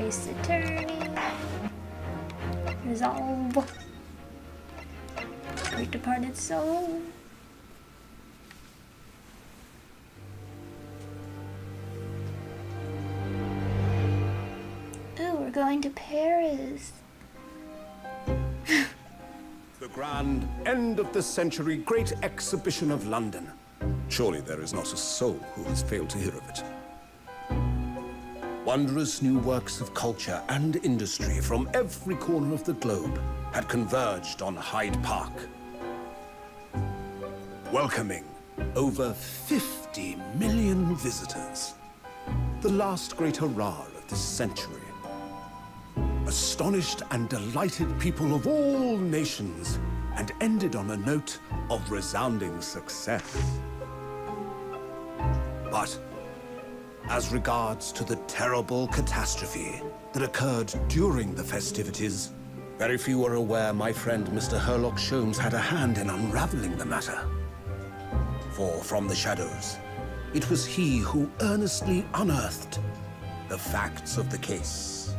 Ace Attorney. Resolve. Great Departed Soul. Ooh, we're going to Paris. The grand end of the century great exhibition of London. Surely there is not a soul who has failed to hear of it. Wondrous new works of culture and industry from every corner of the globe had converged on Hyde Park, welcoming over 50 million visitors. The last great hurrah of this century. Astonished and delighted people of all nations, and ended on a note of resounding success. But as regards to the terrible catastrophe that occurred during the festivities, very few are aware my friend Mr. Herlock Sholmes had a hand in unraveling the matter. For from the shadows, it was he who earnestly unearthed the facts of the case.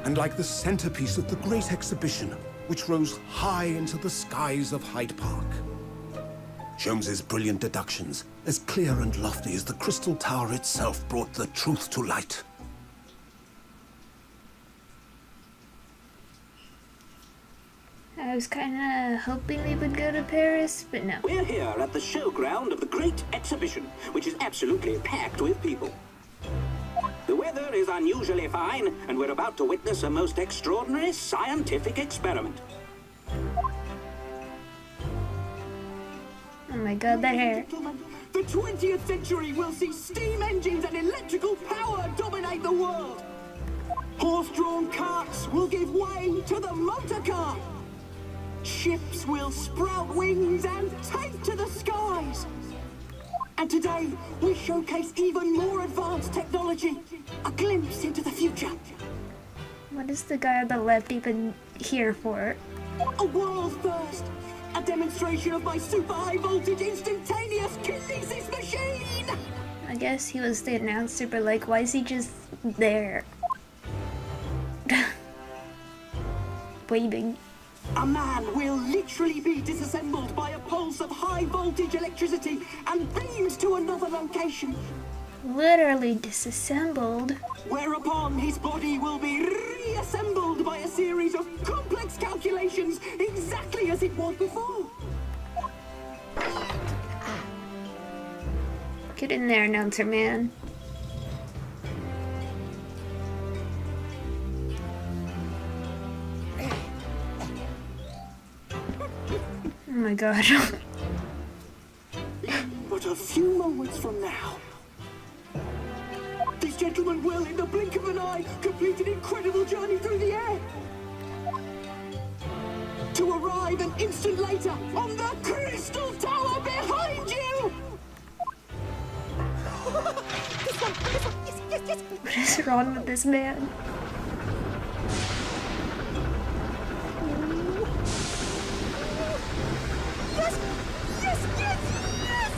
And like the centerpiece of the great exhibition, which rose high into the skies of Hyde Park, Sholmes's brilliant deductions, as clear and lofty as the Crystal Tower itself, brought the truth to light. I was kinda hoping we would go to Paris, but no. We're here at the showground of the Great Exhibition, which is absolutely packed with people. The weather is unusually fine, and we're about to witness a most extraordinary scientific experiment. Oh my god, that hair. The 20th century will see steam engines and electrical power dominate the world. Horse-drawn carts will give way to the motor car. Ships will sprout wings and take to the skies. And today, we showcase even more advanced technology. A glimpse into the future. What is the guy on the left even here for? A world first. A demonstration of my super high voltage instantaneous kinesis machine. I guess he was the announcer, but like, why is he just there? Waving. A man will literally be disassembled by a pulse of high voltage electricity and beamed to another location. Literally disassembled. Whereupon his body will be reassembled by a series of complex calculations exactly as it was before. Get in there, announcer man. Oh my god. But a few moments from now, this gentleman will, in the blink of an eye, complete an incredible journey through the air. To arrive an instant later on the Crystal Tower behind you! What is wrong with this man? Yes! Yes! Yes! Yes!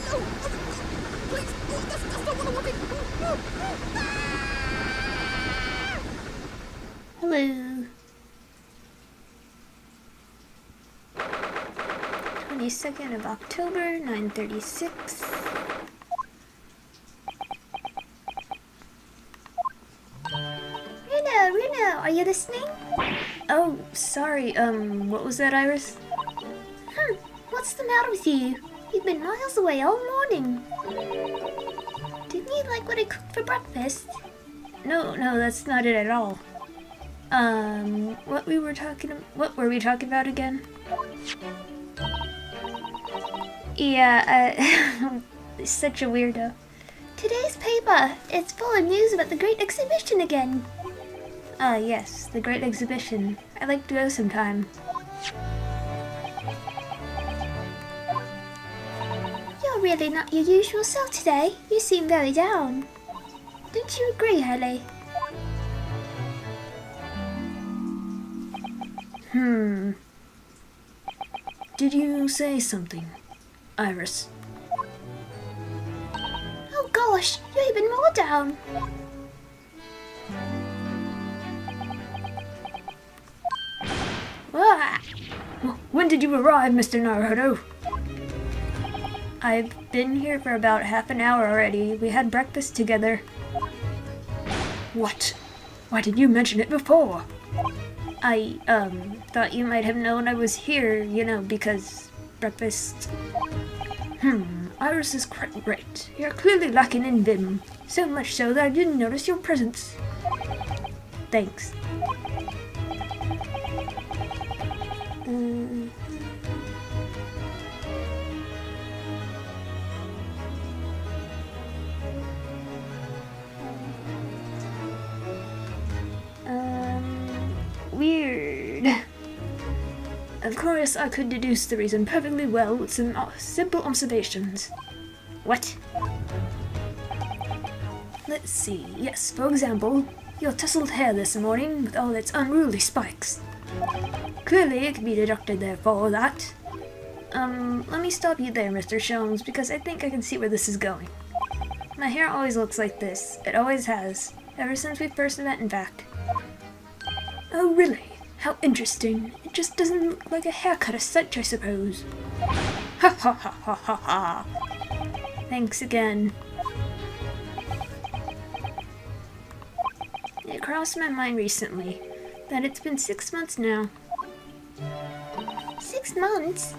No! Please! That's not what I wanted! Hello. 22nd of October, 9:36. Reno, are you listening? Oh, sorry, what was that, Iris? What's the matter with you? You've been miles away all morning. Didn't you like what I cooked for breakfast? No, that's not it at all. What were we talking about again? Yeah, such a weirdo. Today's paper, it's full of news about the Great Exhibition again. Ah, yes, the Great Exhibition. I'd like to go sometime. You're really not your usual self today. You seem very down. Don't you agree, Haley? Did you say something, Iris? gosh, you're even more down. Ah. When did you arrive, Mr. Naruto? I've been here for about half an hour already. We had breakfast together. What? Why didn't you mention it before? I, thought you might have known I was here, you know, because breakfast. Iris is quite right. You're clearly lacking in vim. So much so that I didn't notice your presence. Thanks. Weird. Of course, I could deduce the reason perfectly well with some simple observations. What? Let's see. Yes, for example, your tousled hair this morning with all its unruly spikes. Clearly, it can be deducted therefore that. Let me stop you there, Mr. Sholmes, because I think I can see where this is going. My hair always looks like this. It always has. Ever since we first met, in fact. Oh, really? How interesting. It just doesn't look like a haircut as such, I suppose. Ha ha ha ha ha ha. Thanks again. It crossed my mind recently that it's been 6 months now. 6 months?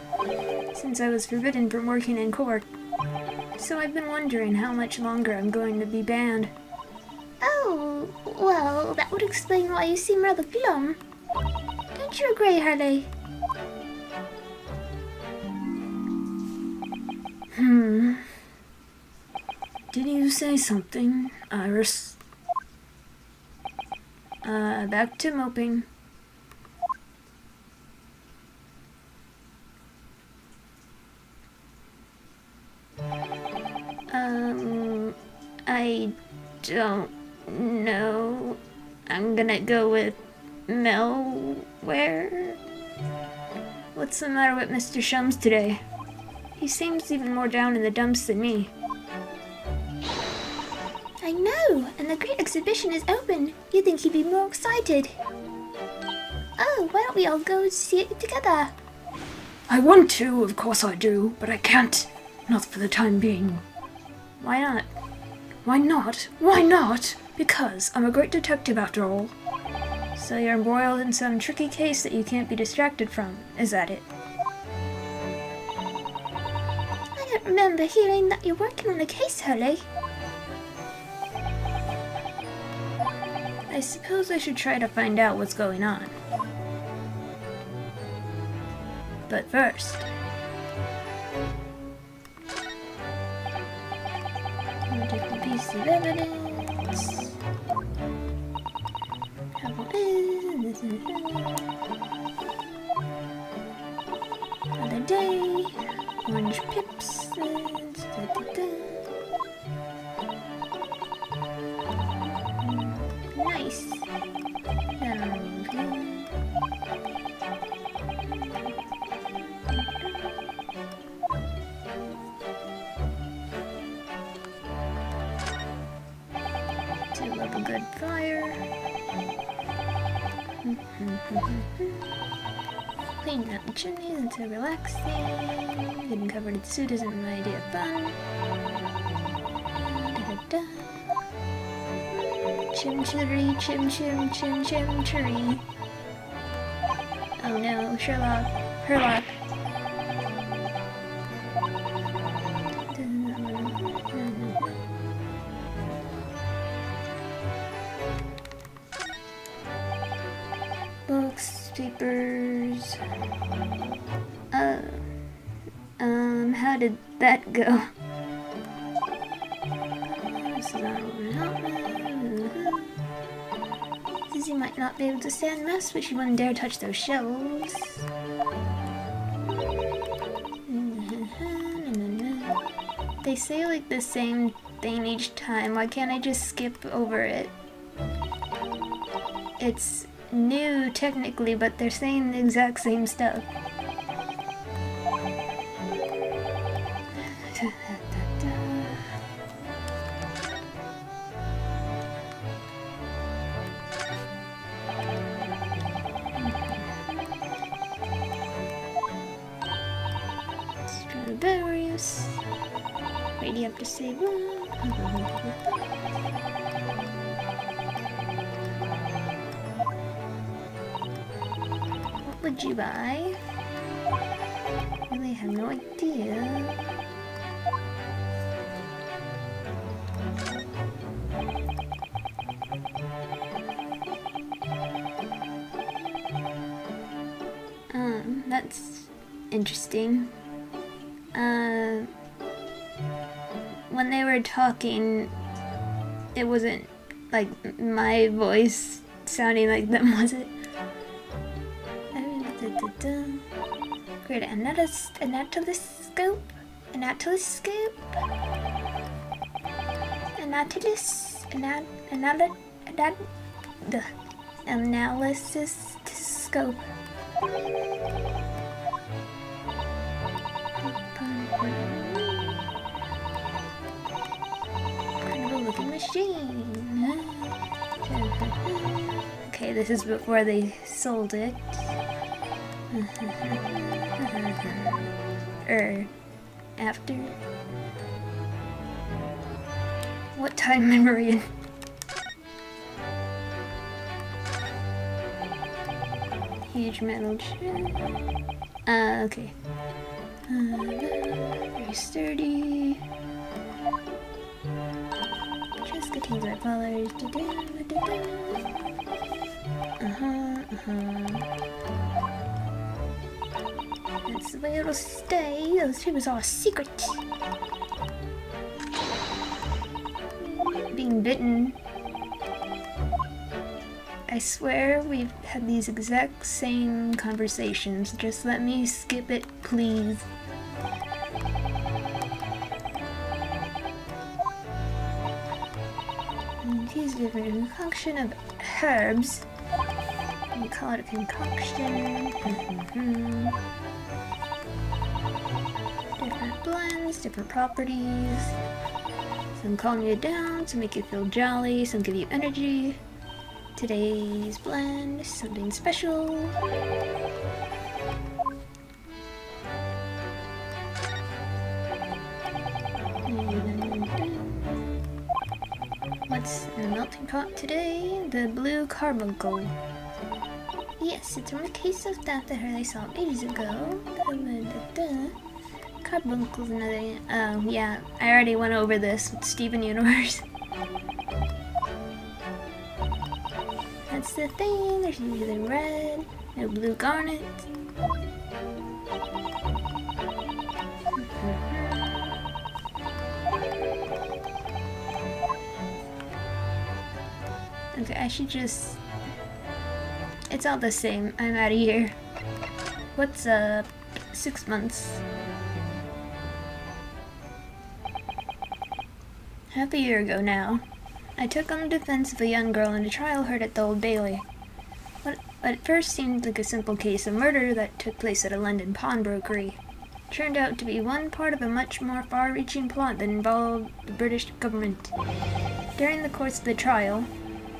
Since I was forbidden from working in court. So I've been wondering how much longer I'm going to be banned. Oh, well, that would explain why you seem rather glum. Don't you agree, Harley? Did you say something, Iris? Back to moping. I don't know. I'm gonna go with Melware. What's the matter with Mr. Shums today? He seems even more down in the dumps than me. I know, and the great exhibition is open. You'd think he'd be more excited. Oh, why don't we all go see it together? I want to, of course I do, but I can't. Not for the time being. Why not? Why not? Why not? Because I'm a great detective after all. So you're embroiled in some tricky case that you can't be distracted from, is that it? I don't remember hearing that you're working on a case, Hurley. I suppose I should try to find out what's going on. But first... a different piece of evidence. Couple this and another day. Orange pips. Nice. To love a good fire. Cleaning up the chimneys into relaxing. Getting covered in suit isn't my idea of fun. Da-da-da. Chim chittery, chim chim chim chim chittery. Oh no, Sherlock. Herlock. Books, papers. How did that go? Lizzie might not be able to stand mess, but she wouldn't dare touch those shelves. They say like the same thing each time. Why can't I just skip over it? It's new technically, but they're saying the exact same stuff. What do you have to say? What would you buy? Really have no idea. That's interesting. When they were talking, it wasn't like my voice sounding like them, was it? Great, anatoloscope? Analysis scope. Incredible looking machine. Okay, this is before they sold it. After. What time memory in? Huge metal chair. Okay. Very sturdy. Just contains my colors. That's the way it'll stay. Those papers are a secret. Being bitten. I swear we've had these exact same conversations. Just let me skip it, please. Use different concoction of herbs. We call it a concoction. Different blends, different properties. Some calm you down, some make you feel jolly, some give you energy. Today's blend, something special. What's in the melting pot today? The blue carbuncle. Yes, it's from a case of that I saw ages ago. Carbuncle's another. Oh, yeah, I already went over this with Steven Universe. That's the thing, there's usually red, no blue garnet. Okay, I should just... It's all the same, I'm out of here. What's up? 6 months. Half a year ago now. I took on the defense of a young girl in a trial heard at the Old Bailey. What at first seemed like a simple case of murder that took place at a London pawnbrokery turned out to be one part of a much more far-reaching plot that involved the British government. During the course of the trial,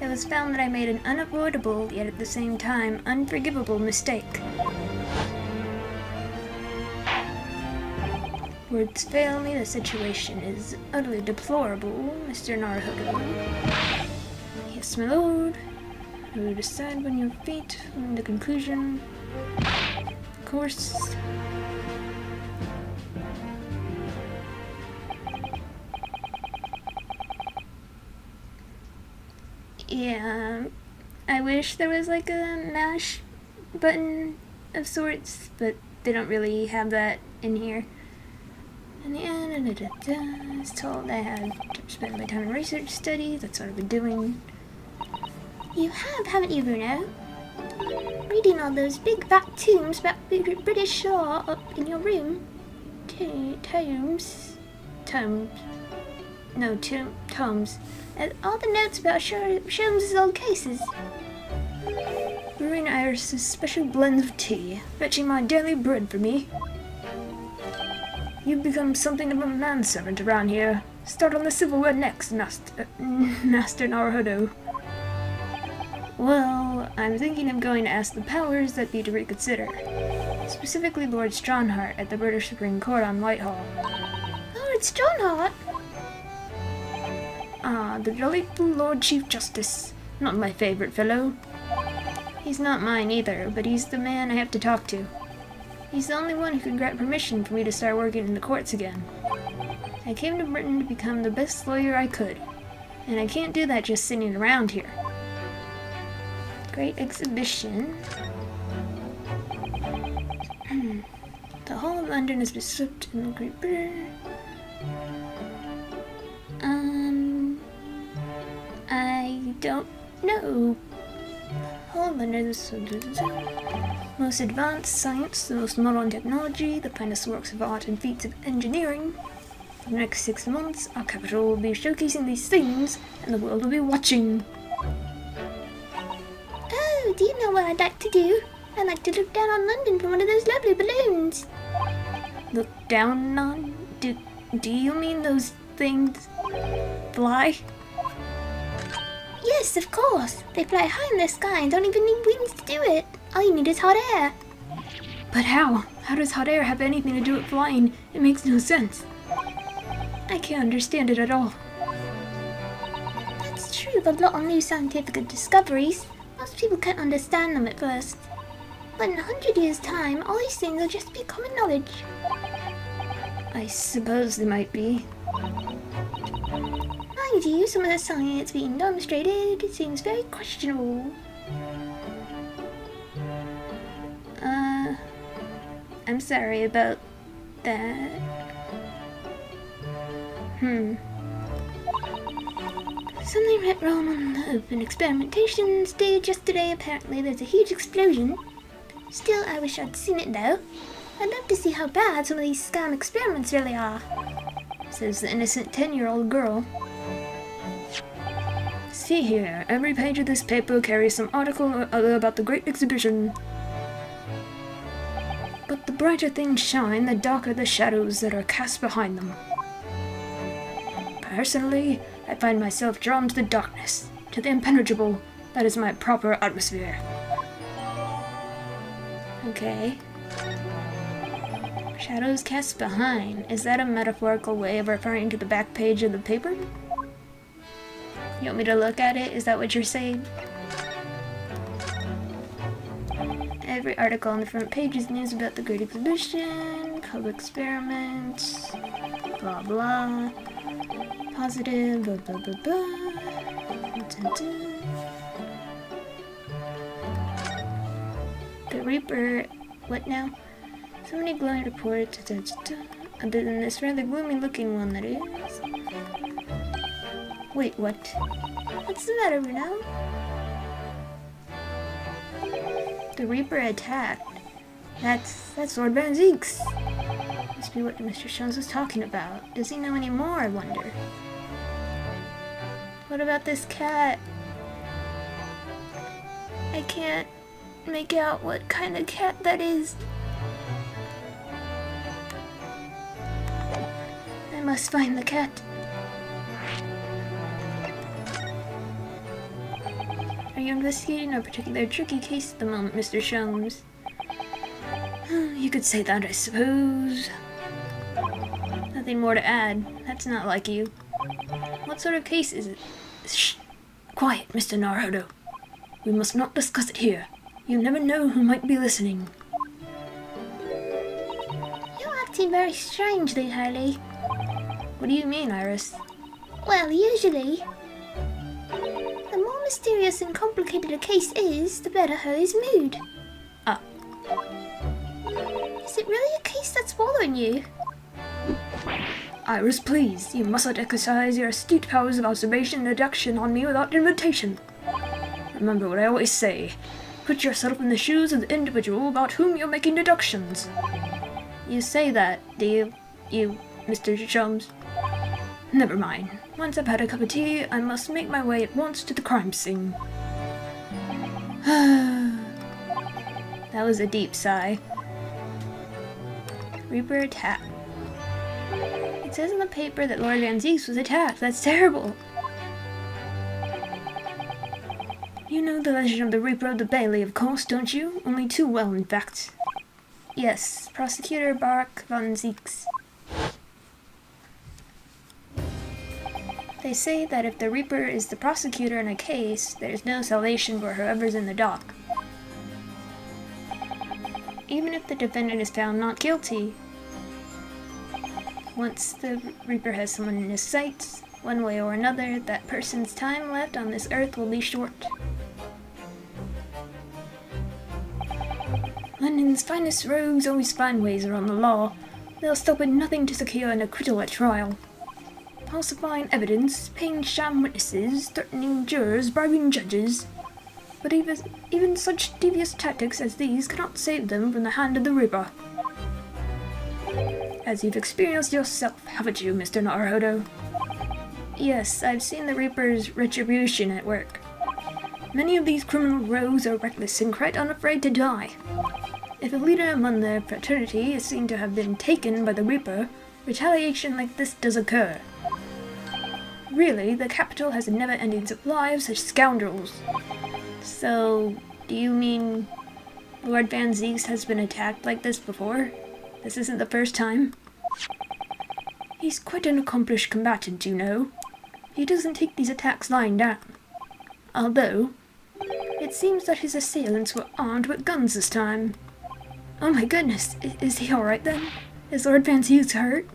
it was found that I made an unavoidable, yet at the same time unforgivable mistake. Words fail me, the situation is utterly deplorable, Mr. Naruhodo. Yes, my lord. I will decide when your fate, when the conclusion. Of course. Yeah, I wish there was like a mash button of sorts, but they don't really have that in here. In the end, I was told I had to spend my time in research studies. That's what I've been doing. You have, haven't you, Bruno? Reading all those big fat tomes about British law up in your room. Tomes. No, tomes. And all the notes about Sholmes' old cases. Brewing Iris' special blend of tea, fetching my daily bread for me. You've become something of a manservant around here. Start on the silverware next, Master Naruhodo. Well, I'm thinking of going to ask the powers that be to reconsider. Specifically Lord Strongheart at the British Supreme Court on Whitehall. Lord it's Stoneheart. Ah, the delightful Lord Chief Justice. Not my favorite fellow. He's not mine either, but he's the man I have to talk to. He's the only one who can grant permission for me to start working in the courts again. I came to Britain to become the best lawyer I could, and I can't do that just sitting around here. Great exhibition. The whole of London has been swept in the Great Britain. I don't know. Whole of London is most advanced science, the most modern technology, the finest works of art and feats of engineering. For the next 6 months, our capital will be showcasing these things, and the world will be watching. Oh, do you know what I'd like to do? I'd like to look down on London from one of those lovely balloons. Look down on? Do you mean those things fly? Yes, of course. They fly high in the sky and don't even need wings to do it. All you need is hot air. But how? How does hot air have anything to do with flying? It makes no sense. I can't understand it at all. That's true of a lot of new scientific discoveries. Most people can't understand them at first. But in 100 years' time, all these things will just be common knowledge. I suppose they might be. Mind you, some of the science being demonstrated seems very questionable. I'm sorry about that. Something went wrong on the open experimentation stage yesterday. Apparently there's a huge explosion. Still, I wish I'd seen it though. I'd love to see how bad some of these scam experiments really are. Says the innocent 10-year-old girl. See here, every page of this paper carries some article or other about the great exhibition. But the brighter things shine, the darker the shadows that are cast behind them. Personally, I find myself drawn to the darkness, to the impenetrable. That is my proper atmosphere. Okay. Shadows cast behind. Is that a metaphorical way of referring to the back page of the paper? You want me to look at it? Is that what you're saying? Every article on the front page is news about the Great Exhibition, public experiments, blah blah, positive, blah blah blah blah. Dun, dun. The Reaper, what now? So many glowing reports, other than this rather gloomy looking one that is. Wait, what? What's the matter, Bruno? The Reaper attacked. That's Lord Van Zeeks. Must be what Mr. Jones was talking about. Does he know any more, I wonder? What about this cat? I can't make out what kind of cat that is. I must find the cat. Are you investigating a particular tricky case at the moment, Mr. Sholmes? You could say that, I suppose. Nothing more to add. That's not like you. What sort of case is it? Shh! Quiet, Mr. Naruto. We must not discuss it here. You never know who might be listening. You're acting very strangely, Harley. What do you mean, Iris? Well, usually, the more mysterious and complicated a case is, the better Harley's mood. Ah. Is it really a case that's bothering you? Iris, please. You mustn't exercise your astute powers of observation and deduction on me without invitation. Remember what I always say. Put yourself in the shoes of the individual about whom you're making deductions. You say that, do you, Mr. Sholmes? Never mind. Once I've had a cup of tea, I must make my way at once to the crime scene. That was a deep sigh. Reaper attack. It says in the paper that Lord Van Zeeks was attacked. That's terrible. You know the legend of the Reaper of the Bailey, of course, don't you? Only too well, in fact. Yes, Prosecutor Barak Van Zeeks. They say that if the Reaper is the prosecutor in a case, there's no salvation for whoever's in the dock. Even if the defendant is found not guilty, once the Reaper has someone in his sights, one way or another, that person's time left on this earth will be short. London's finest rogues always find ways around the law. They'll stop at nothing to secure an acquittal at trial. Falsifying evidence, paying sham witnesses, threatening jurors, bribing judges. But even such devious tactics as these cannot save them from the hand of the Reaper. As you've experienced yourself, haven't you, Mr. Naruhodo? Yes, I've seen the Reaper's retribution at work. Many of these criminal rogues are reckless and quite unafraid to die. If a leader among their fraternity is seen to have been taken by the Reaper, retaliation like this does occur. Really, the capital has a never-ending supply of such scoundrels. So, do you mean Lord Van Zieks has been attacked like this before? This isn't the first time? He's quite an accomplished combatant, you know. He doesn't take these attacks lying down. Although, it seems that his assailants were armed with guns this time. Oh my goodness, is he alright then? Is Lord Van Zieks hurt?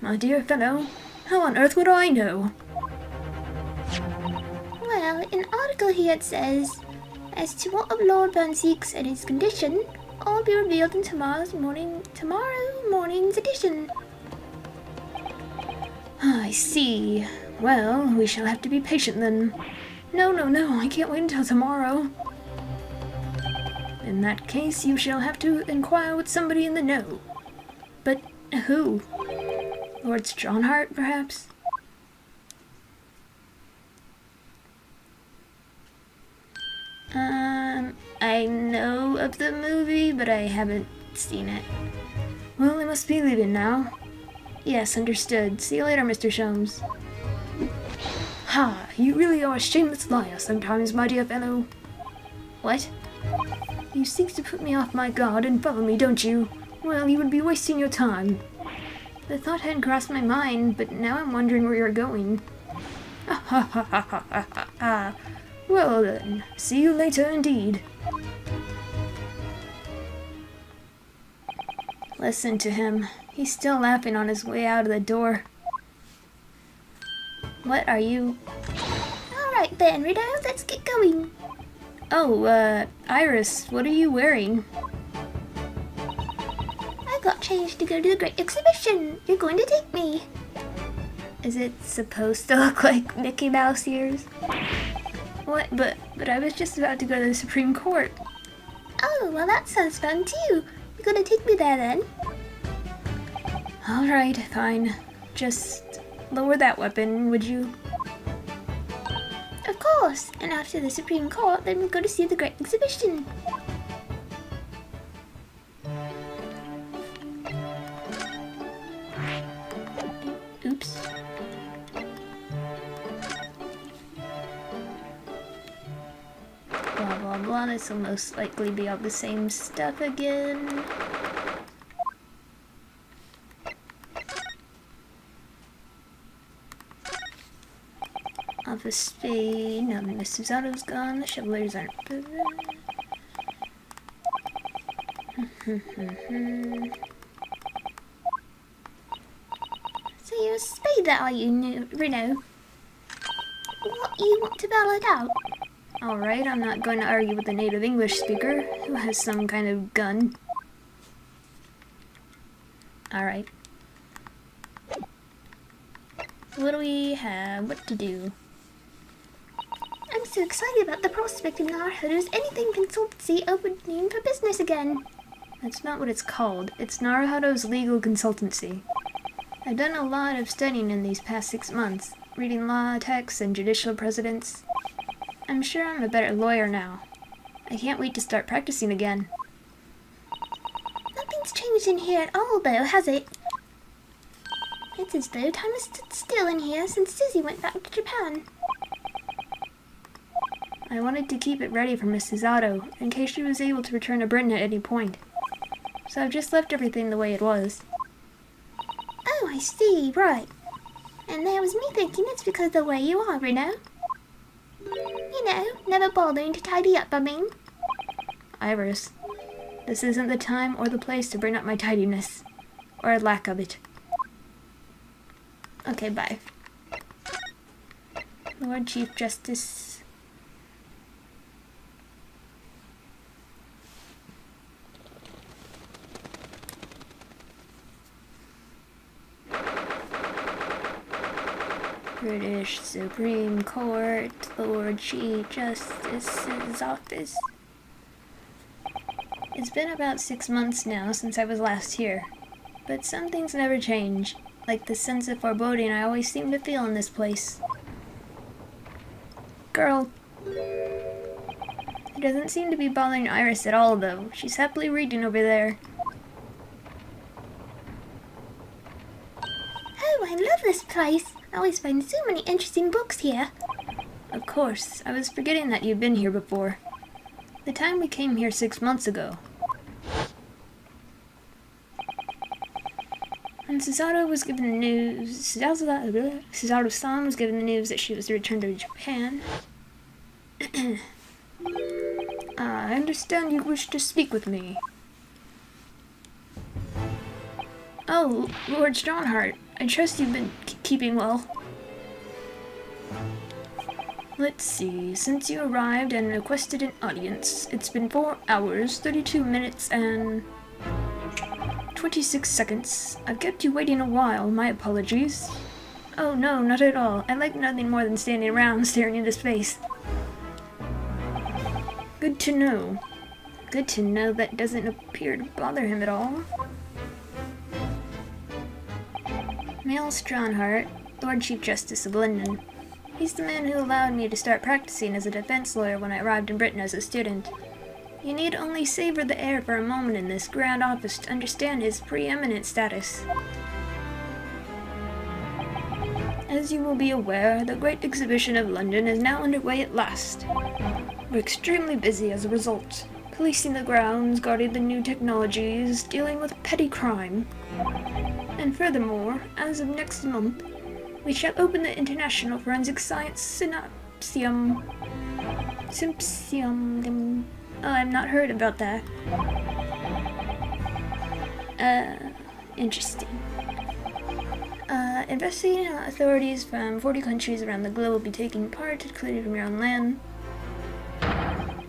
My dear fellow, how on earth would I know? Well, in an article here it says, as to what of Lord Van Zieks and his condition, all will be revealed in tomorrow morning's edition. I see. Well, we shall have to be patient then. No, I can't wait until tomorrow. In that case, you shall have to inquire with somebody in the know. But who? Lord Strongheart, perhaps? I know of the movie, but I haven't seen it. Well, I must be leaving now. Yes, understood. See you later, Mr. Sholmes. Ha! You really are a shameless liar sometimes, my dear fellow. What? You seek to put me off my guard and follow me, don't you? Well, you would be wasting your time. The thought hadn't crossed my mind, but now I'm wondering where you're going. Well then, see you later indeed. Listen to him. He's still laughing on his way out of the door. What are you? Alright then, Rido, let's get going. Oh, Iris, what are you wearing? I got changed to go to the Great Exhibition. You're going to take me. Is it supposed to look like Mickey Mouse ears? What? But I was just about to go to the Supreme Court. Oh, well that sounds fun too. You're gonna take me there then? Alright, fine. Just lower that weapon, would you? Of course, and after the Supreme Court, then we'll go to see the Great Exhibition. Oops. Blah blah blah, this will most likely be all the same stuff again. Office speed, no, Miss Susato's gone, the shovelers aren't. So you're a spader, are you, Reno? What, you want to battle it out? Alright, I'm not going to argue with a native English speaker who has some kind of gun. Alright. What do we have? What to do? I'm so excited about the prospect of Naruhodo's anything consultancy opening for business again. That's not what it's called. It's Naruhodo's legal consultancy. I've done a lot of studying in these past 6 months, reading law texts and judicial precedents. I'm sure I'm a better lawyer now. I can't wait to start practicing again. Nothing's changed in here at all, though, has it? It's as though time has stood still in here since Susie went back to Japan. I wanted to keep it ready for Miss Susato, in case she was able to return to Britain at any point. So I've just left everything the way it was. Oh, I see, right. And there was me thinking it's because of the way you are, Reno. You know, never bothering to tidy up, I mean. Iris, this isn't the time or the place to bring up my tidiness. Or a lack of it. Okay, bye. Lord Chief Justice. British Supreme Court, Lord Chief Justice's office. It's been about 6 months now since I was last here, but some things never change, like the sense of foreboding I always seem to feel in this place. Girl. It doesn't seem to be bothering Iris at all, though. She's happily reading over there. Oh, I love this place. I always find so many interesting books here. Of course, I was forgetting that you'd been here before. The time we came here 6 months ago. When Susato was given the news, Susato-san was given the news that she was to return to Japan. I understand you wish to speak with me. Oh, Lord Strongheart, I trust you've been keeping well. Let's see, since you arrived and requested an audience, it's been 4 hours, 32 minutes, and 26 seconds. I've kept you waiting a while, my apologies. Oh no, not at all. I like nothing more than standing around staring into space. Good to know. Good to know that doesn't appear to bother him at all. Male Strongheart, Lord Chief Justice of London. He's the man who allowed me to start practicing as a defense lawyer when I arrived in Britain as a student. You need only savor the air for a moment in this grand office to understand his preeminent status. As you will be aware, the Great Exhibition of London is now underway at last. We're extremely busy as a result, policing the grounds, guarding the new technologies, dealing with petty crime. And furthermore, as of next month, we shall open the International Forensic Science Symposium. Oh, I've not heard about that. Interesting. Investigating authorities from 40 countries around the globe will be taking part, including from your own land.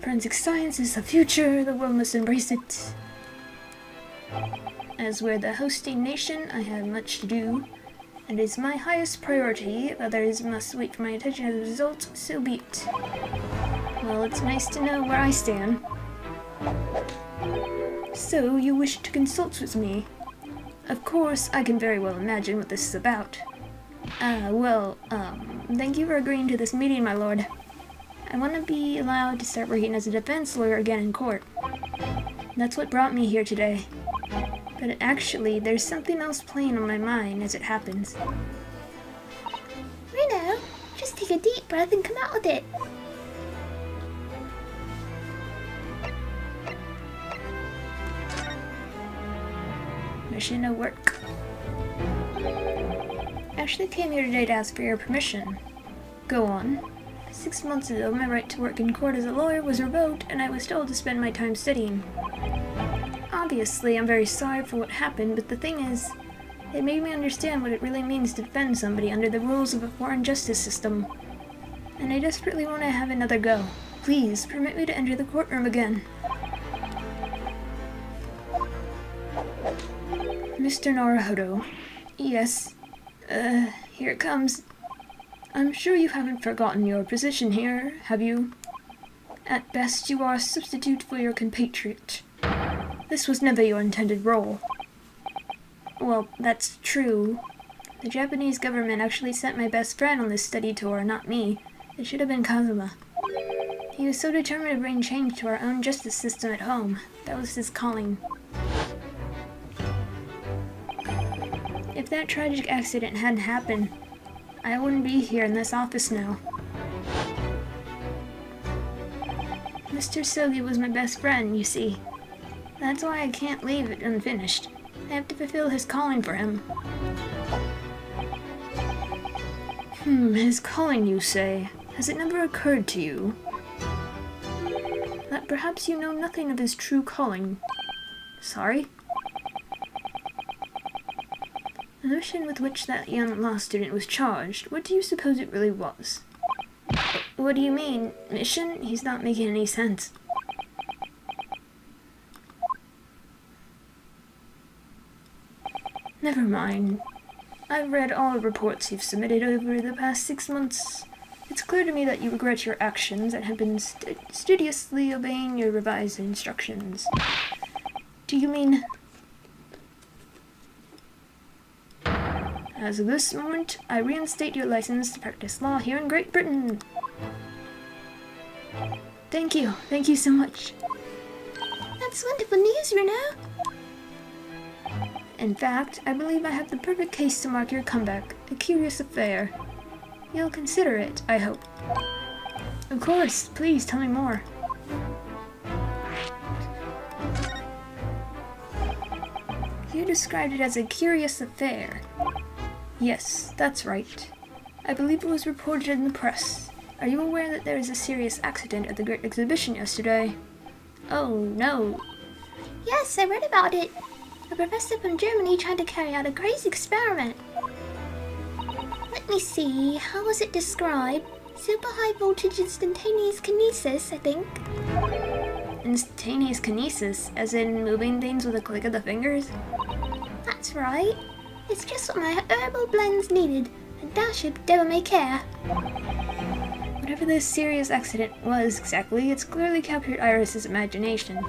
Forensic science is the future, the world must embrace it. As we're the hosting nation, I have much to do. It is my highest priority. If others must wait for my attention as a result, so be it. Well, it's nice to know where I stand. So, you wish to consult with me? Of course, I can very well imagine what this is about. Thank you for agreeing to this meeting, my lord. I want to be allowed to start working as a defense lawyer again in court. That's what brought me here today. But actually, there's something else playing on my mind as it happens. Reno, just take a deep breath and come out with it. Mission to work. Ashley came here today to ask for your permission. Go on. 6 months ago, my right to work in court as a lawyer was revoked, and I was told to spend my time studying. Obviously, I'm very sorry for what happened, but the thing is, it made me understand what it really means to defend somebody under the rules of a foreign justice system. And I desperately want to have another go. Please, permit me to enter the courtroom again. Mr. Naruhodo. Yes. Here it comes. I'm sure you haven't forgotten your position here, have you? At best, you are a substitute for your compatriot. This was never your intended role. Well, that's true. The Japanese government actually sent my best friend on this study tour, not me. It should have been Kazuma. He was so determined to bring change to our own justice system at home. That was his calling. If that tragic accident hadn't happened, I wouldn't be here in this office now. Mr. Sogi was my best friend, you see. That's why I can't leave it unfinished. I have to fulfill his calling for him. His calling, you say. Has it never occurred to you that perhaps you know nothing of his true calling? Sorry? The mission with which that young law student was charged, what do you suppose it really was? What do you mean? Mission? He's not making any sense. Never mind. I've read all the reports you've submitted over the past 6 months. It's clear to me that you regret your actions and have been studiously obeying your revised instructions. Do you mean... As of this moment, I reinstate your license to practice law here in Great Britain. Thank you so much. That's wonderful news, Reno. In fact, I believe I have the perfect case to mark your comeback, a curious affair. You'll consider it, I hope. Of course, please tell me more. You described it as a curious affair. Yes, that's right. I believe it was reported in the press. Are you aware that there was a serious accident at the Great Exhibition yesterday? Oh, no. Yes, I read about it. A professor from Germany tried to carry out a crazy experiment. Let me see, how was it described? Super high voltage instantaneous kinesis, I think. Instantaneous kinesis, as in moving things with a click of the fingers? That's right. It's just what my herbal blends needed. A dash of devil may care. Whatever this serious accident was exactly, it's clearly captured Iris's imagination.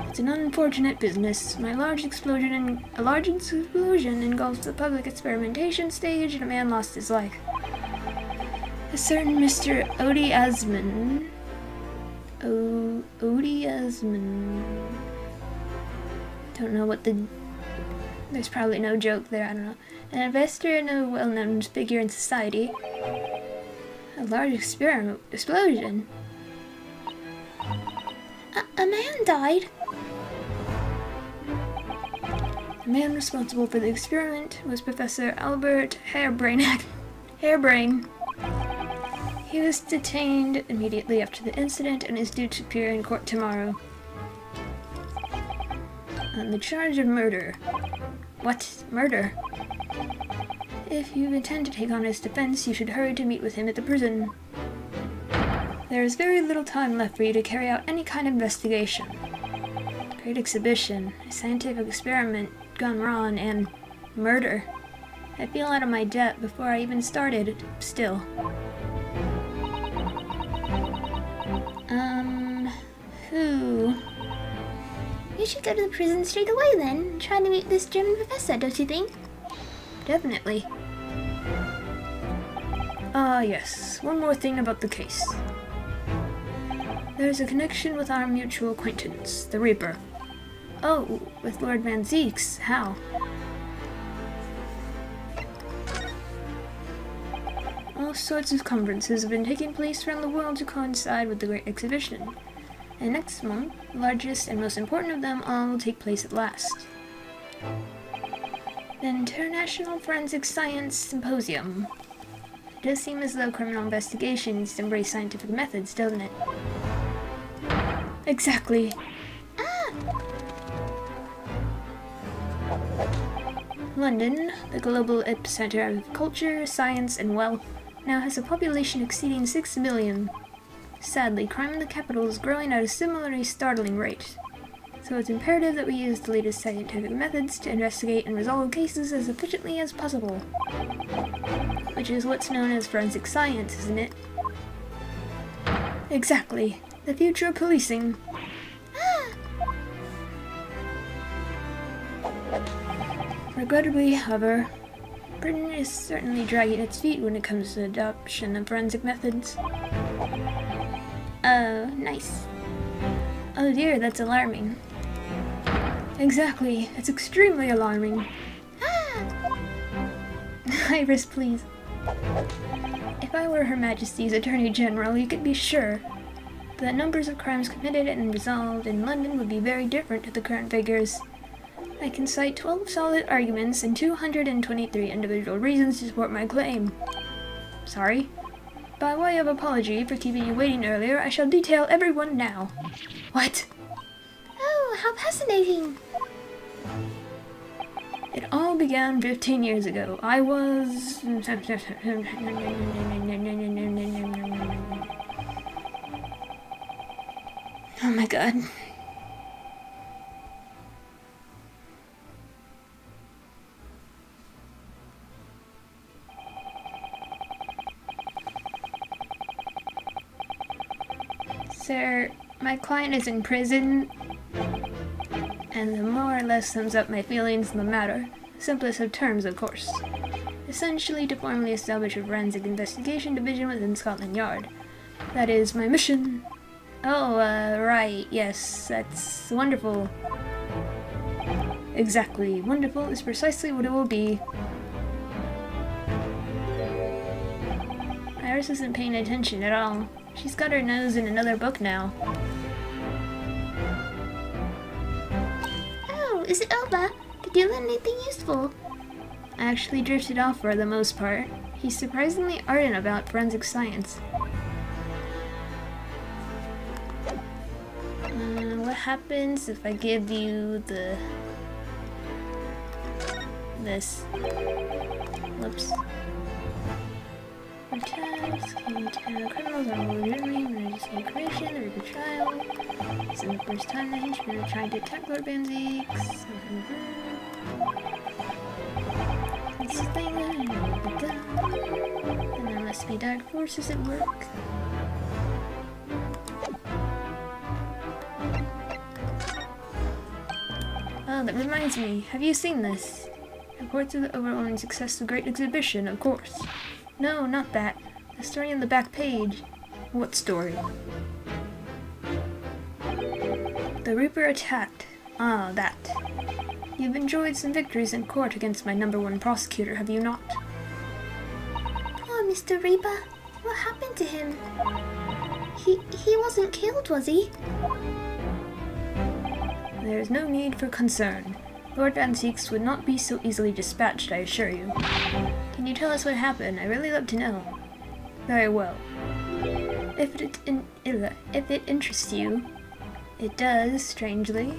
It's an unfortunate business. A large explosion engulfed the public experimentation stage and a man lost his life. A certain Mr. Odie Asman. Odie Asman. Don't know what the... There's probably no joke there, I don't know. An investor and a well-known figure in society. A large explosion. A man died. The man responsible for the experiment was Professor Albert Harebrain. He was detained immediately after the incident and is due to appear in court tomorrow on the charge of murder. What? Murder? If you intend to take on his defense, you should hurry to meet with him at the prison. There is very little time left for you to carry out any kind of investigation. Great exhibition, a scientific experiment gone wrong, and murder. I feel out of my depth before I even started, still. Who? You should go to the prison straight away then, and try to meet this German professor, don't you think? Definitely. Ah, yes. One more thing about the case. There's a connection with our mutual acquaintance, the Reaper. Oh, with Lord Van Zeeks. How? All sorts of conferences have been taking place around the world to coincide with the Great Exhibition. And next month, the largest and most important of them all will take place at last. The International Forensic Science Symposium. It does seem as though criminal investigation needs to embrace scientific methods, doesn't it? Exactly. London, the global epicenter of culture, science, and wealth, now has a population exceeding 6 million. Sadly, crime in the capital is growing at a similarly startling rate. So it's imperative that we use the latest scientific methods to investigate and resolve cases as efficiently as possible. Which is what's known as forensic science, isn't it? Exactly. The future of policing. Regrettably, however, Britain is certainly dragging its feet when it comes to the adoption of forensic methods. Oh, nice. Oh dear, that's alarming. Exactly, it's extremely alarming. Iris, please. If I were Her Majesty's Attorney General, you could be sure the numbers of crimes committed and resolved in London would be very different to the current figures. I can cite 12 solid arguments and 223 individual reasons to support my claim. Sorry. By way of apology for keeping you waiting earlier, I shall detail everyone now. What? Oh, how fascinating! It all began 15 years ago. I was... Oh my god. Sir, my client is in prison, and the more or less sums up my feelings on the matter. Simplest of terms, of course. Essentially, to formally establish a forensic investigation division within Scotland Yard. That is my mission. Oh, right, yes, that's wonderful. Exactly, wonderful is precisely what it will be. Iris isn't paying attention at all. She's got her nose in another book now. Oh, is it over? Did you learn anything useful? I actually drifted off for the most part. He's surprisingly ardent about forensic science. What happens if I give you this? Whoops. Attacks, criminals are legitimate, religious creation, the Reaper trial. This is the first time the henchmen have tried to attack Lord Van Zeeks. These things are done. And there must be dark forces at work. Oh, that reminds me. Have you seen this? Reports of the overwhelming success of the Great Exhibition, of course. No, not that. The story on the back page. What story? The Reaper attacked. Ah, that. You've enjoyed some victories in court against my #1 prosecutor, have you not? Poor Mr. Reaper. What happened to him? He wasn't killed, was he? There is no need for concern. Lord Van Zeeks would not be so easily dispatched, I assure you. Can you tell us what happened? I'd really love to know. Very well. If it interests you, it does, strangely.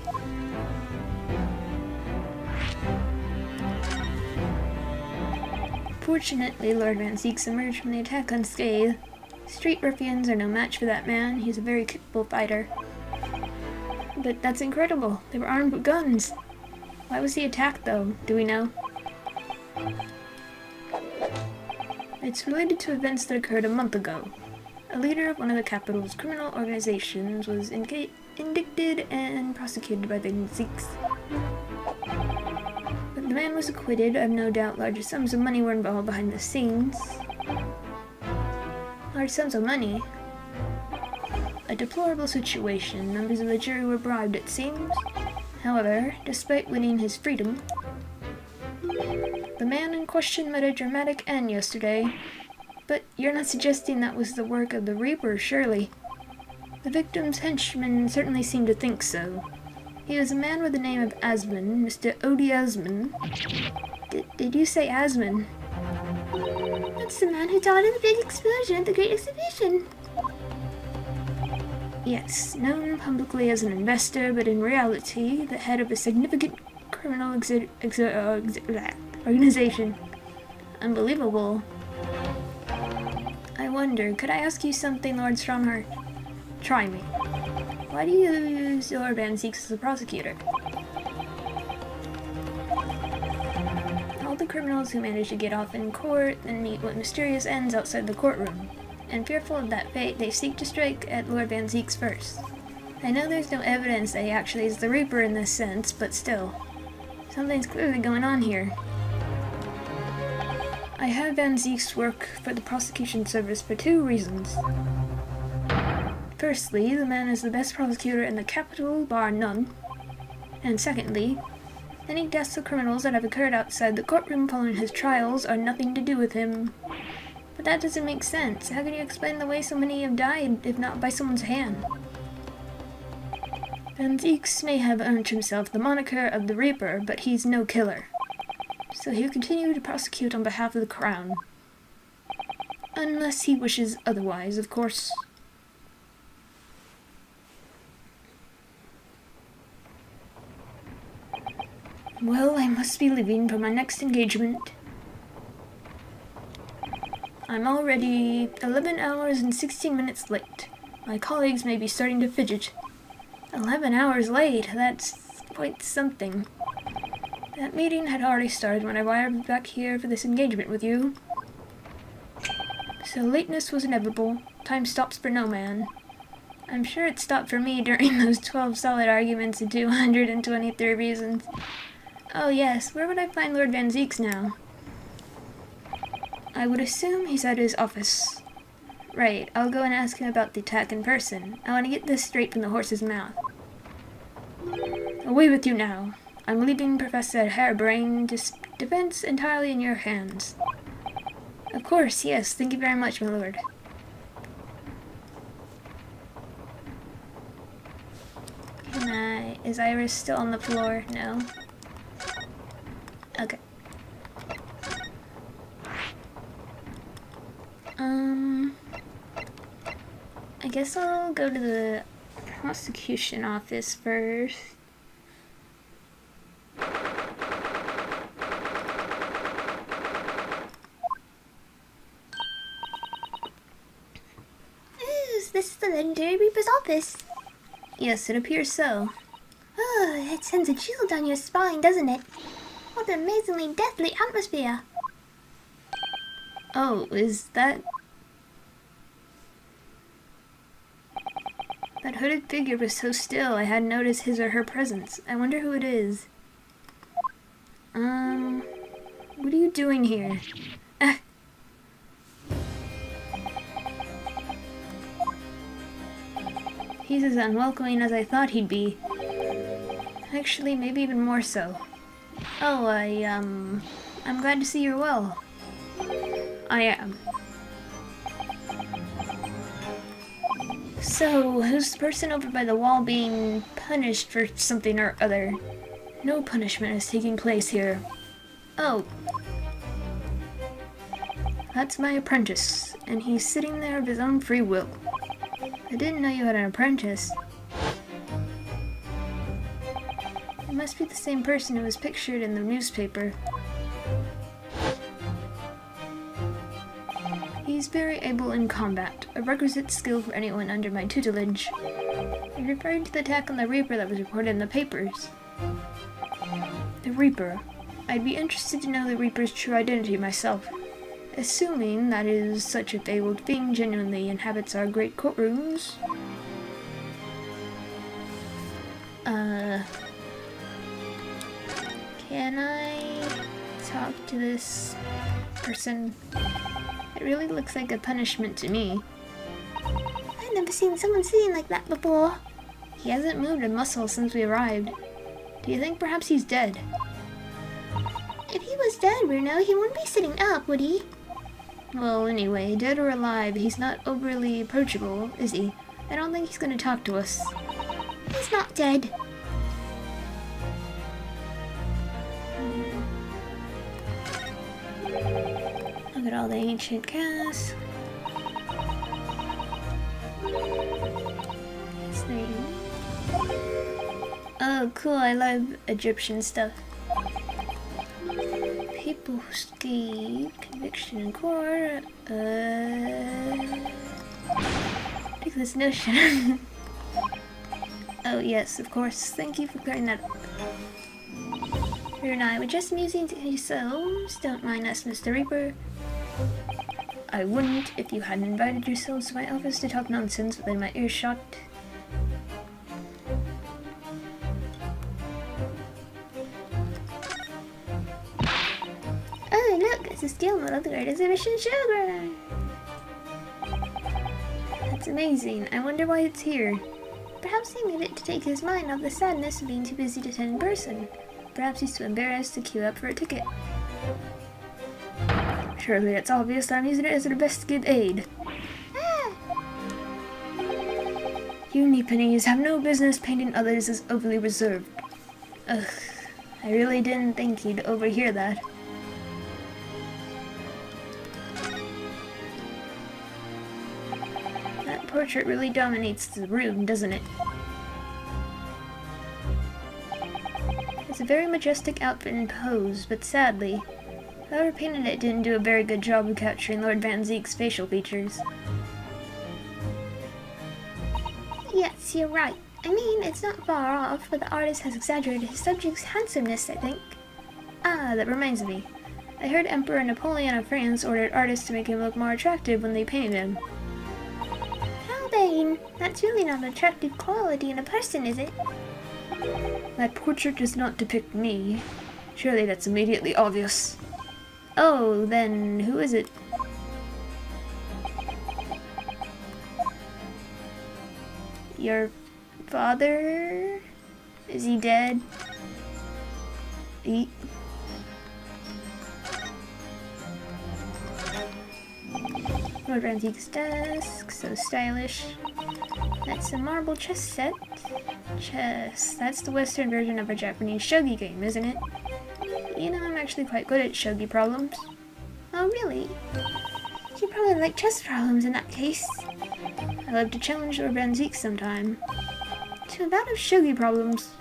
Fortunately, Lord Van Zeeks emerged from the attack unscathed. Street ruffians are no match for that man. He's a very capable fighter. But that's incredible. They were armed with guns. Why was he attacked, though? Do we know? It's related to events that occurred a month ago. A leader of one of the capital's criminal organizations was indicted and prosecuted by the Zeeks. But the man was acquitted. I've no doubt large sums of money were involved behind the scenes. Large sums of money? A deplorable situation. Members of the jury were bribed, it seems. However, despite winning his freedom, the man in question met a dramatic end yesterday. But you're not suggesting that was the work of the Reaper, surely? The victim's henchman certainly seemed to think so. He was a man with the name of Asman, Mr. Odie Asman. Did you say Asman? That's the man who died in the big explosion at the Great Exhibition. Yes, known publicly as an investor, but in reality, the head of a significant criminal organization. Unbelievable. I wonder, could I ask you something, Lord Strongheart? Try me. Why do you use Lord Van Zeeks as a prosecutor? All the criminals who manage to get off in court then meet with mysterious ends outside the courtroom. And fearful of that fate, they seek to strike at Lord Van Zeeks first. I know there's no evidence that he actually is the Reaper in this sense, but still. Something's clearly going on here. I have Van Zeeks work for the prosecution service for 2 reasons. Firstly, the man is the best prosecutor in the capital, bar none. And secondly, any deaths of criminals that have occurred outside the courtroom following his trials are nothing to do with him. But that doesn't make sense. How can you explain the way so many have died, if not by someone's hand? Van Zieks may have earned himself the moniker of the Reaper, but he's no killer. So he'll continue to prosecute on behalf of the Crown. Unless he wishes otherwise, of course. Well, I must be leaving for my next engagement. I'm already 11 hours and 16 minutes late. My colleagues may be starting to fidget. 11 hours late, that's quite something. That meeting had already started when I arrived back here for this engagement with you. So lateness was inevitable. Time stops for no man. I'm sure it stopped for me during those 12 solid arguments and 223 reasons. Oh yes, where would I find Lord Van Zieks now? I would assume he's at his office. Right, I'll go and ask him about the attack in person. I want to get this straight from the horse's mouth. Away with you now. I'm leaving Professor Harebrain's defense entirely in your hands. Of course, yes, thank you very much, my lord. Is Iris still on the floor? No. Okay. I guess I'll go to the prosecution office first. This is the legendary Reaper's office. Yes, it appears so. Oh, it sends a chill down your spine, doesn't it? What an amazingly deathly atmosphere. Oh, is that... That hooded figure was so still I hadn't noticed his or her presence. I wonder who it is. What are you doing here? Ah. He's as unwelcoming as I thought he'd be. Actually, maybe even more so. Oh, I'm glad to see you're well. I am. So, who's the person over by the wall being punished for something or other? No punishment is taking place here. Oh. That's my apprentice, and he's sitting there of his own free will. I didn't know you had an apprentice. It must be the same person who was pictured in the newspaper. He's very able in combat, a requisite skill for anyone under my tutelage. You're referring to the attack on the Reaper that was reported in the papers. The Reaper. I'd be interested to know the Reaper's true identity myself. Assuming that is such a fabled being genuinely inhabits our great courtrooms. Can I talk to this person? It really looks like a punishment to me. I've never seen someone sitting like that before. He hasn't moved a muscle since we arrived. Do you think perhaps he's dead? If he was dead, Bruno, he wouldn't be sitting up, would he? Well, anyway, dead or alive, he's not overly approachable, is he? I don't think he's gonna talk to us. He's not dead. Look at all the ancient casts. His name. Oh, cool, I love Egyptian stuff. People who escaped conviction in court. Take this notion. Oh, yes, of course. Thank you for clearing that up. You and I were just musing to yourselves. Don't mind us, Mr. Reaper. I wouldn't if you hadn't invited yourselves to my office to talk nonsense within my earshot. Oh, look, it's a steel model of the Great Exhibition Showground. That's amazing. I wonder why it's here. Perhaps he made it to take his mind off the sadness of being too busy to attend in person. Perhaps he's too embarrassed to queue up for a ticket. Surely it's obvious that I'm using it as an investigative aid. Ah. You Nipponies have no business painting others as overly reserved. Ugh, I really didn't think he'd overhear that. That portrait really dominates the room, doesn't it? It's a very majestic outfit and pose, but sadly, whoever painted it didn't do a very good job of capturing Lord Van Zeek's facial features. Yes, you're right. I mean, it's not far off, but the artist has exaggerated his subject's handsomeness, I think. Ah, that reminds me. I heard Emperor Napoleon of France ordered artists to make him look more attractive when they painted him. How vain! That's really not an attractive quality in a person, is it? That portrait does not depict me. Surely that's immediately obvious. Oh, then who is it? Your father? Is he dead? Lord Van Zeek's desk, so stylish. That's a marble chess set. Chess, that's the Western version of a Japanese shogi game, isn't it? You know, I'm actually quite good at shogi problems. Oh, really? You probably like chess problems in that case. I love to challenge Lord Van Zeek sometime. To a bout of shogi problems.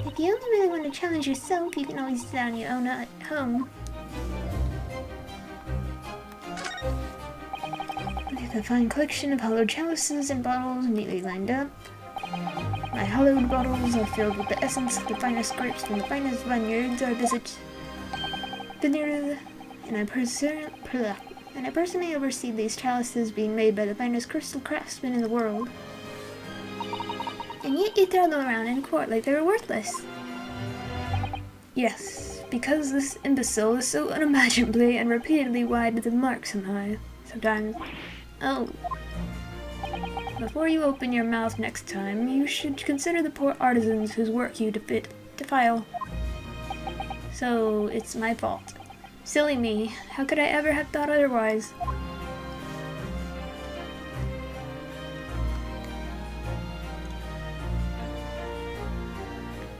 If you only really want to challenge yourself, you can always sit on your own at home. Look at the fine collection of hollowed chalices and bottles neatly lined up. My hollowed bottles are filled with the essence of the finest grapes from the finest vineyards I visit. And I personally oversee these chalices being made by the finest crystal craftsmen in the world. And yet you throw them around in court like they were worthless. Yes, because this imbecile is so unimaginably and repeatedly wide with the marks sometimes. Oh. Before you open your mouth next time, you should consider the poor artisans whose work you defile. So, it's my fault. Silly me. How could I ever have thought otherwise?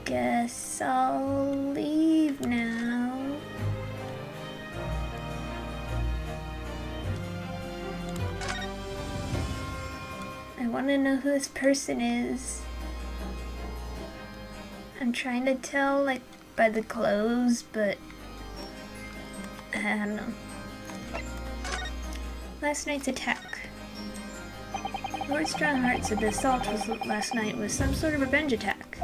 Guess I'll leave now. I want to know who this person is. I'm trying to tell, like, by the clothes, but I don't know. Last night's attack. Lord Strongheart said the assault last night was some sort of revenge attack.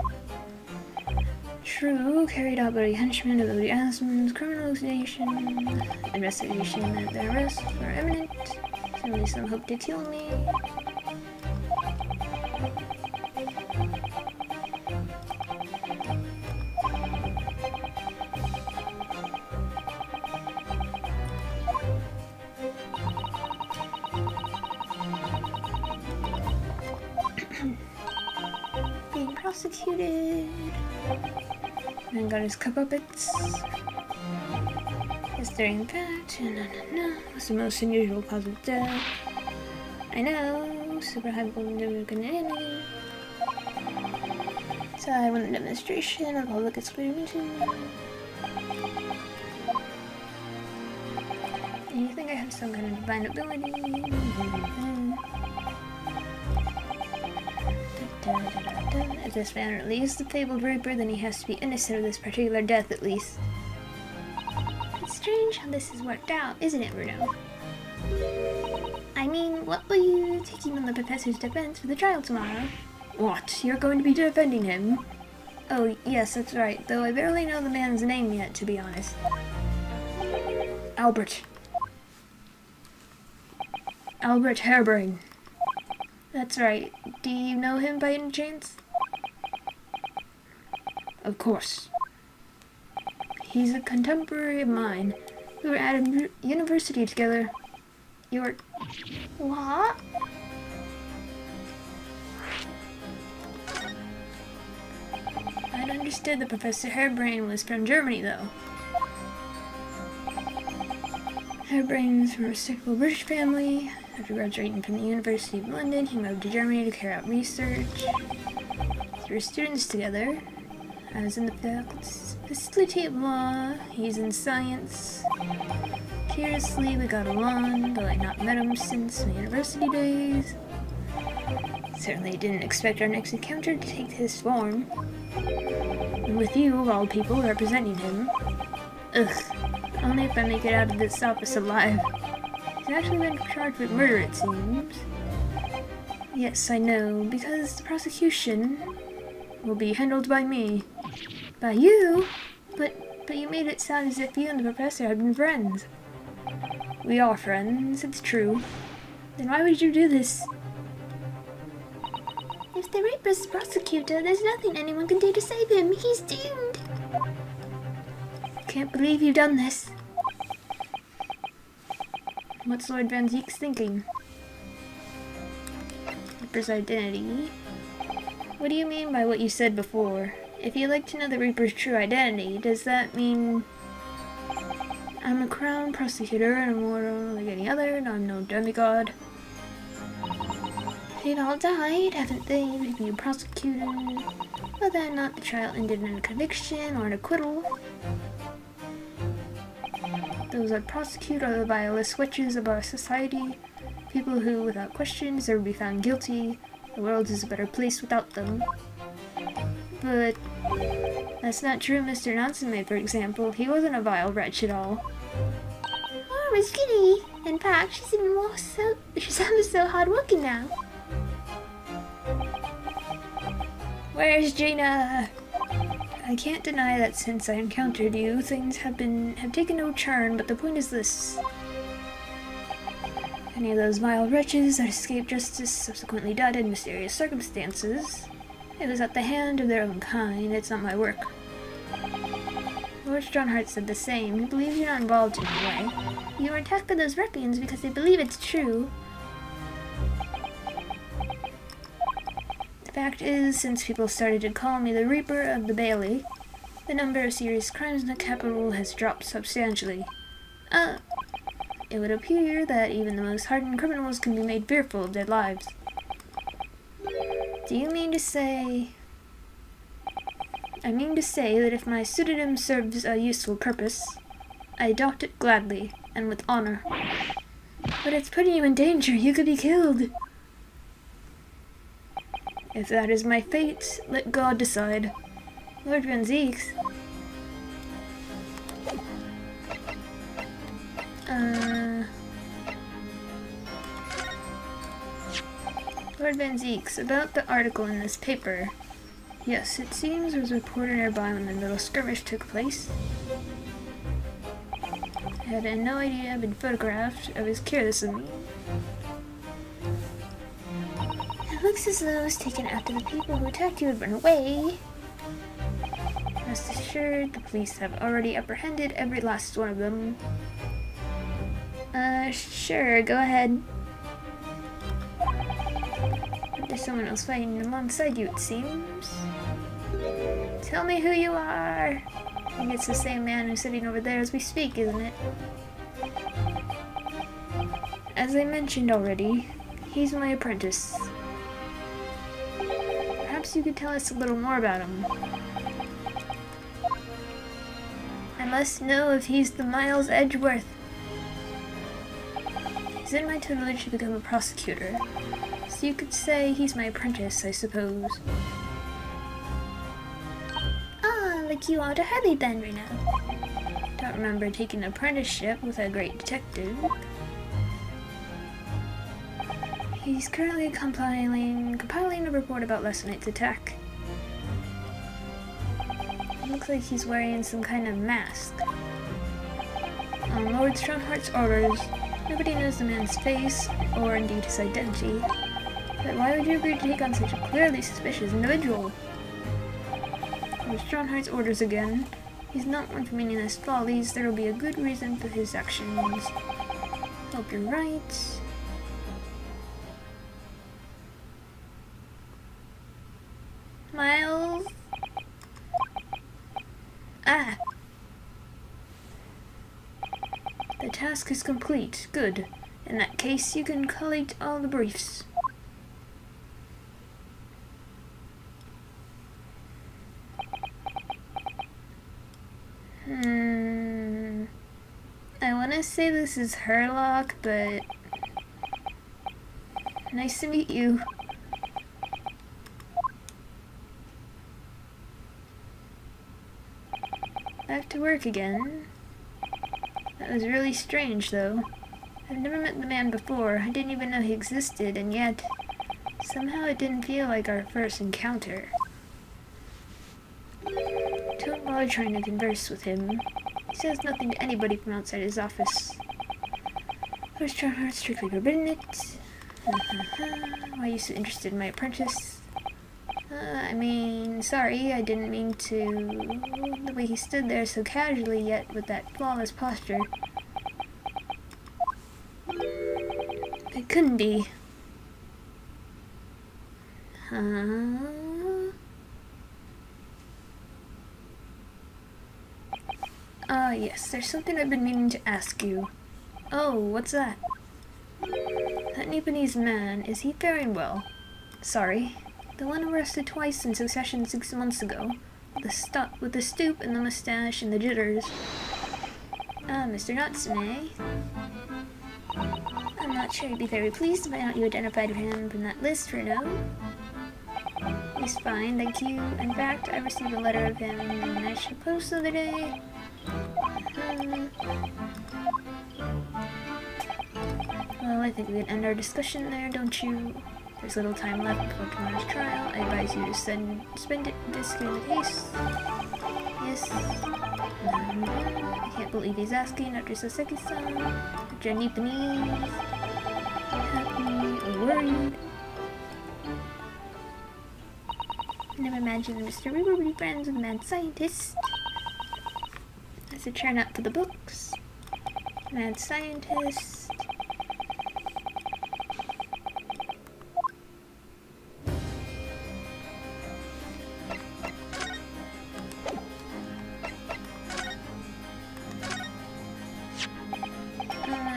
True, carried out by a henchman of the Asmon's criminal investigation meant their arrests were imminent. Certainly some hope to kill me. Being prosecuted. Man got his puppets. History and fact. What's the most unusual cause of death? I know. Super high enemy. Side with a demonstration of public experimentation. You think I have some kind of divine ability? If this man really is the fabled Reaper, then he has to be innocent of this particular death at least. It's strange how this has worked out, isn't it, Bruno? I mean, what will you taking on the professor's defense for the trial tomorrow? What? You're going to be defending him? Oh, yes, that's right, though I barely know the man's name yet, to be honest. Albert. Albert Harebrain. That's right. Do you know him by any chance? Of course. He's a contemporary of mine. We were at a university together. You're... What? I'd understood that Professor Harebrain was from Germany, though. Harebrain's from a respectable British family. After graduating from the University of London, he moved to Germany to carry out research. We were students together. I was in the faculty of law, he's in science. Curiously, we got along, though I'd not met him since my university days. Certainly didn't expect our next encounter to take this form. And with you, of all people, representing him. Ugh, only if I make it out of this office alive. He's actually been charged with murder, it seems. Yes, I know, because the prosecution will be handled by me. By you? But you made it sound as if you and the professor had been friends. We are friends, it's true. Then why would you do this? If the Reaper's the prosecutor, there's nothing anyone can do to save him. He's doomed. Can't believe you've done this. What's Lord Van Zeek's thinking? Reaper's identity. What do you mean by what you said before? If you'd like to know the Reaper's true identity, does that mean I'm a crown prosecutor and immortal like any other, and I'm no demigod? They've all died, haven't they? If you prosecuted, whether or not the trial ended in a conviction or an acquittal. Those that prosecute are the vilest witches of our society, people who, without question, deserve to be found guilty. The world is a better place without them. But that's not true of Mr. Nansame, for example. He wasn't a vile wretch at all. Oh, Miss Kitty. In fact, she's even more so. She's ever so hardworking now. Where's Gina? I can't deny that since I encountered you, things have taken no turn, but the point is this. Any of those vile wretches that escaped justice subsequently died in mysterious circumstances. It was at the hand of their own kind. It's not my work. Lord Strongheart said the same. He believes you're not involved in any way. You were attacked by those ruffians because they believe it's true. The fact is, since people started to call me the Reaper of the Bailey, the number of serious crimes in the capital has dropped substantially. It would appear that even the most hardened criminals can be made fearful of their lives. Do you mean to say... I mean to say that if my pseudonym serves a useful purpose, I adopt it gladly, and with honor. But it's putting you in danger. You could be killed. If that is my fate, let God decide. Lord Van Zeeks. Lord Van Zeeks, about the article in this paper. Yes, it seems there was a reporter nearby when the little skirmish took place. I had no idea I'd been photographed. I was careless of me. It looks as though it was taken after the people who attacked you had run away. Rest assured, the police have already apprehended every last one of them. Sure, go ahead. There's someone else fighting alongside you, it seems. Tell me who you are. I think it's the same man who's sitting over there as we speak, isn't it? As I mentioned already, he's my apprentice. Perhaps you could tell us a little more about him. I must know if he's the Miles Edgeworth. He's in my tutelage to become a prosecutor. So you could say he's my apprentice, I suppose. Ah, like you are to Hurley then, Reno. Don't remember taking an apprenticeship with a great detective. He's currently compiling a report about last night's attack. Looks like he's wearing some kind of mask. On Lord Strongheart's orders, nobody knows the man's face, or indeed his identity. But why would you agree to take on such a clearly suspicious individual? With Strongheart's orders again, he's not one for meaningless follies. There will be a good reason for his actions. Hope you're right. Miles? Ah! The task is complete. Good. In that case, you can collate all the briefs. I want to say this is Herlock, but nice to meet you. Back to work again. That was really strange, though. I've never met the man before. I didn't even know he existed, and yet somehow it didn't feel like our first encounter. Don't bother trying to converse with him. He says nothing to anybody from outside his office. First charm heart strictly forbidden it. Why are you so interested in my apprentice? I mean, sorry, I didn't mean to. The way he stood there so casually, yet with that flawless posture. It couldn't be. Yes, there's something I've been meaning to ask you. Oh, what's that? That Nipponese man, is he faring well? Sorry. The one arrested twice in succession 6 months ago. With the stoop and the mustache and the jitters. Mr. Natsume. I'm not sure you'd be very pleased to find out you identified him from that list for no. He's fine, thank you. In fact, I received a letter of him in the National Post the other day. Well, I think we can end our discussion there, don't you? There's little time left before tomorrow's trial. I advise you to spend it investigating the case. Yes. I can't believe he's asking after Saseki-san. After Nipponese. Happy or worried. Never imagined Mr. Reaver would be friends with a mad scientist. As a turn out for the books. Mad scientist.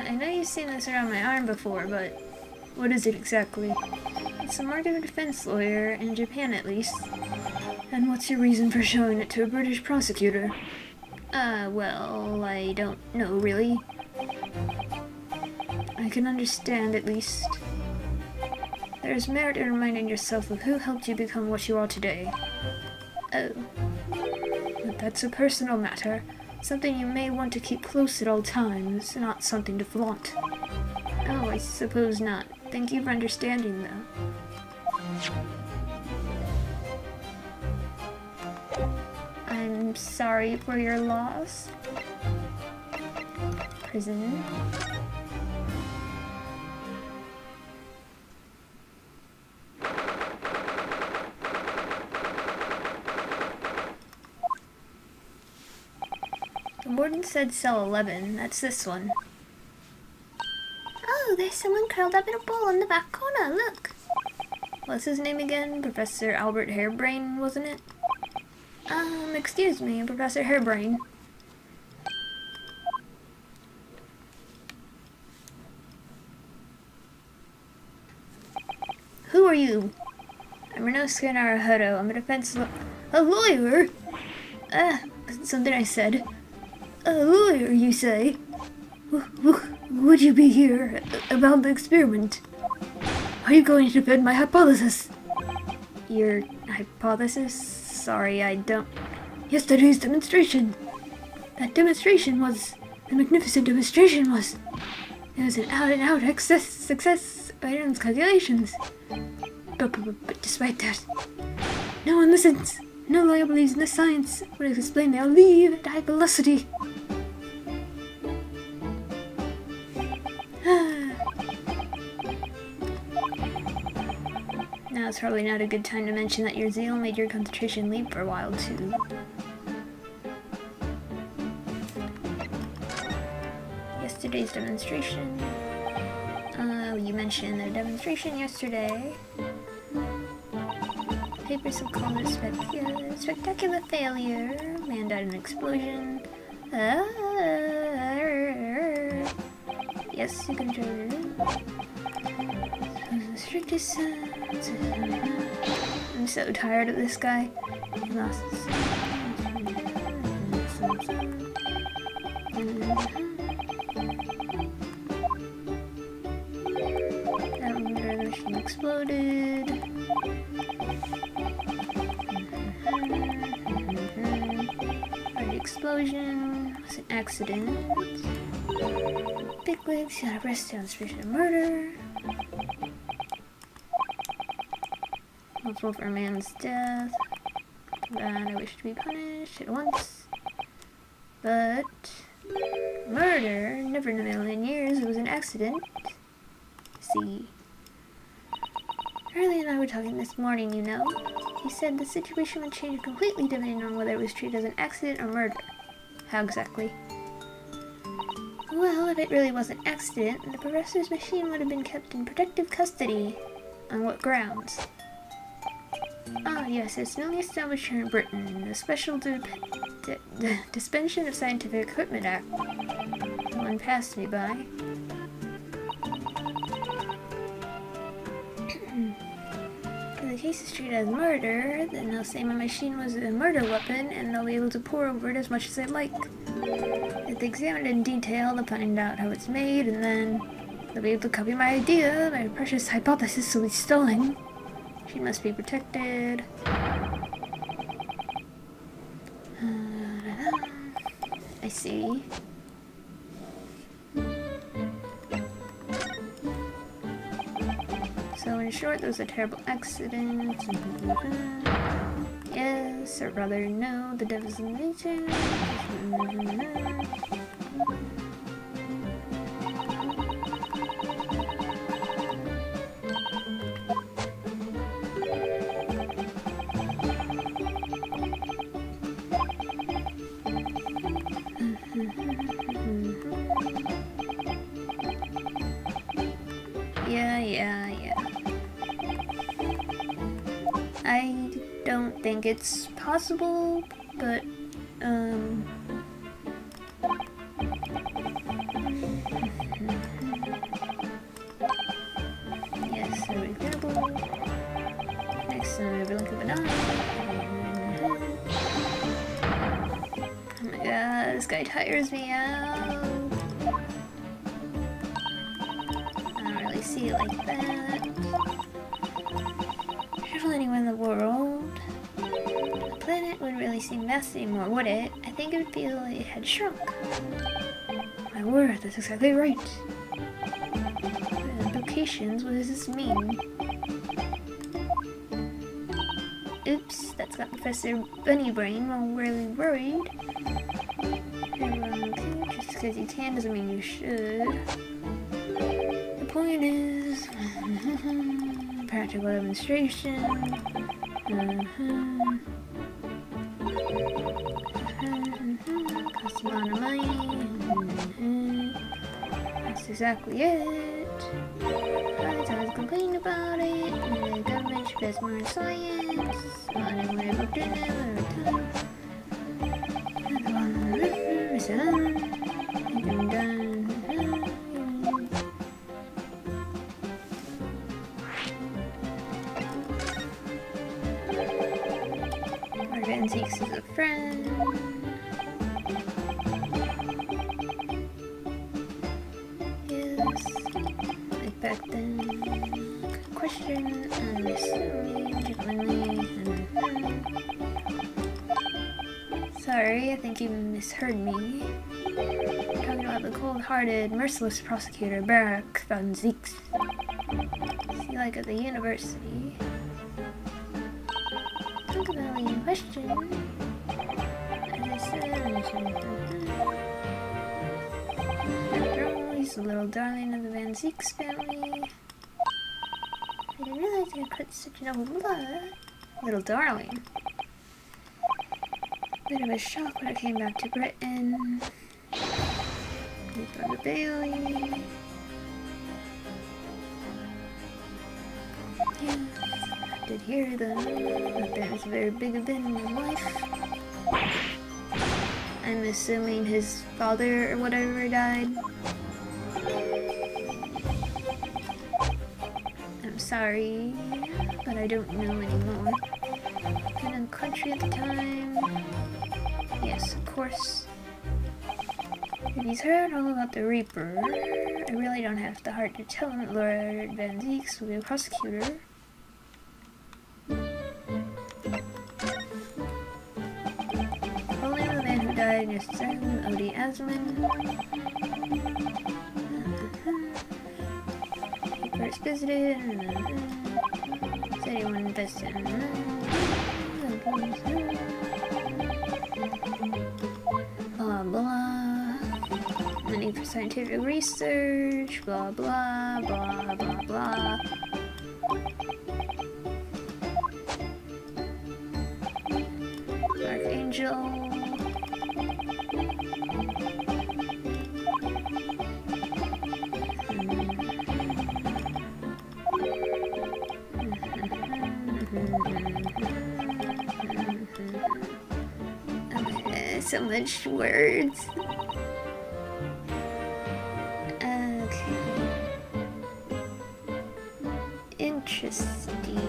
I know you've seen this around my arm before, but what is it exactly? It's a mark of a defense lawyer, in Japan at least. And what's your reason for showing it to a British prosecutor? Well, I don't know really. I can understand at least. There's merit in reminding yourself of who helped you become what you are today. Oh. But that's a personal matter. Something you may want to keep close at all times, not something to flaunt. Oh, I suppose not. Thank you for understanding, though. I'm sorry for your loss. Prison. The warden said cell 11. That's this one. Oh, there's someone curled up in a ball in the back corner, look. What's his name again? Professor Albert Hairbrain, wasn't it? Excuse me, Professor Hairbrain. Who are you? I'm Renosuke Naruhodo. I'm a defense a lawyer? Something I said. A lawyer, you say? Would you be here about the experiment? Are you going to defend my hypothesis? Your hypothesis? Sorry, I don't... Yesterday's demonstration. That demonstration was... The magnificent demonstration was... It was an out-and-out success of Adam's calculations. But despite that, no one listens. No lawyer believes in the science. Would have explained they'll leave at high velocity. Now it's probably not a good time to mention that your zeal made your concentration leap for a while too. Yesterday's demonstration. You mentioned the demonstration yesterday. Papers have called it spectacular failure. Man died in an explosion. Yes, you can try it. The strictest I'm so tired of this guy. He lost his that mission exploded. The explosion was an accident. Bigwigs got arrested on suspicion of murder. Responsible for a man's death. That I wish to be punished at once. But murder? Never in a million years. It was an accident. See. Harley and I were talking this morning, you know. He said the situation would change completely depending on whether it was treated as an accident or murder. How exactly? Well, if it really was an accident, the professor's machine would have been kept in protective custody. On what grounds? Ah, yes, it's newly established here in Britain, the Special Dispensation of Scientific Equipment Act. One passed me by. If the case is treated as murder, then they'll say my machine was a murder weapon, and they'll be able to pour over it as much as they like. If they examine it in detail, they'll find out how it's made, and then they'll be able to copy my idea. My precious hypothesis will be stolen. She must be protected. I see. So in short, there was a terrible accident. Yes, or rather no, the devil's in the details. Yeah. I don't think it's possible, but, yes, for example, next time I blink of an eye. Oh my god, this guy tires me out. I don't really see it like that. Anywhere in the world, the planet wouldn't really seem vast anymore, would it? I think it would feel like it had shrunk. My word, that's exactly right. The implications, what does this mean? Oops, that's got Professor Bunnybrain all really worried. Just because you can doesn't mean you should. The point is... practical demonstration. Cost a lot of money. That's exactly it. I've always complained about it. The government should invest more in science. Anyone I looked in it, I'm done. Seeks as a friend. Yes, like back then. Question and assuming genuinely. Sorry, I think you misheard me. I'm talking about the cold-hearted, merciless prosecutor Barak von Zeeks. See, like at the university. Talk about the question. As I said, after all, he's the little darling of the Van Zeeks family. I didn't realize he had quite such noble blood. Little darling. Bit of a shock when I came back to Britain. Before the Bailey. Yeah. Did hear that there was a very big event in your life. I'm assuming his father or whatever died. sorry, but I don't know anymore. Been in the country at the time. Yes, of course. If he's heard all about the Reaper, I really don't have the heart to tell him that Lord Van Zeeks will be a prosecutor. Only the man who died in his son, O.D. Asman. He first visited, said he wanted to invest in blah blah. Money for scientific research, blah blah blah blah blah. Archangel. Okay, so much words. Okay. Interesting.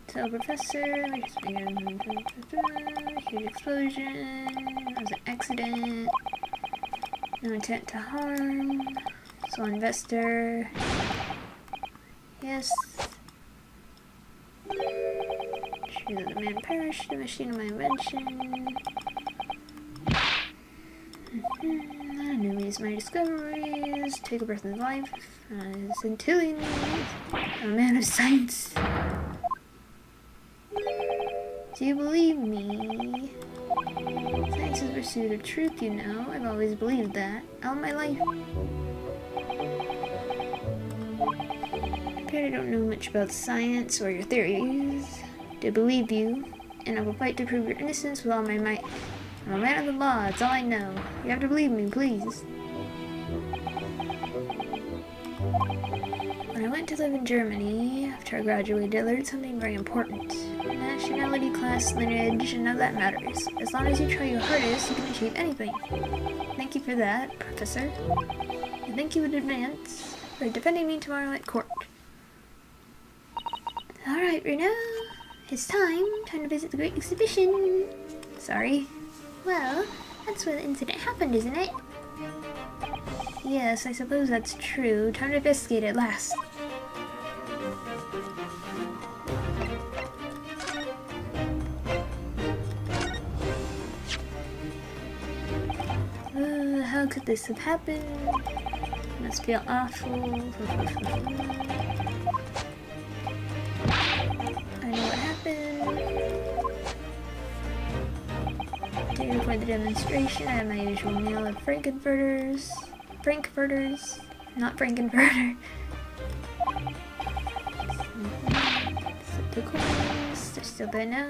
So, Professor, huge explosion, that was an accident, no intent to harm, so investor, yes, true that the man perished, the machine of my invention, enemies, my discoveries, take a breath of life, scintillating, a man of science. Do you believe me? Science is the pursuit of truth, you know. I've always believed that. All my life. I don't know much about science or your theories. To believe you, and I will fight to prove your innocence with all my might. I'm a man of the law, that's all I know. You have to believe me, please. When I went to live in Germany, after I graduated, I learned something very important. Nationality, class, lineage, none of that matters. As long as you try your hardest, you can achieve anything. Thank you for that, Professor. And thank you in advance for defending me tomorrow at court. Alright, Reno. It's time to visit the Great Exhibition. Sorry. Well, that's where the incident happened, isn't it? Yes, I suppose that's true. Time to investigate at last. How could this have happened? Must feel awful. I know what happened. Day before the demonstration, I had my usual meal of Frankfurters, not Frankenfurter. Flip the coins, they're still there now.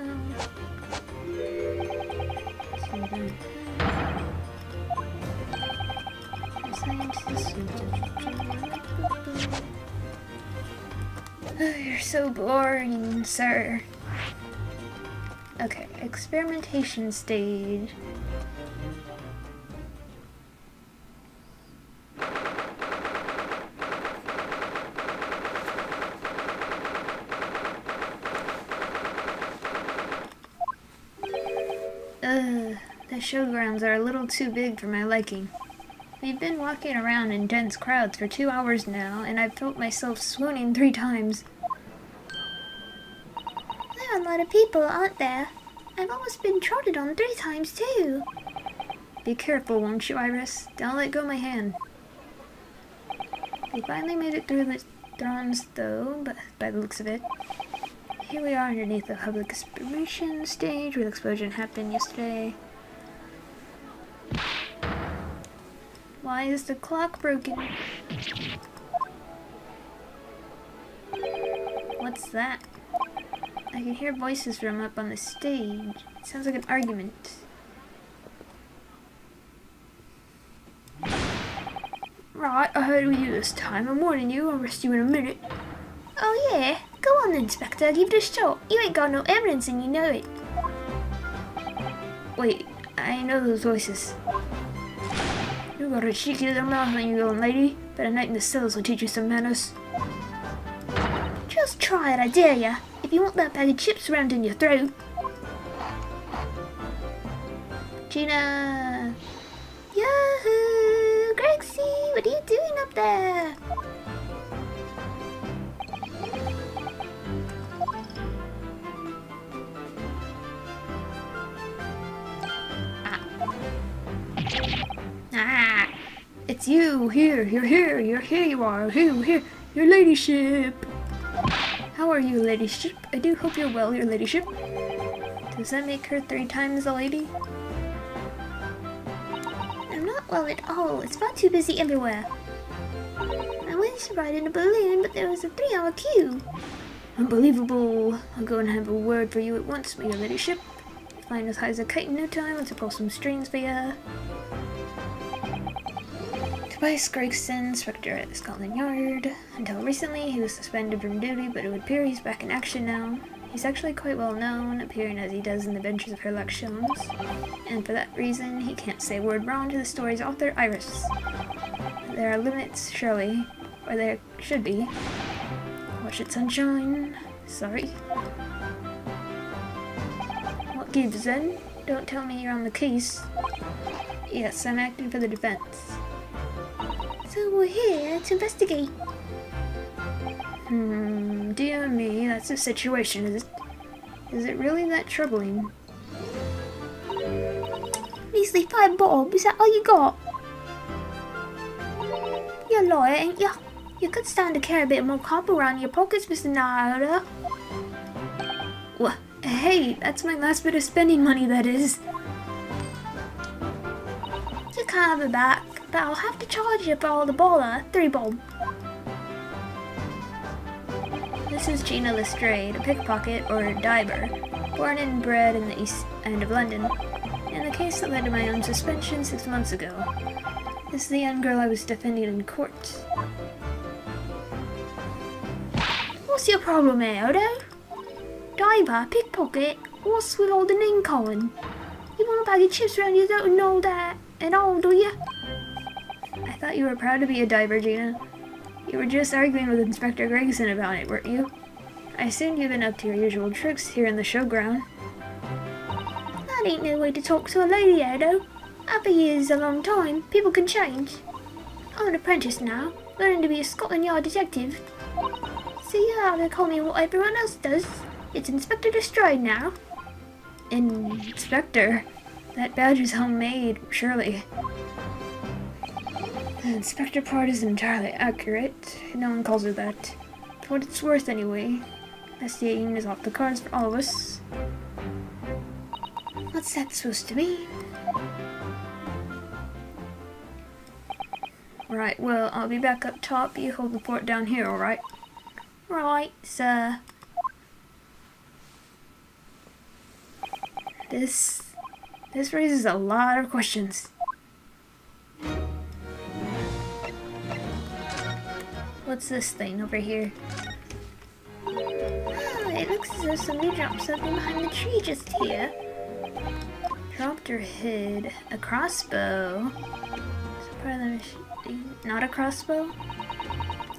You're so boring, sir. Okay, experimentation stage. The showgrounds are a little too big for my liking. We've been walking around in dense crowds for 2 hours now, and I've felt myself swooning 3 times. There are a lot of people, aren't there? I've almost been trotted on 3 times too. Be careful, won't you, Iris? Don't let go of my hand. We finally made it through the thrones, though, but by the looks of it. Here we are underneath the public exploration stage where the explosion happened yesterday. Why is the clock broken? What's that? I can hear voices from up on the stage. It sounds like an argument. Right, I heard it was you this time. I'm warning you, I'll arrest you in a minute. Oh yeah? Go on then, Inspector, give it a shot. You ain't got no evidence and you know it. Wait, I know those voices. You got a cheeky little mouth on you, young lady. But a night in the cells will teach you some manners. Just try it, I dare ya. If you want that bag of chips rammed in your throat. Gina! Yahoo! Grexy, what are you doing up there? Ah! It's you! Here! You're here! Here you are! Here! Your ladyship! How are you, ladyship? I do hope you're well, your ladyship. Does that make her 3 times a lady? I'm not well at all. It's far too busy everywhere. I went to ride in a balloon, but there was a 3-hour queue. Unbelievable! I'll go and have a word for you at once, my ladyship. Flying as high as a kite in no time. Let's pull some strings for ya. Tobias Gregson, Inspector at the Scotland Yard. Until recently, he was suspended from duty, but it would appear he's back in action now. He's actually quite well known, appearing as he does in the Adventures of Sherlock Holmes, and for that reason, he can't say a word wrong to the story's author, Iris. There are limits, surely, or there should be. Watch it, sunshine. Sorry. What gives then? Don't tell me you're on the case. Yes, I'm acting for the defense. So we're here to investigate. Dear me, that's the situation, is it? Is it really that troubling? Measly 5 bob, is that all you got? You're a lawyer, ain't ya? You could stand to carry a bit more copper around your pockets, Mr. Narada. What? Hey, that's my last bit of spending money, that is. You can't have it back, but I'll have to charge you for all the bother. 3 bob. This is Gina Lestrade, a pickpocket or diver, born and bred in the East End of London, in the case that led to my own suspension 6 months ago. This is the young girl I was defending in court. What's your problem, Odo? Diver, pickpocket, what's with all the name calling? You want a bag of chips around your throat and all that, and all, do you? I thought you were proud to be a diver, Gina. You were just arguing with Inspector Gregson about it, weren't you? I assumed you've been up to your usual tricks here in the showground. That ain't no way to talk to a lady, Odo. After years a long time, people can change. I'm an apprentice now, learning to be a Scotland Yard detective. So you have to call me what everyone else does. It's Inspector Lestrade now. Inspector? That badge is homemade, surely. The inspector part is entirely accurate. No one calls her that. For what it's worth, anyway. Investigating is off the cards for all of us. What's that supposed to mean? Right, well, I'll be back up top. You hold the fort down here, alright? Right, sir. This raises a lot of questions. What's this thing over here? Oh, it looks as though somebody dropped something behind the tree just here. Dropped or hid a crossbow. Is it part of the machine? Not a crossbow?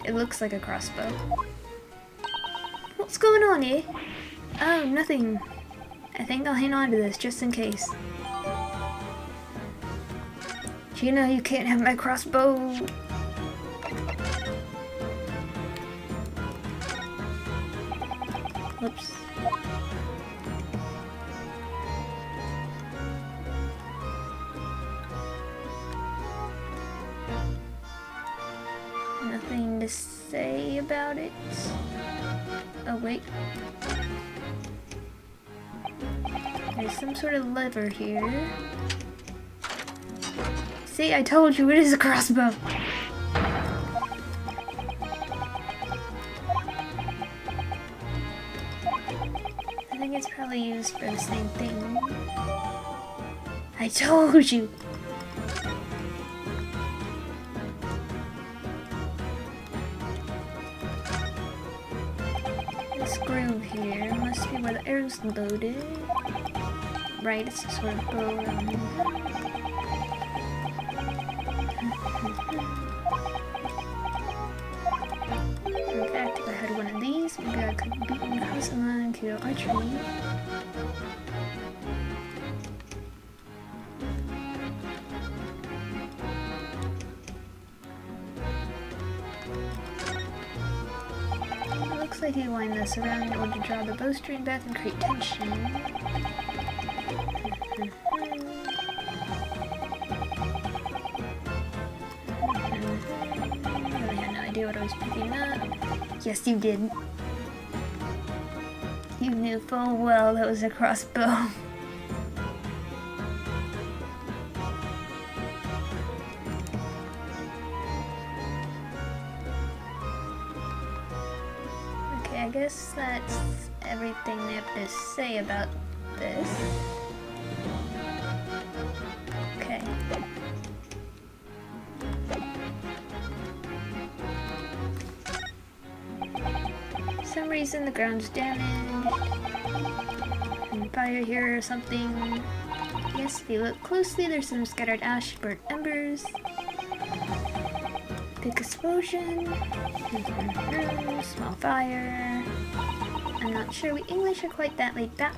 It looks like a crossbow. What's going on here? Oh, nothing. I think I'll hang on to this just in case. Gina, you can't have my crossbow. Whoops. Nothing to say about it. Oh, wait. There's some sort of lever here. See, I told you it is a crossbow. I think it's probably used for the same thing. I told you. this groove here must be where the arrow's loaded. Right, it's just sort of go around here. In fact, if I had one of these, maybe I could beat Kazuma and kill archery. Looks like you wind this around in order to draw the bowstring back and create tension. I really had no idea what I was picking up. Yes, you did. You knew full well that was a crossbow. I guess that's everything they have to say about this. Okay. For some reason the ground's damaged. And fire here or something. Yes, if you look closely, there's some scattered ash, burnt embers. Big explosion. Small fire. I'm not sure we English are quite that laid back.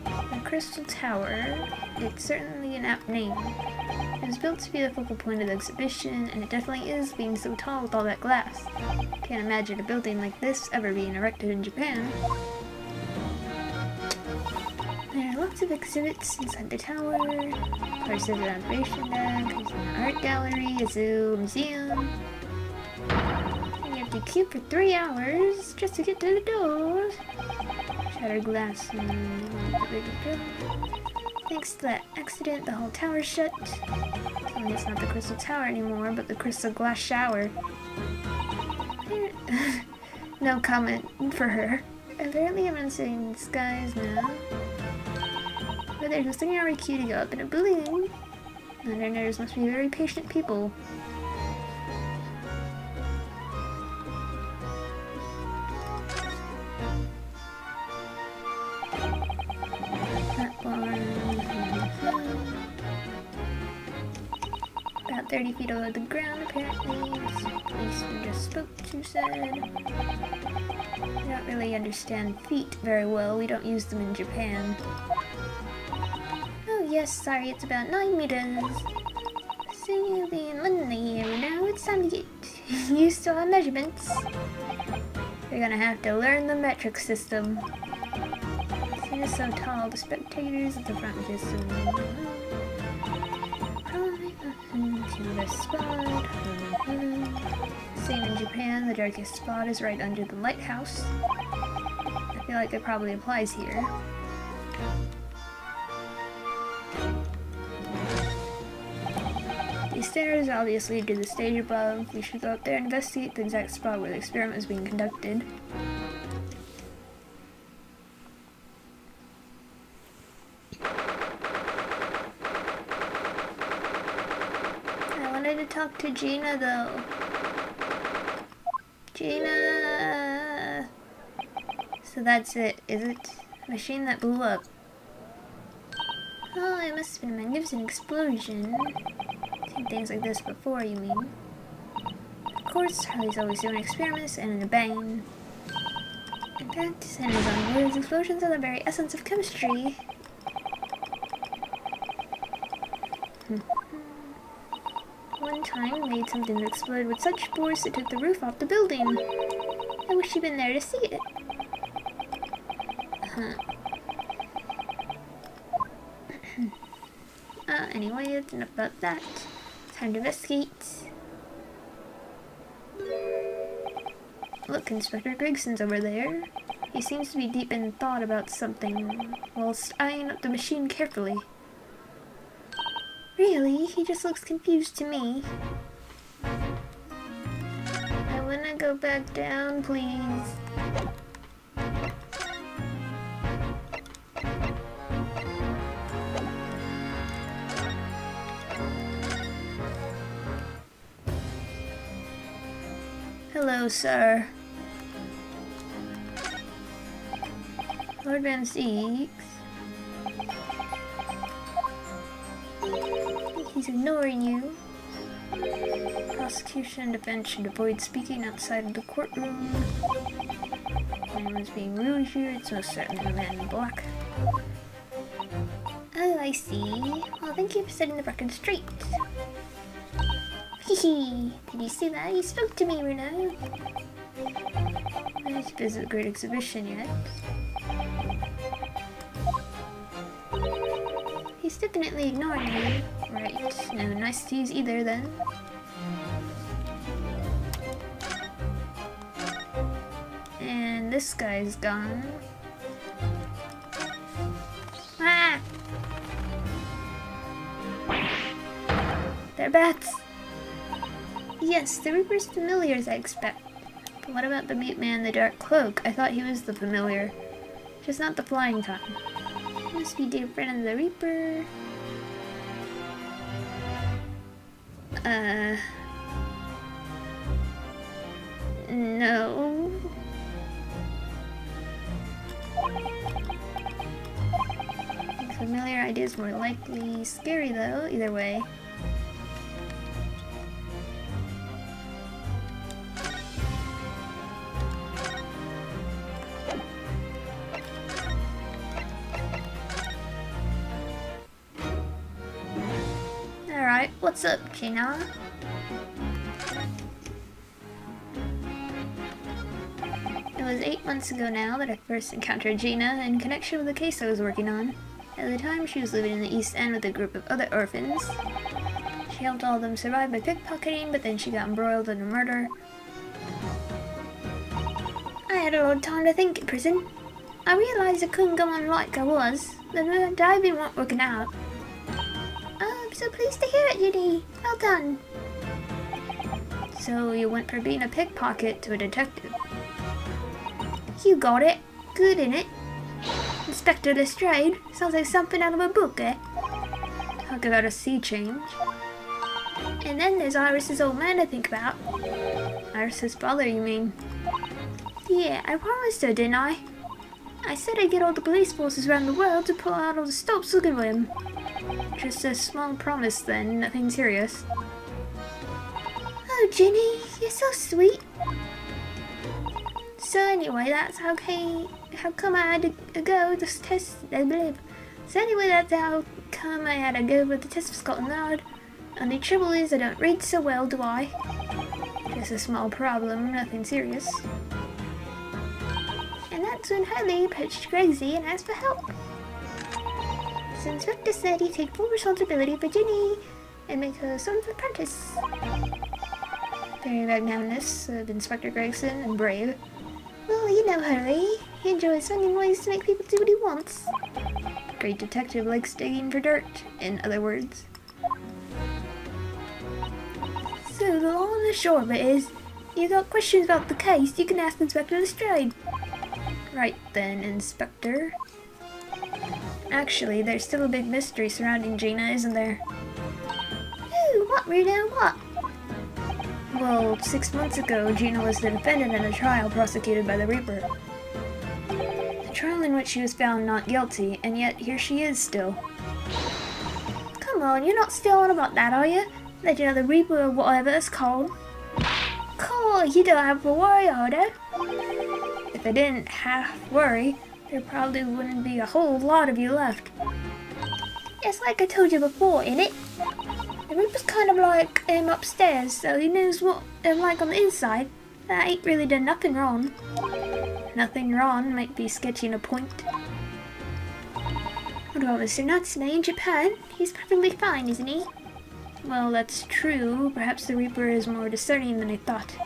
The Crystal Tower. It's certainly an apt name. It was built to be the focal point of the exhibition, and it definitely is, being so tall with all that glass. Can't imagine a building like this ever being erected in Japan. There are lots of exhibits inside the tower. Of course, there's an observation deck, there's an art gallery, a zoo, a museum. And you have to queue for 3 hours just to get to the doors. Shattered glass and thanks to that accident, the whole tower's shut. I mean, it's not the Crystal Tower anymore, but the Crystal Glass Shower. No comment for her. Apparently everyone's saying skies now. But there's a 3-hour queue to go up in a balloon. Londoners must be very patient people. Platform. About 30 feet below the ground, apparently. Police we just spoke to said. I don't really understand feet very well. We don't use them in Japan. Oh yes, sorry, it's about 9 meters. So you'll be in London here now. It's time to get used to our measurements. You're gonna have to learn the metric system. It is so tall, the spectators at the front just to the spot. Same in Japan, the darkest spot is right under the lighthouse. I feel like it probably applies here. These stairs obviously lead to the stage above. We should go up there and investigate the exact spot where the experiment is being conducted. I wanted to talk to Gina though. Gina! So that's it, is it? Machine that blew up. Oh, it must have been a magnificent explosion. Seen things like this before, you mean? Of course, Harley's always doing experiments and in a bang. In fact, in his own words, explosions are the very essence of chemistry. One time, made something that exploded with such force it took the roof off the building. I wish you'd been there to see it. Anyway, it's enough about that. Time to investigate. Look, Inspector Grigson's over there. He seems to be deep in thought about something, whilst eyeing up the machine carefully. Really? He just looks confused to me. I wanna go back down, please. Hello, sir. Lord Van Seeks. He's ignoring you. Prosecution and defense should avoid speaking outside of the courtroom. If anyone's being rude here, it's most certainly the man in black. Oh, I see. Well, thank you for setting the record straight. Hehe. Did you see that? You spoke to me, Reno. I need to visit the Great Exhibition yet. He's definitely ignoring you. Right, no niceties either then. And this guy's gone. Ah! They're bats! Yes, the Reaper's familiars, I expect. But what about the mute man in the dark cloak? I thought he was the familiar. Just not the flying kind. Must be dear friend of the Reaper. No. Familiar idea is more likely. Scary though, either way. Alright, what's up, Gina? It was 8 months ago now that I first encountered Gina in connection with the case I was working on. At the time, she was living in the East End with a group of other orphans. She helped all of them survive by pickpocketing, but then she got embroiled in a murder. I had a lot of time to think in prison. I realized I couldn't go on like I was. The diving weren't working out. Oh, I'm so pleased to hear it, Ginny. Well done. So you went from being a pickpocket to a detective. You got it. Good, innit? Inspector Lestrade. Sounds like something out of a book, eh? Talk about a sea change. And then there's Iris's old man to think about. Iris's father, you mean? Yeah, I promised her, didn't I? I said I'd get all the police forces around the world to pull out all the stops looking for him. Just a small promise then, nothing serious. Oh, Ginny, you're so sweet. So anyway, that's how come I had to go with this test, I believe. So anyway, that's how come I had to go with the test for Scotland Yard. And the trouble is, I don't read so well, do I? Just a small problem, nothing serious. And that's when Hurley approached Gregsy and asked for help. So Inspector said he'd take full responsibility for Ginny and make her sort of apprentice. Very magnanimous of Inspector Gregson and brave. Well, you know Hurley. He enjoys finding ways to make people do what he wants. Great detective likes digging for dirt, in other words. So the long and the short of it is, you got questions about the case, you can ask Inspector Lestrade. Right then, Inspector. Actually, there's still a big mystery surrounding Gina, isn't there? Ooh, what, Reno, what? Well, 6 months ago, Gina was the defendant in a trial prosecuted by the Reaper. A trial in which she was found not guilty, and yet here she is still. Come on, you're not still on about that, are you? That the Reaper or whatever it's called. Cool, you don't have to worry, are you? If I didn't half worry, there probably wouldn't be a whole lot of you left. It's like I told you before, innit? The Reaper's kind of like upstairs, so he knows what I'm like on the inside. I ain't really done nothing wrong. Nothing wrong might be sketching a point. What about Mr. Natsume in Japan? He's perfectly fine, isn't he? Well, that's true. Perhaps the Reaper is more discerning than I thought.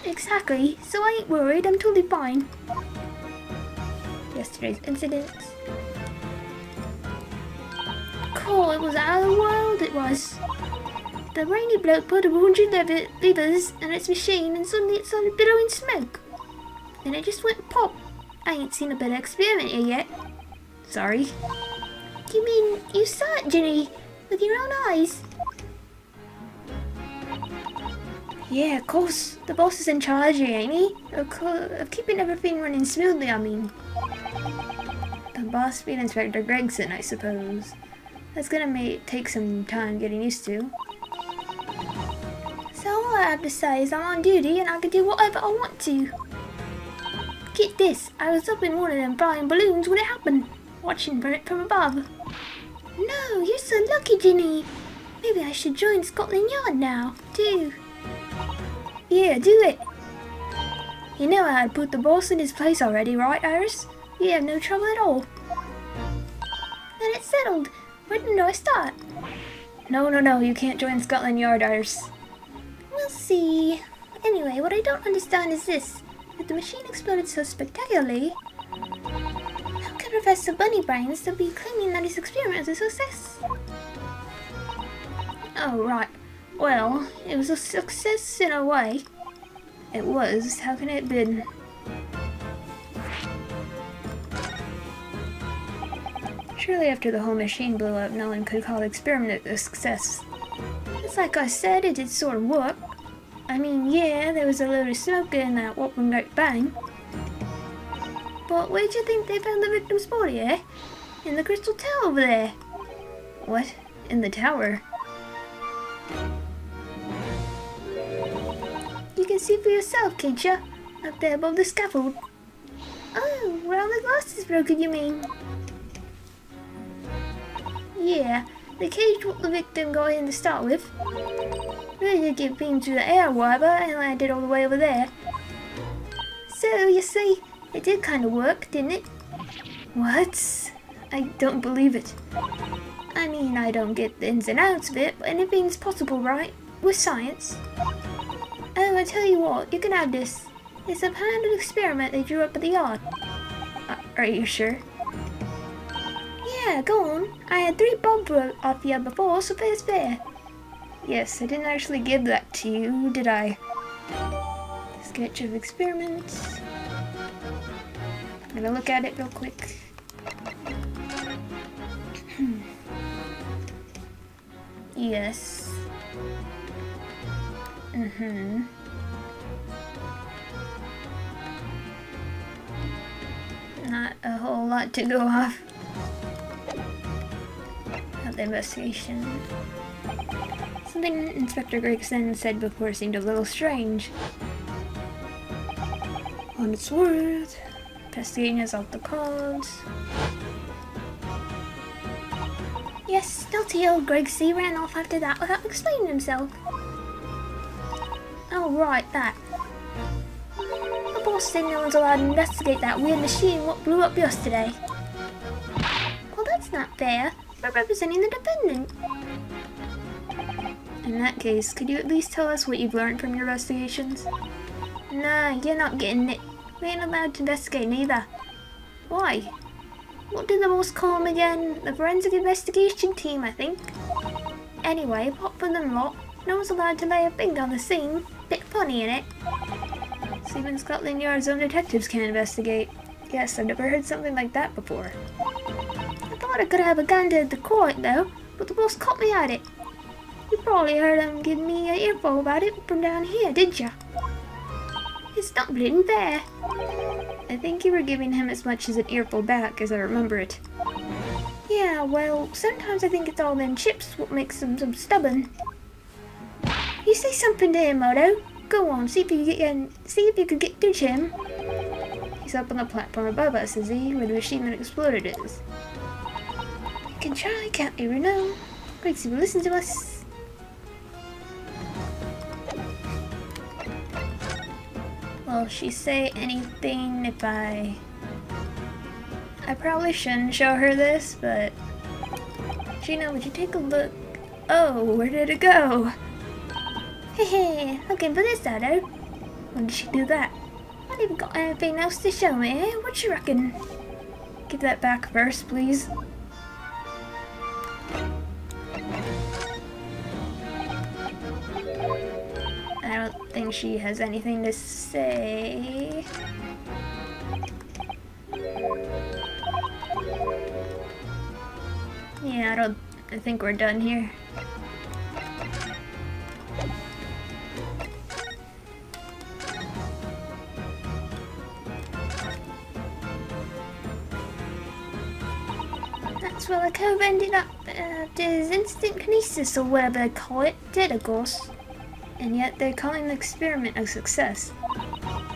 Exactly, so I ain't worried, I'm totally fine. Yesterday's incidents. Cool, it was out of the world, it was. The rainy bloke put 100 levers in its machine and suddenly it started billowing smoke. Then it just went pop. I ain't seen a better experiment here yet. Sorry? You mean you saw it, Ginny, with your own eyes? Yeah, of course. The boss is in charge here, ain't he? Of keeping everything running smoothly, I mean. The boss being Inspector Gregson, I suppose. That's gonna take some time getting used to. So all I have to say is I'm on duty and I can do whatever I want to. Get this, I was up in one of them flying balloons when it happened, watching for it from above. No, you're so lucky, Ginny. Maybe I should join Scotland Yard now, too. Yeah, do it. You know how to put the boss in his place already, right, Iris? You have no trouble at all. Then it's settled. When do I start? No, you can't join Scotland Yard, Iris. We'll see. Anyway, what I don't understand is this. If the machine exploded so spectacularly, how can Professor Bunnybrain still be claiming that his experiment was a success? Oh, right. Well, it was a success in a way. It was. How can it have been? Surely after the whole machine blew up, no one could call the experiment a success. It's like I said, it did sort of work. I mean, yeah, there was a load of smoke in that whopping great bang. But where do you think they found the victim's body, eh? In the crystal tower over there. What? In the tower? You can see for yourself, can't ya? Up there above the scaffold. Oh, where all the glass is broken, you mean? Yeah, the cage what the victim got in to start with. Really did get beamed through the air, however, and landed all the way over there. So, you see, it did kind of work, didn't it? What? I don't believe it. I mean, I don't get the ins and outs of it, but anything's possible, right? With science. Oh, I tell you what, you can have this. It's a patented experiment they drew up at the yard. Are you sure? Yeah, go on. I had 3 bob off you before, so fair's fair. Yes, I didn't actually give that to you, did I? Sketch of experiments. I'm gonna look at it real quick. Yes. Not a whole lot to go off. Of the investigation. Something Inspector Gregson said before seemed a little strange. On its worth, investigating is off the cards. Yes, naughty old Gregsy ran off after that without explaining himself. Oh, right, that. The boss said no one's allowed to investigate that weird machine what blew up yesterday. Well, that's not fair. We're representing the defendant. In that case, could you at least tell us what you've learned from your investigations? Nah, you're not getting it. We ain't allowed to investigate neither. Why? What did the boss call them again? The Forensic Investigation Team, I think. Anyway, apart from them lot, no one's allowed to lay a finger on the scene. Bit funny, innit? So even Scotland Yard's own detectives can't investigate. Yes, I've never heard something like that before. I thought I could have a gander at the court, though, but the boss caught me at it. You probably heard him give me an earful about it from down here, did ya? It's not bleeding fair. I think you were giving him as much as an earful back, as I remember it. Yeah, well, sometimes I think it's all them chips what makes them so stubborn. You say something to him, Moto. Go on, see if you could get to him. He's up on the platform above us, is he? Where the machine that exploded is. We can try, can't we, Reno? Gregsy will listen to us. Will she say anything if I probably shouldn't show her this, but Gina, would you take a look? Oh, where did it go? Hey, looking for this, Otto. When did she do that? Not even got anything else to show me, eh? What you reckon? Give that back first, please. I don't think she has anything to say. Yeah, I think we're done here. Yes, well, the cove ended up, there's instant kinesis or whatever they call it, dead of course. And yet they're calling the experiment a success.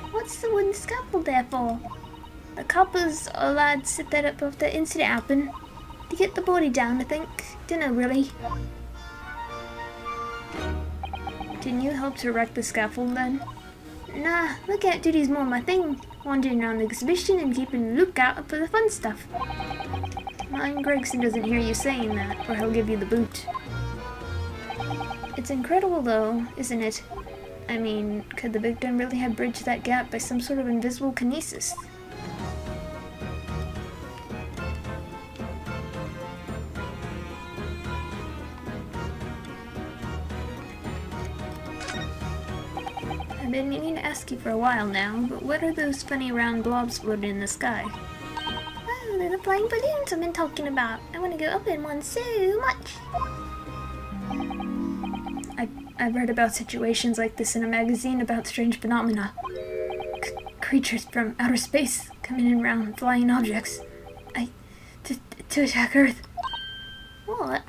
What's the wooden scaffold there for? The coppers or lads set that up after the incident happened. To get the body down, I think. Dunno really. Didn't you help to erect the scaffold then? Nah, looking at duty's more my thing. Wandering around the exhibition and keeping a lookout for the fun stuff. Mind Gregson doesn't hear you saying that, or he'll give you the boot. It's incredible though, isn't it? I mean, could the victim really have bridged that gap by some sort of invisible kinesis? I've been meaning to ask you for a while now, but what are those funny round blobs floating in the sky? Oh, they're the flying balloons I've been talking about. I want to go up in one so much. I've read about situations like this in a magazine about strange phenomena. Creatures from outer space coming in around flying objects. To attack Earth. What?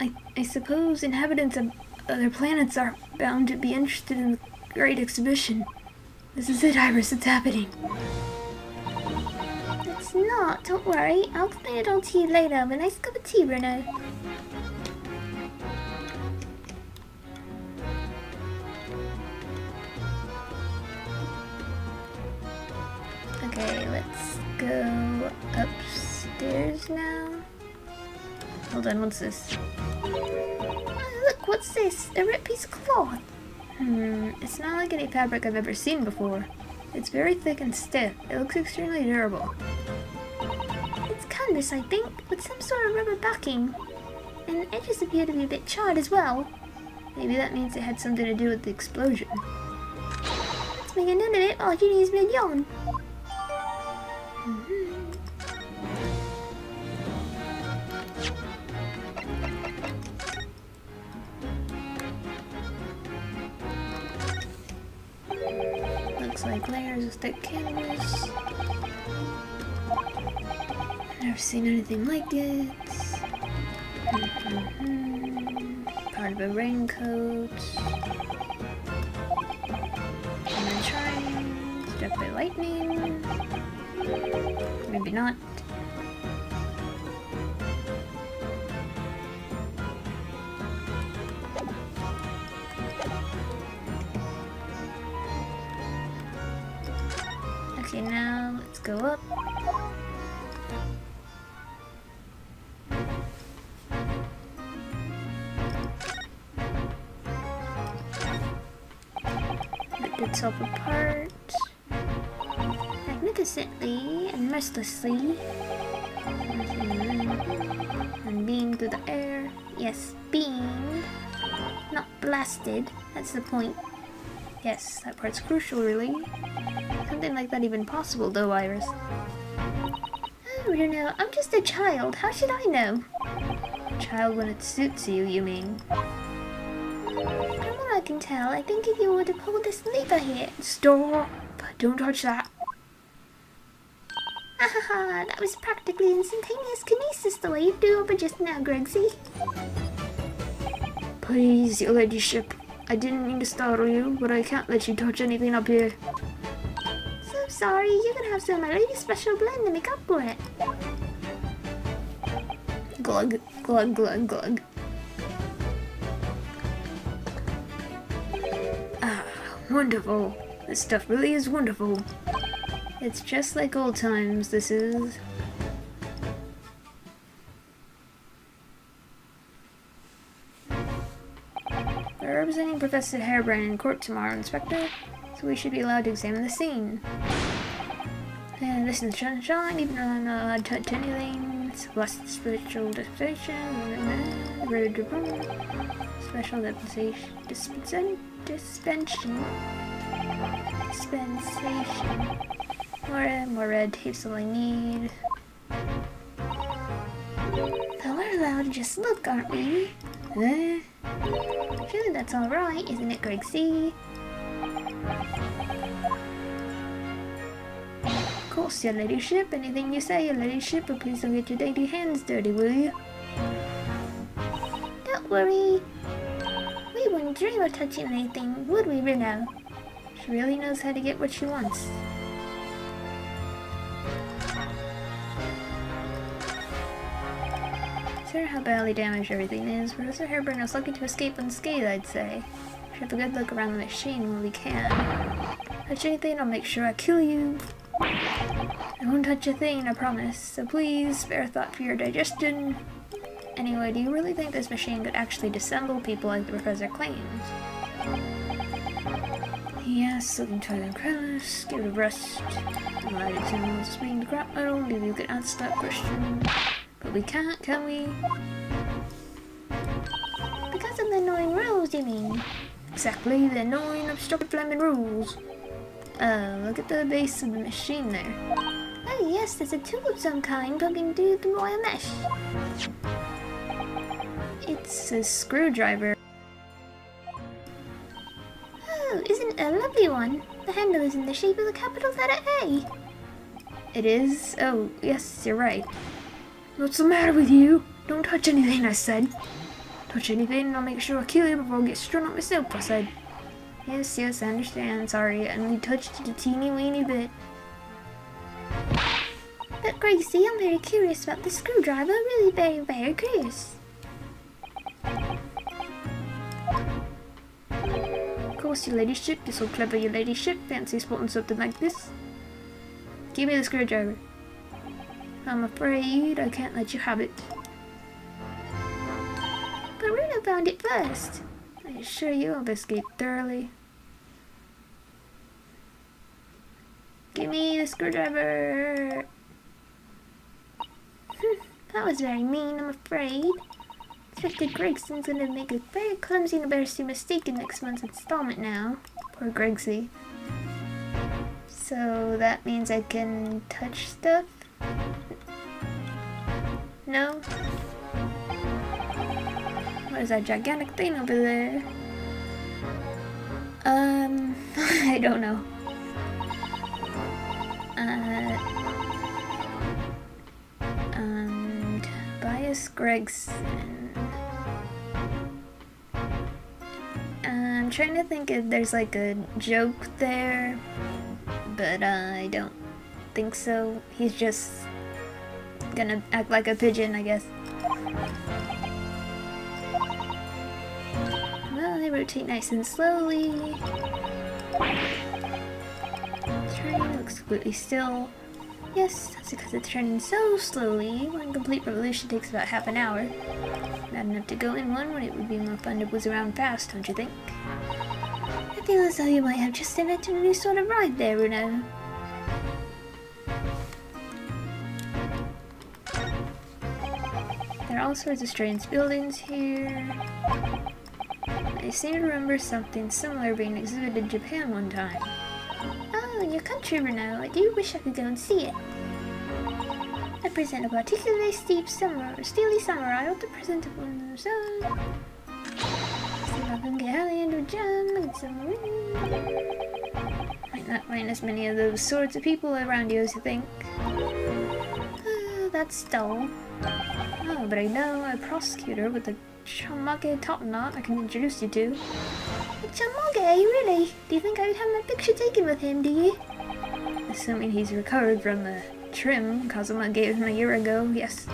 I suppose inhabitants of other planets are bound to be interested in the Great Exhibition. This is it, Iris, it's happening. It's not, don't worry. I'll explain it all to you later. Have a nice cup of tea, Bruno. Okay, let's go upstairs now. Hold on, what's this? Oh, look, what's this? A ripped piece of cloth. It's not like any fabric I've ever seen before. It's very thick and stiff. It looks extremely durable. It's canvas, I think, with some sort of rubber backing. And the edges appear to be a bit charred as well. Maybe that means it had something to do with the explosion. Let's make a note of it while Ginny's been yawn. Looks like layers of thick canvas. Never seen anything like it. Part of a raincoat. And then trying. Struck by lightning. Maybe not. Okay, now let's go up. Rip itself apart magnificently and mercilessly. and beam through the air. Yes, beamed. Not blasted, that's the point. Yes, that part's crucial, really. Something like that even possible, though, Iris? Oh, Bruno, I'm just a child. How should I know? Child when it suits you, you mean? From what I can tell, I think if you were to pull this lever here... Stop! Don't touch that. Hahaha, that was practically instantaneous kinesis the way you do over just now, Gregsy. Please, your ladyship. I didn't mean to startle you, but I can't let you touch anything up here. So sorry, you're gonna have some of my lady's special blend to make up for it. Glug, glug, glug, glug. Ah, wonderful. This stuff really is wonderful. It's just like old times, this is. We're representing Professor Harebrand in court tomorrow, Inspector, so we should be allowed to examine the scene. And this is sunshine, even though I'm not allowed to touch anything. It's blessed spiritual dispensation. Special dispensation. More red tape's all I need. So we're allowed to just look, aren't we? Surely that's alright, isn't it, Gregsy? Of course, your ladyship. Anything you say, your ladyship, but please don't get your dainty hands dirty, will you? Don't worry. We wouldn't dream of touching anything, would we, Reno? She really knows how to get what she wants. Consider how badly damaged everything is. Professor Hareburn is lucky to escape unscathed, I'd say. We should have a good look around the machine when we can. Touch anything, I'll make sure I kill you. I won't touch a thing, I promise. So please, spare thought for your digestion. Anyway, do you really think this machine could actually disassemble people like the professor claims? Yes, looking tired and careless. Give it a rest. Alright, it's in what's being the crap metal. Maybe you could answer that question. But we can't, can we? Because of the annoying rules, you mean? Exactly, the annoying obstructive flaming rules. Look at the base of the machine there. Oh yes, there's a tool of some kind poking through the royal mesh. It's a screwdriver. Oh, isn't it a lovely one? The handle is in the shape of the capital letter A. It is? Oh, yes, you're right. What's the matter with you? Don't touch anything, I said. Touch anything and I'll make sure I kill you before I get strung up myself, I said. Yes, I understand, sorry, I only touched it a teeny weeny bit. But Gracie, I'm very curious about the screwdriver, really very, very curious. Of course, your ladyship, you're so clever, your ladyship, fancy spotting something like this. Give me the screwdriver. I'm afraid I can't let you have it. But Reno found it first. I assure you I've escaped thoroughly. Give me the screwdriver. That was very mean, I'm afraid. Inspector Gregson's gonna make a very clumsy and embarrassing mistake in next month's installment now. Poor Gregsy. So that means I can touch stuff? No? What is that gigantic thing over there? I don't know. Bias Gregson. I'm trying to think if there's like a joke there, but I don't think so. He's just gonna act like a pigeon, I guess. Well, they rotate nice and slowly. Turning looks completely still. Yes, that's because it's turning so slowly. One complete revolution takes about half an hour. Not enough to go in one when it would be more fun to whiz around fast, don't you think? I feel as though you might have just invented a new sort of ride there, Reno. There are all sorts of strange buildings here. I seem to remember something similar being exhibited in Japan one time. Oh, in your country, Reno. I do wish I could go and see it. I present a particularly steely samurai with the present of one of those. See if I can get Hallie into a jam and some Might not find as many of those sorts of people around you as you think. That's dull. Oh, but I know a prosecutor with a chamage top knot I can introduce you to. Chamage, really? Do you think I would have my picture taken with him, do you? Assuming he's recovered from the trim Kazuma gave him a year ago, yes.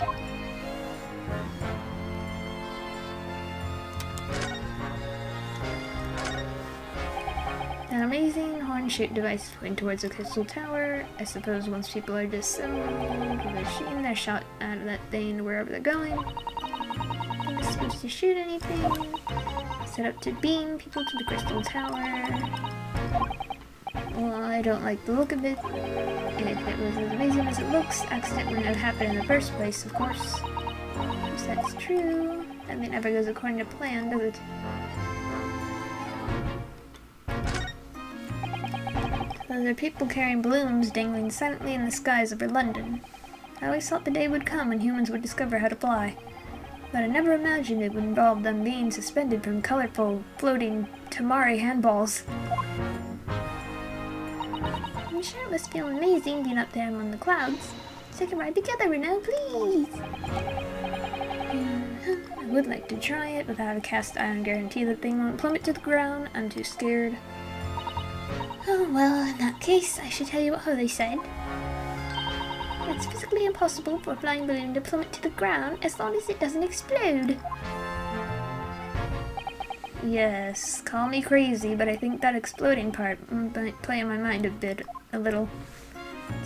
An amazing horn-shaped device pointing towards the crystal tower. I suppose once people are disassembled with a machine, they're shot out of that thing wherever they're going. I'm not supposed to shoot anything. Set up to beam people to the crystal tower. Well, I don't like the look of it. If it was as amazing as it looks, accident wouldn't have happened in the first place, of course. If that's true, nothing ever goes according to plan, does it? So there are people carrying balloons dangling silently in the skies over London. I always thought the day would come when humans would discover how to fly. But I never imagined it would involve them being suspended from colorful, floating Tamari handballs. I'm sure it must feel amazing being up there among the clouds. So we can ride together, Renault, please! I would like to try it without a cast iron guarantee the thing won't plummet to the ground. I'm too scared. Oh, well, in that case, I should tell you what Holly said. It's physically impossible for a flying balloon to plummet to the ground as long as it doesn't explode. Yes, call me crazy, but I think that exploding part might play in my mind a little.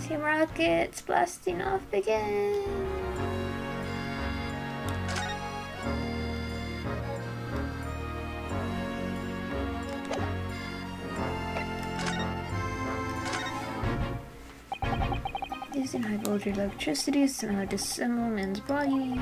Team Rocket's blasting off again. Using high voltage electricity is somehow disassemble a man's body.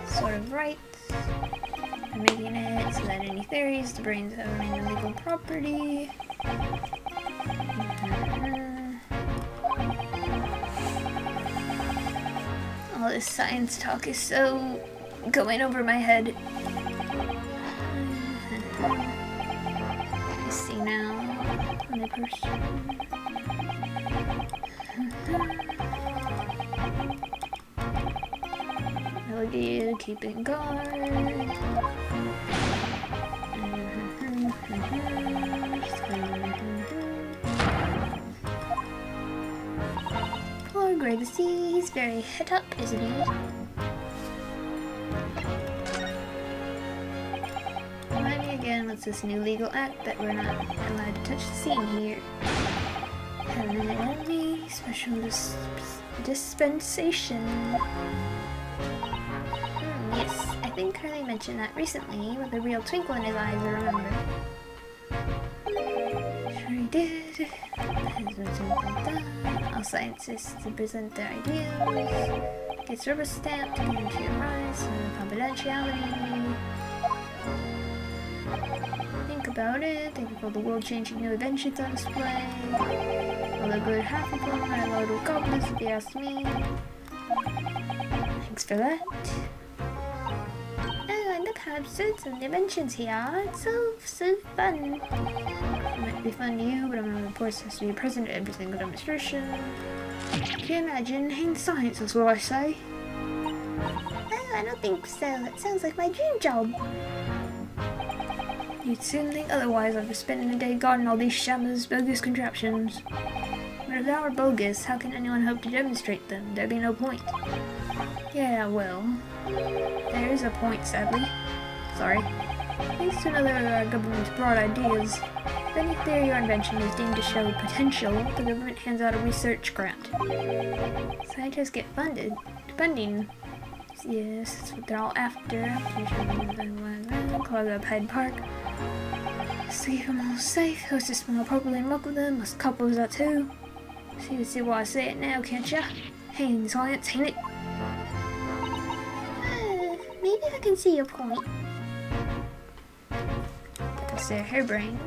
Sort of right. I'm making it so that any theories the brains have remained illegal property. All this science talk is so going over my head. I see now. On a person. Melody keeping guard. Poor Gracie, he's very het up, isn't he? Remind me again, what's this new legal act that we're not allowed to touch the scene here? Heaven and enemy, special dispensation. Yes, I think Curly mentioned that recently with a real twinkle in his eyes, I remember. Sure he did. All scientists to present their ideas. Gets rubber stamped to guarantee a rise and confidentiality. Think about it. Think of all the world-changing new inventions on display. Although good half of them are loaded with goblins, if you ask me. Thanks for that. Oh, and look how absurd some dimensions here are. It's so fun. It might be fun to you, but I'm of course has to be present at every single demonstration. Can you imagine? Ain't science, that's what I say. Oh, I don't think so. That sounds like my dream job. You'd soon think otherwise after spending a day guarding all these shameless, bogus contraptions. But if they are bogus, how can anyone hope to demonstrate them? There'd be no point. Yeah, well, there is a point, sadly. Sorry. Thanks to another of our government's broad ideas, if any theory or invention is deemed to show potential, the government hands out a research grant. Scientists get funding. Yes, that's what they're all after. Clog up Hyde Park. Just to keep them all safe, host a small properly and muck with them, must couple that too. So you can see why I say it now, can't ya? Ain't science, ain't it? Maybe I can see your point. Professor Hairbrain.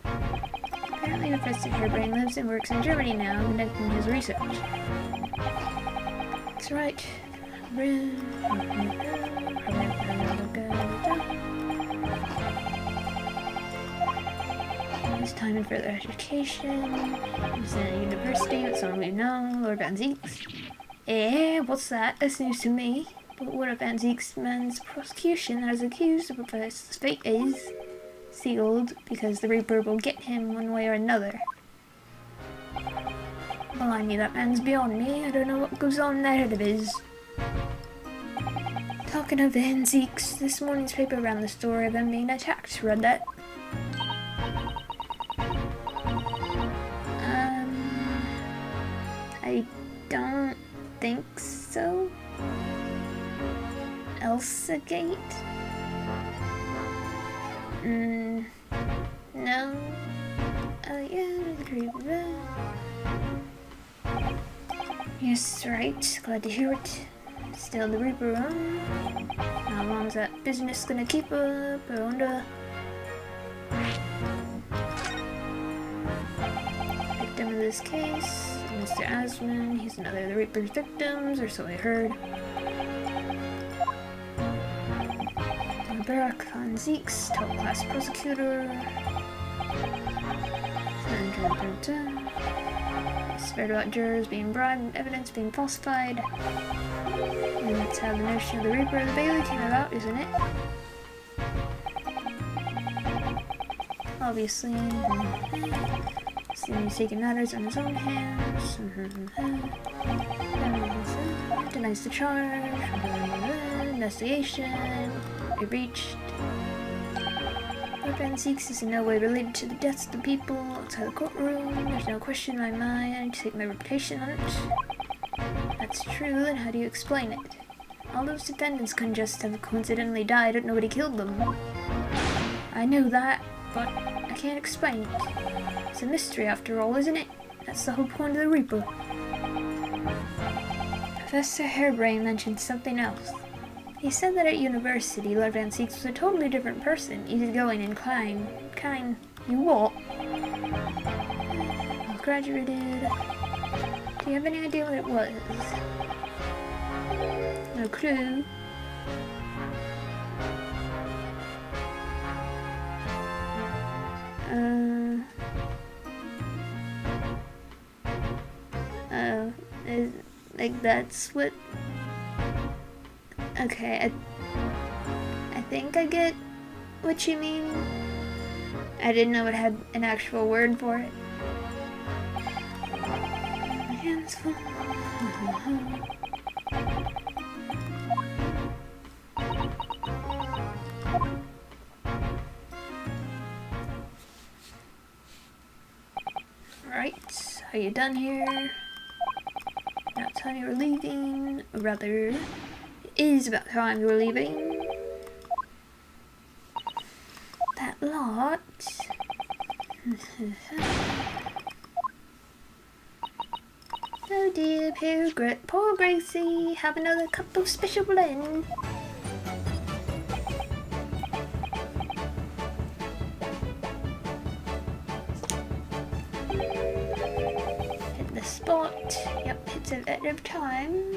Apparently Professor Hairbrain lives and works in Germany now, conducting his research. That's right. It's time for further education. He's in a university with someone we know, Lord Van Zeeks. Eh, what's that? That's news to me. But what if Van Zeek's man's prosecution has accused the professor's fate is sealed because the Reaper will get him one way or another? Well, I knew that man's beyond me. I don't know what goes on in that head of his. Talking of Van Zeeks, this morning's paper ran the story of them being attacked. Read that? I don't think so. Elsa Gate? No. Yeah, yes, right. Glad to hear it. Still the Reaper on. How long's that business gonna keep up? I wonder. Victim of this case, Mr. Asman. He's another of the Reaper's victims, or so I heard. Barak Khan Zeeks, top class prosecutor. Spared about jurors being bribed, evidence being falsified. And that's how the notion of the Reaper of the Bailey came about, isn't it? Obviously. He's taking matters in his own hands. Denies the charge. Investigation. It reached. Lord Seeks is in no way related to the deaths of the people outside the courtroom. There's no question in my mind. I take my reputation on it. That's true, then how do you explain it? All those defendants couldn't just have coincidentally died if nobody killed them. I know that, but I can't explain it. It's a mystery after all, isn't it? That's the whole point of the Reaper. Professor Hairbrain mentioned something else. He said that at university, Lord Van Seeks was a totally different person, easygoing and kind. You what? Well, graduated. Do you have any idea what it was? No clue. Like that's what. Okay, I think I get what you mean. I didn't know it had an actual word for it. My hands full. Right, are you done here? About time you were leaving, or rather, it is about time you were leaving. That lot. Oh dear, poor Gracie, have another cup of special blend. Hit the spot. Yep, it's a bit of time.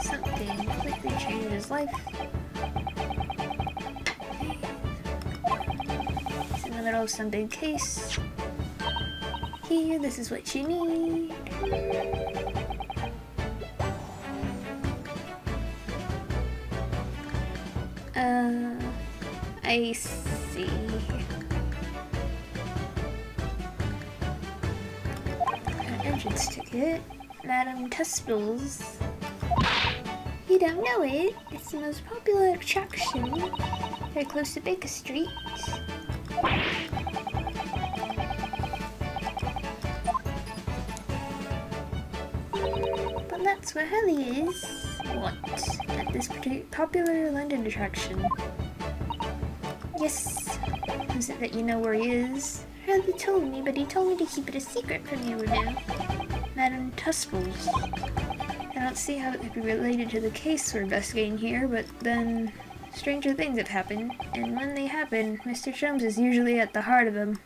Something completely changed his life. He's in the middle of some big case. Here, this is what you need. I see. An entrance ticket. Madame Tuspel's. You don't know it? It's the most popular attraction. Very close to Baker Street. But that's where Helly is. What? At this popular London attraction. Yes. Is it that you know where he is? Helly told me, but he told me to keep it a secret from you now. Madame Tuspel's. I don't see how it could be related to the case we're investigating here, but then stranger things have happened, and when they happen, Mr. Sholmes is usually at the heart of them.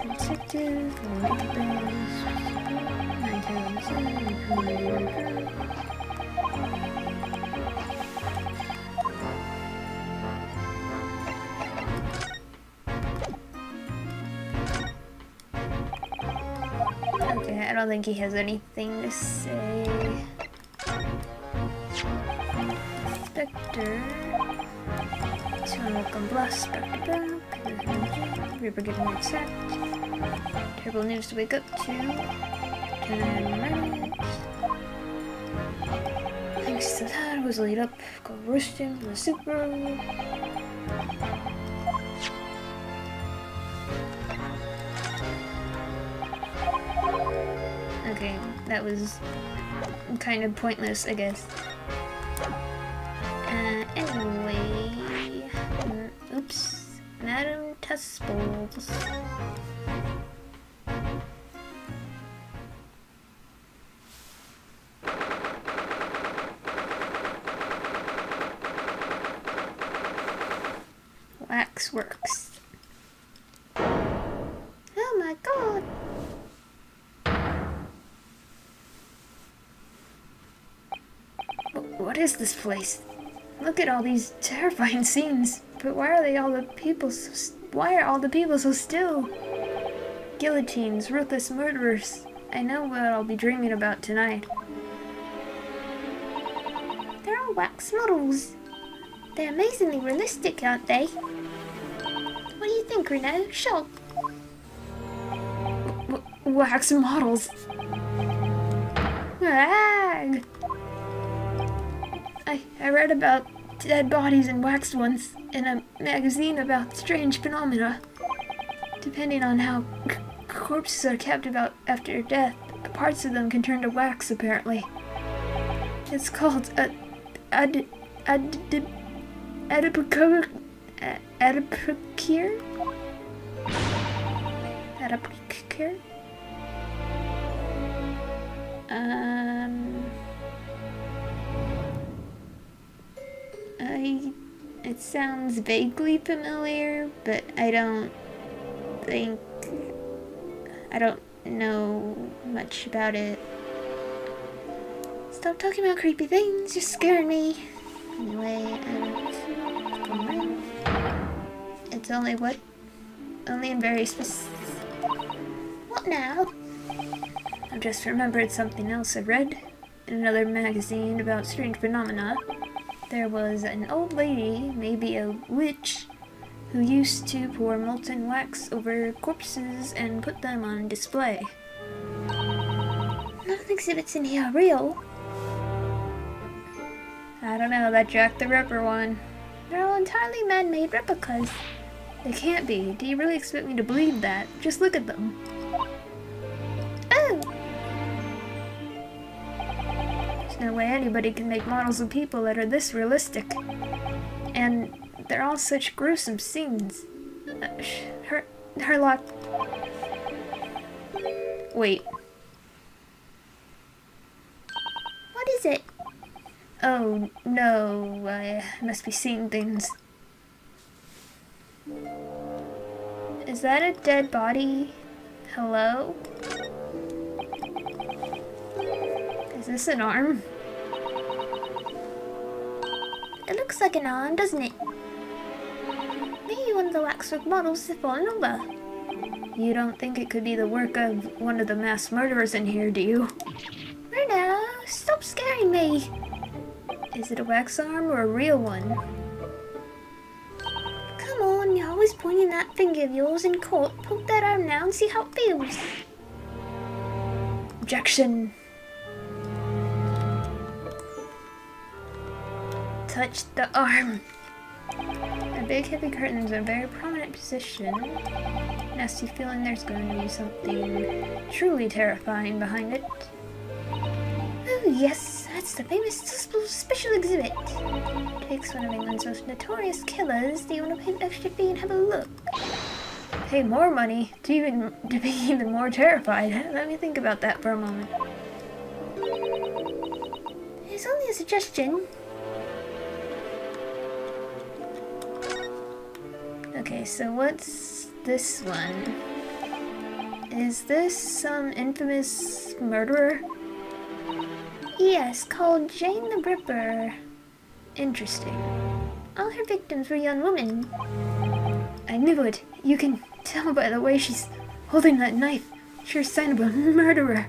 Detective, Okay, I don't think he has anything to say. Spectre. Smoke and blast, Spectre back. Reaper getting attacked. Terrible news to wake up to. 10 minutes. Thanks to that, was laid up. Go roast him for the super. Okay, that was kind of pointless, I guess. Anyway, oops, Madam Testballs. Waxworks. Oh my god. What is this place? Look at all these terrifying scenes. But why are all the people so still? Guillotines, ruthless murderers. I know what I'll be dreaming about tonight. They're all wax models. They're amazingly realistic, aren't they? What do you think, Reno? Sure. Wax models. Ag. I read about dead bodies and waxed ones in a magazine about strange phenomena. Depending on how corpses are kept about after death, parts of them can turn to wax, apparently. It's called adipocure? It sounds vaguely familiar, but I don't know much about it. Stop talking about creepy things, you're scaring me. Anyway, it's only in very specific. What now? I've just remembered something else I read in another magazine about strange phenomena. There was an old lady, maybe a witch, who used to pour molten wax over corpses and put them on display. None of the exhibits in here are real. I don't know, that Jack the Ripper one. They're all entirely man-made replicas. They can't be. Do you really expect me to believe that? Just look at them. Oh! There's no way anybody can make models of people that are this realistic. And they're all such gruesome scenes. Her lot... Wait. What is it? Oh, no. I must be seeing things. Is that a dead body? Hello? Is this an arm? It looks like an arm, doesn't it? Maybe one of the waxwork models has fallen over. You don't think it could be the work of one of the mass murderers in here, do you? Reno, stop scaring me! Is it a wax arm or a real one? Come on, you're always pointing that finger of yours in court. Poke that arm now and see how it feels. Objection! Touch the arm. The big heavy curtains are in a very prominent position. Nasty feeling there's going to be something truly terrifying behind it. Oh yes, that's the famous special exhibit. Takes one of England's most notorious killers. Do you want to pay the extra fee and have a look? Pay more money to be even more terrified. Let me think about that for a moment. It's only a suggestion. Okay, so what's this one? Is this some infamous murderer? Yes, called Jane the Ripper. Interesting. All her victims were young women. I knew it. You can tell by the way she's holding that knife. Sure sign of a murderer.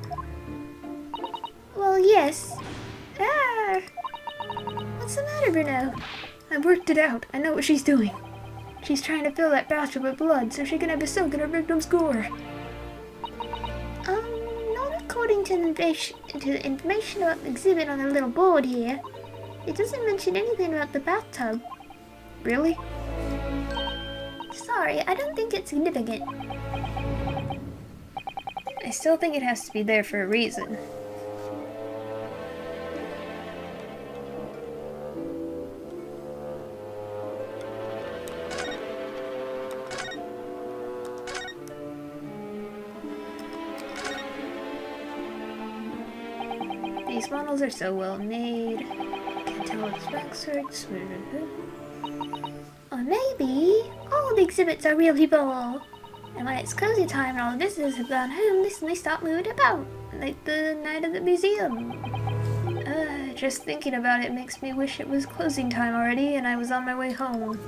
Well, yes. Ah! What's the matter, Bruno? I worked it out. I know what she's doing. She's trying to fill that bathtub with blood so she can have a soak in her victim's gore. Not according to the information about the exhibit on the little board here. It doesn't mention anything about the bathtub. Really? Sorry, I don't think it's significant. I still think it has to be there for a reason. These models are so well made. Can't tell it's backwards. Or maybe all the exhibits are real people. And when it's cozy time and all the visitors have gone home, they suddenly start moving about, like the night of the museum. Just thinking about it makes me wish it was closing time already and I was on my way home.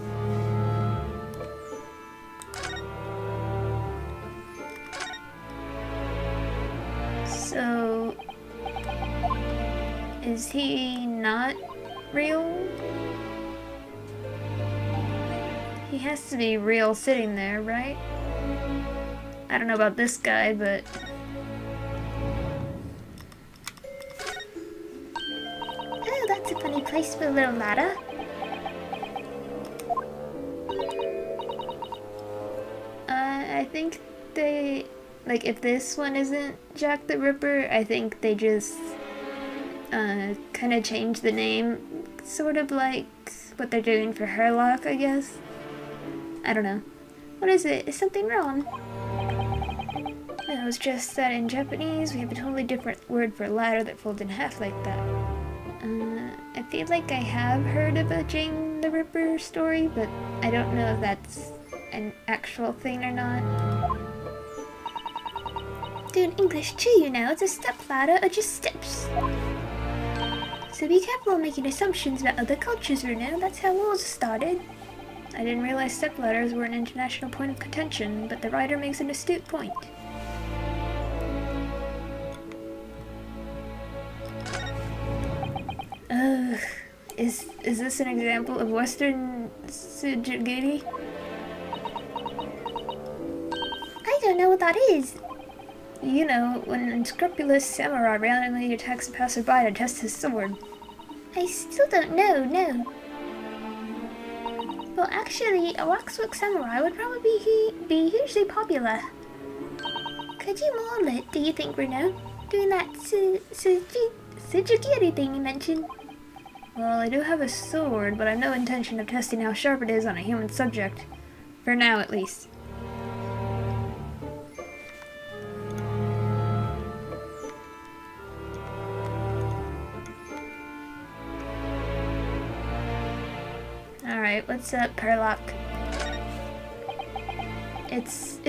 So, is he not real? He has to be real sitting there, right? I don't know about this guy, but... Oh, that's a funny place for a little ladder. I think they... Like, if this one isn't Jack the Ripper, I think they just... kind of change the name. Sort of like what they're doing for Herlock, I guess. I don't know. What is it? Is something wrong? No, it's just that in Japanese we have a totally different word for ladder that folds in half like that. I feel like I have heard of a Jane the Ripper story, but I don't know if that's an actual thing or not. Doing English too, you know. It's a step ladder or just steps. So be careful making assumptions about other cultures, Bruno. That's how wars started. I didn't realize stepladders were an international point of contention, but the writer makes an astute point. Ugh. Is this an example of Western subjugation? I don't know what that is. You know, when an unscrupulous samurai randomly attacks a passerby to test his sword. I still don't know, no. Well, actually, a waxwork samurai would probably be hugely popular. Could you model it, do you think, Bruno? Doing that Sujigiri thing you mentioned? Well, I do have a sword, but I have no intention of testing how sharp it is on a human subject. For now, at least. Alright, what's up, Herlock? It's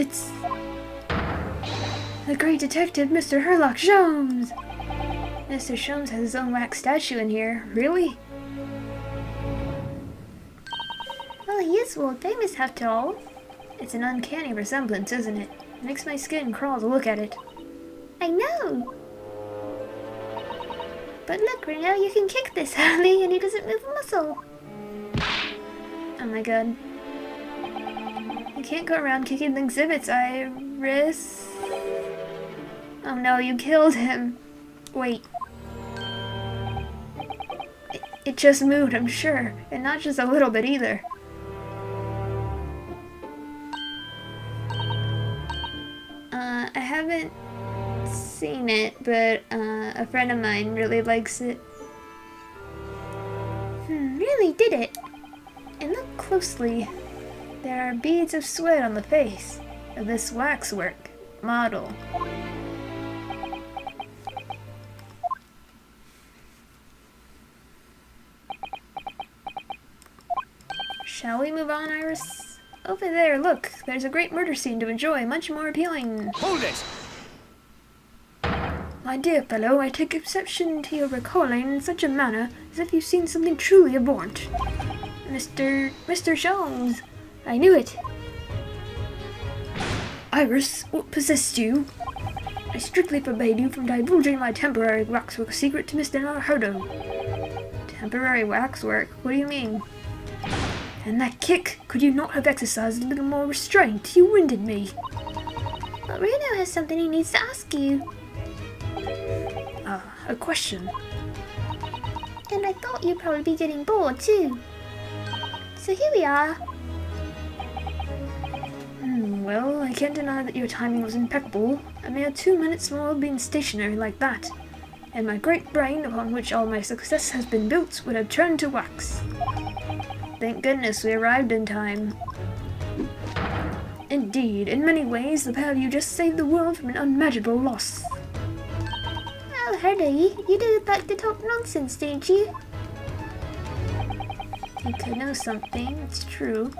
the great detective, Mr. Herlock Sholmes! Mr. Sholmes has his own wax statue in here. Really? Well, he is world famous after all. It's an uncanny resemblance, isn't it? Makes my skin crawl to look at it. I know! But look, Bruno, you can kick this early and he doesn't move a muscle. Oh my god. You can't go around kicking the exhibits, Iris. Oh no, you killed him. Wait. It just moved, I'm sure. And not just a little bit either. I haven't seen it, but a friend of mine really likes it. Really did it. And look closely. There are beads of sweat on the face of this waxwork model. Shall we move on, Iris? Over there, look. There's a great murder scene to enjoy, much more appealing. Hold it! My dear fellow, I take exception to your recalling in such a manner as if you've seen something truly abhorrent. Mr. Sholmes, I knew it. Iris, what possessed you? I strictly forbade you from divulging my temporary waxwork secret to Mr. Naruhodo. Temporary waxwork? What do you mean? And that kick! Could you not have exercised a little more restraint? You winded me. But Reno has something he needs to ask you. A question. And I thought you'd probably be getting bored too. So here we are. Well, I can't deny that your timing was impeccable. A mere 2 minutes more of being stationary like that, and my great brain, upon which all my success has been built, would have turned to wax. Thank goodness we arrived in time. Indeed, in many ways, the pair of you just saved the world from an unmanageable loss. Oh, Herdy, you do like to talk nonsense, don't you? You could know something, it's true.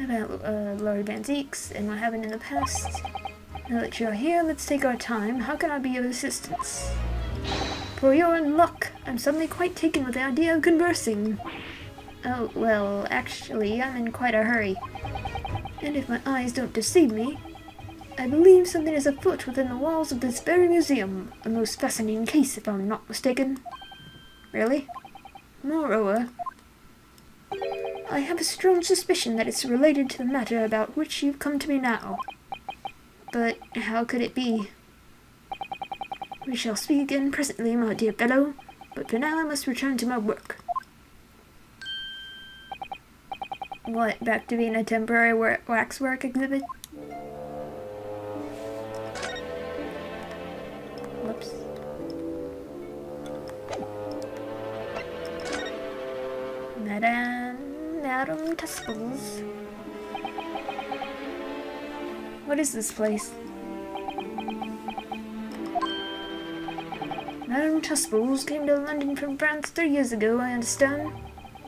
About Lord Van Zeeks and what happened in the past. Now that you're here, let's take our time. How can I be of assistance? For your luck, I'm suddenly quite taken with the idea of conversing. Oh, well, actually, I'm in quite a hurry. And if my eyes don't deceive me, I believe something is afoot within the walls of this very museum. A most fascinating case, if I'm not mistaken. Really? Moreover, I have a strong suspicion that it's related to the matter about which you've come to me now. But how could it be? We shall speak again presently, my dear fellow, but for now I must return to my work. What, back to being a temporary waxwork exhibit? Whoops. Madam Tusples. What is this place? Madam Tusples came to London from France 3 years ago, I understand.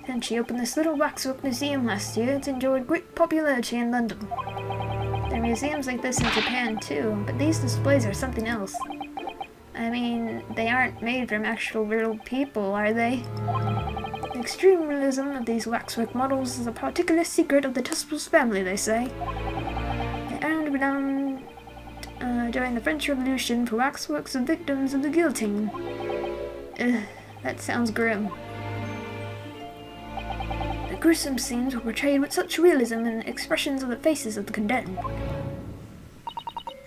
And she opened this little waxwork museum last year. It's enjoyed great popularity in London. There are museums like this in Japan too, but these displays are something else. I mean, they aren't made from actual real people, are they? The extreme realism of these waxwork models is a particular secret of the Tusples family, they say. They earned renown during the French Revolution for waxworks of victims of the guillotine. Ugh, that sounds grim. The gruesome scenes were portrayed with such realism in the expressions of the faces of the condemned.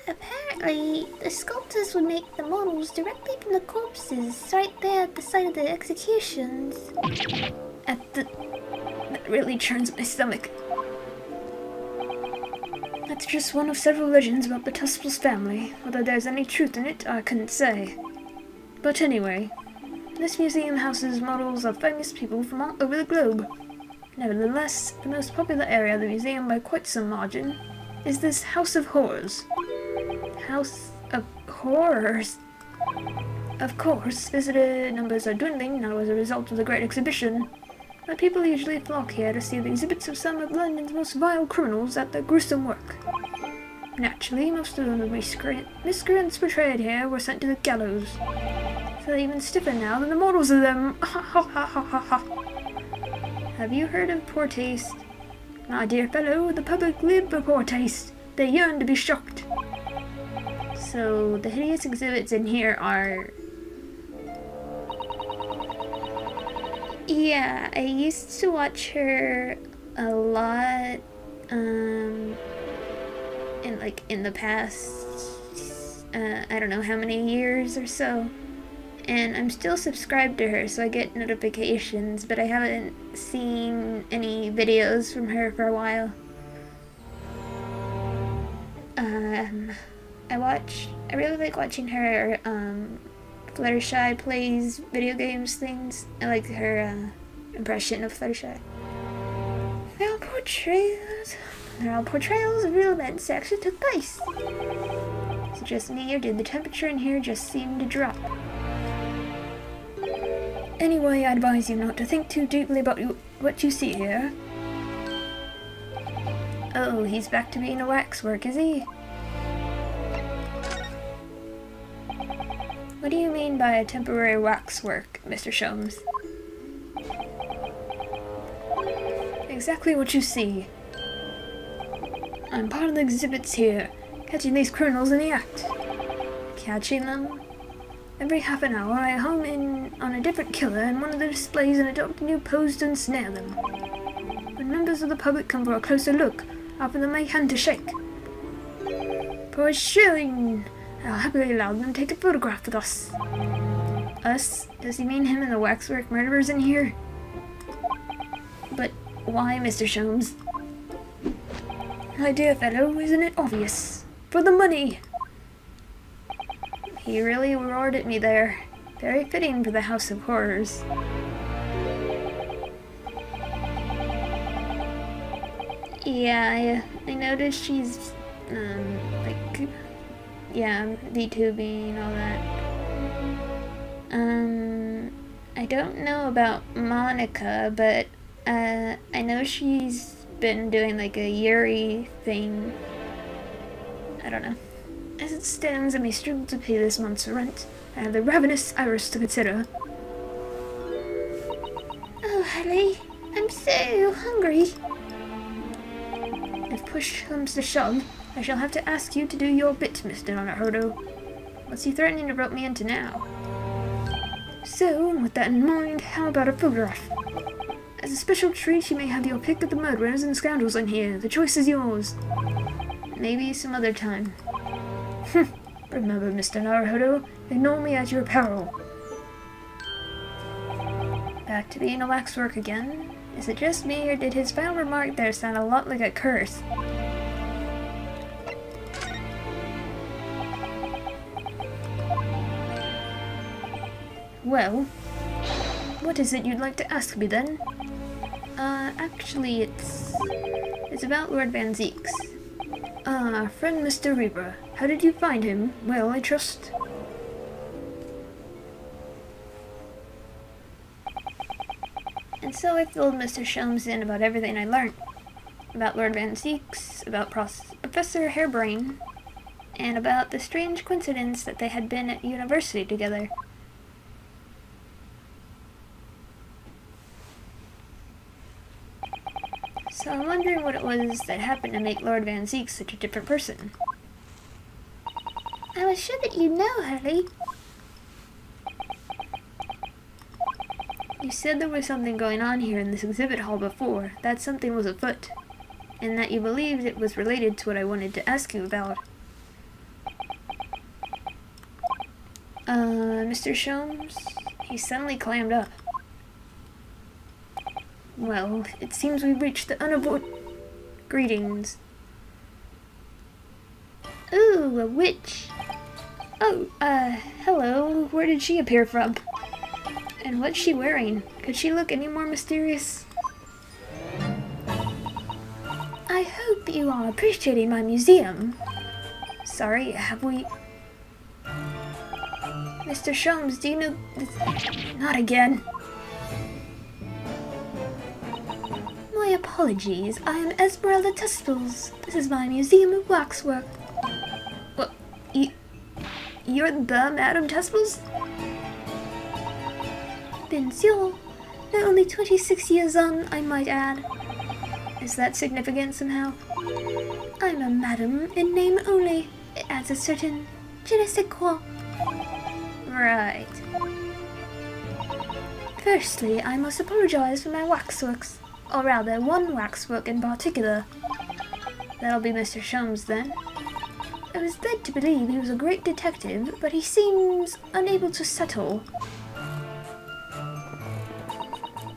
Apparently, the sculptors would make the models directly from the corpses, right there at the site of the executions. That really churns my stomach. That's just one of several legends about the Tusples family. Whether there's any truth in it, I couldn't say. But anyway, this museum houses models of famous people from all over the globe. Nevertheless, the most popular area of the museum by quite some margin is this House of Horrors. House of Horrors? Of course, visitor numbers are dwindling now as a result of the Great Exhibition, but people usually flock here to see the exhibits of some of London's most vile criminals at their gruesome work. Naturally, most of the miscreants portrayed here were sent to the gallows, so they're even stiffer now than the models of them. Have you heard of poor taste? My dear fellow, the public live for poor taste. They yearn to be shocked. So, the hideous exhibits in here are... Yeah, I used to watch her a lot, in the past, I don't know how many years or so. And I'm still subscribed to her, so I get notifications, but I haven't seen any videos from her for a while. I really like watching her, Fluttershy plays video games things. I like her, impression of Fluttershy. They're all portrayals of real events that actually took place. Is it just me, or did the temperature in here just seem to drop? Anyway, I advise you not to think too deeply about what you see here. Oh, he's back to being a waxwork, is he? What do you mean by a temporary waxwork, Mr. Sholmes? Exactly what you see. I'm part of the exhibits here, catching these criminals in the act. Catching them? Every half an hour I home in on a different killer in one of the displays and adopt a new pose to ensnare them. When members of the public come for a closer look, I offer them my hand to shake. For a shilling, I'll happily allow them to take a photograph with us. Us? Does he mean him and the waxwork murderers in here? But why, Mr. Sholmes? My dear fellow, isn't it obvious? For the money! He really roared at me there. Very fitting for the House of Horrors. Yeah, I noticed she's, VTubing, all that. I don't know about Monica, but, I know she's been doing like a Yuri thing. I don't know. As it stands, I may struggle to pay this month's rent. I have the ravenous Iris to consider. Oh, Harley, I'm so hungry. If push comes to shove, I shall have to ask you to do your bit, Mr. Naruto. What's he threatening to rope me into now? So, with that in mind, how about a photograph? As a special treat, you may have your pick of the murderers and scoundrels in here. The choice is yours. Maybe some other time. Remember, Mr. Naruto, ignore me at your peril. Back to being a waxwork again. Is it just me, or did his final remark there sound a lot like a curse? Well, what is it you'd like to ask me then? Actually, it's about Lord Van Zeeks. Friend Mr. Reaper, how did you find him? Well, I trust. And so I filled Mr. Sholmes in about everything I learned. About Lord Van Zeeks, about Professor Hairbrain, and about the strange coincidence that they had been at university together. So I'm wondering what it was that happened to make Lord Van Zeeks such a different person. I was sure that you'd know, Harley. You said there was something going on here in this exhibit hall before, that something was afoot, and that you believed it was related to what I wanted to ask you about. Mr. Sholmes? He suddenly clammed up. Well, it seems we've reached the Greetings. Ooh, a witch. Oh, hello. Where did she appear from? And what's she wearing? Could she look any more mysterious? I hope you are appreciating my museum. Sorry, have we... Mr. Sholmes, do you know... Not again. My apologies. I am Esmeralda Testles. This is my museum of waxwork. What? You're the Madame Testles? Monsieur, they're only 26 years on, I might add. Is that significant somehow? I'm a madam in name only. It adds a certain je ne sais quoi. Right. Firstly, I must apologize for my waxworks. Or rather, one waxwork in particular. That'll be Mr. Sholmes then. I was led to believe he was a great detective, but he seems unable to settle.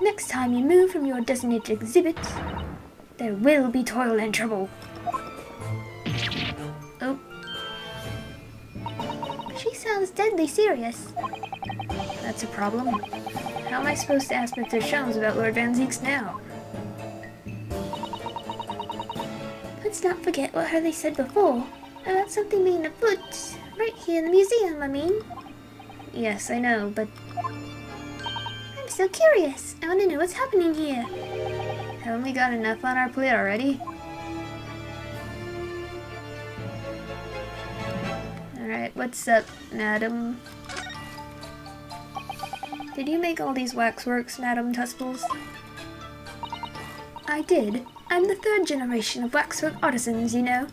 Next time you move from your designated exhibit, there will be toil and trouble. Oh. She sounds deadly serious. That's a problem. How am I supposed to ask Mr. Sholmes about Lord Van Zeeks now? Let's not forget what Harley said before, about something being afoot, right here in the museum, I mean. Yes, I know, but... I'm so curious. I want to know what's happening here. Haven't we got enough on our plate already? Alright, what's up, madam? Did you make all these waxworks, Madame Testles? I did. I'm the third generation of waxwork artisans, you know.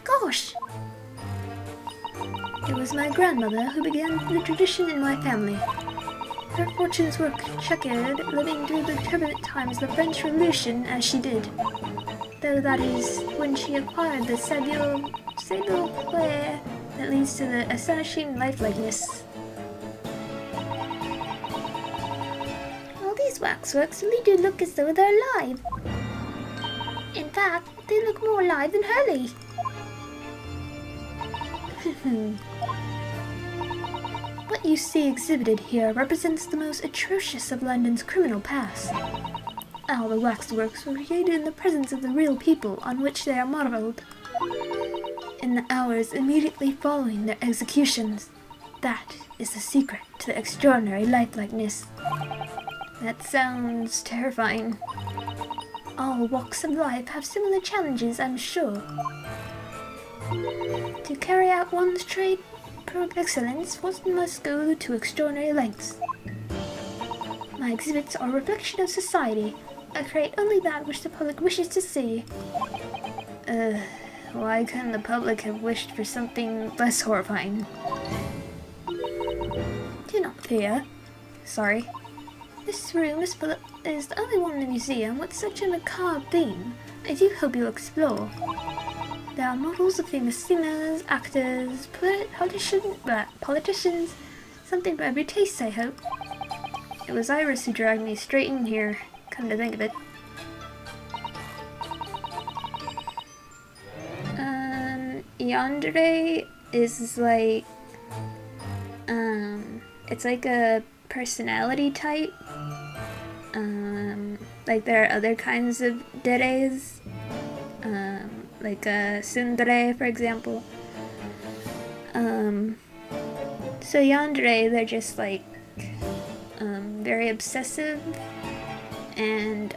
Gosh! It was my grandmother who began the tradition in my family. Her fortunes were checkered, living through the turbulent times of the French Revolution as she did. Though that is when she acquired the savoir-faire that leads to the astonishing lifelikeness. All these waxworks really do look as though they're alive. In fact, they look more alive than Hurley. What you see exhibited here represents the most atrocious of London's criminal past. All the waxworks were created in the presence of the real people on which they are modeled. In the hours immediately following their executions, that is the secret to the extraordinary lifelikeness. That sounds terrifying. All walks of life have similar challenges, I'm sure. To carry out one's trade per excellence, one must go to extraordinary lengths. My exhibits are a reflection of society. I create only that which the public wishes to see. Why couldn't the public have wished for something less horrifying? Do not fear. Sorry. This room is the only one in the museum with such a macabre theme. I do hope you'll explore. There are models of famous singers, actors, politicians, something for every taste, I hope. It was Iris who dragged me straight in here, come to think of it. Yandere is like, it's like a personality type. Like there are other kinds of deres, like a tsundere, for example. So yandere, they're just like very obsessive, and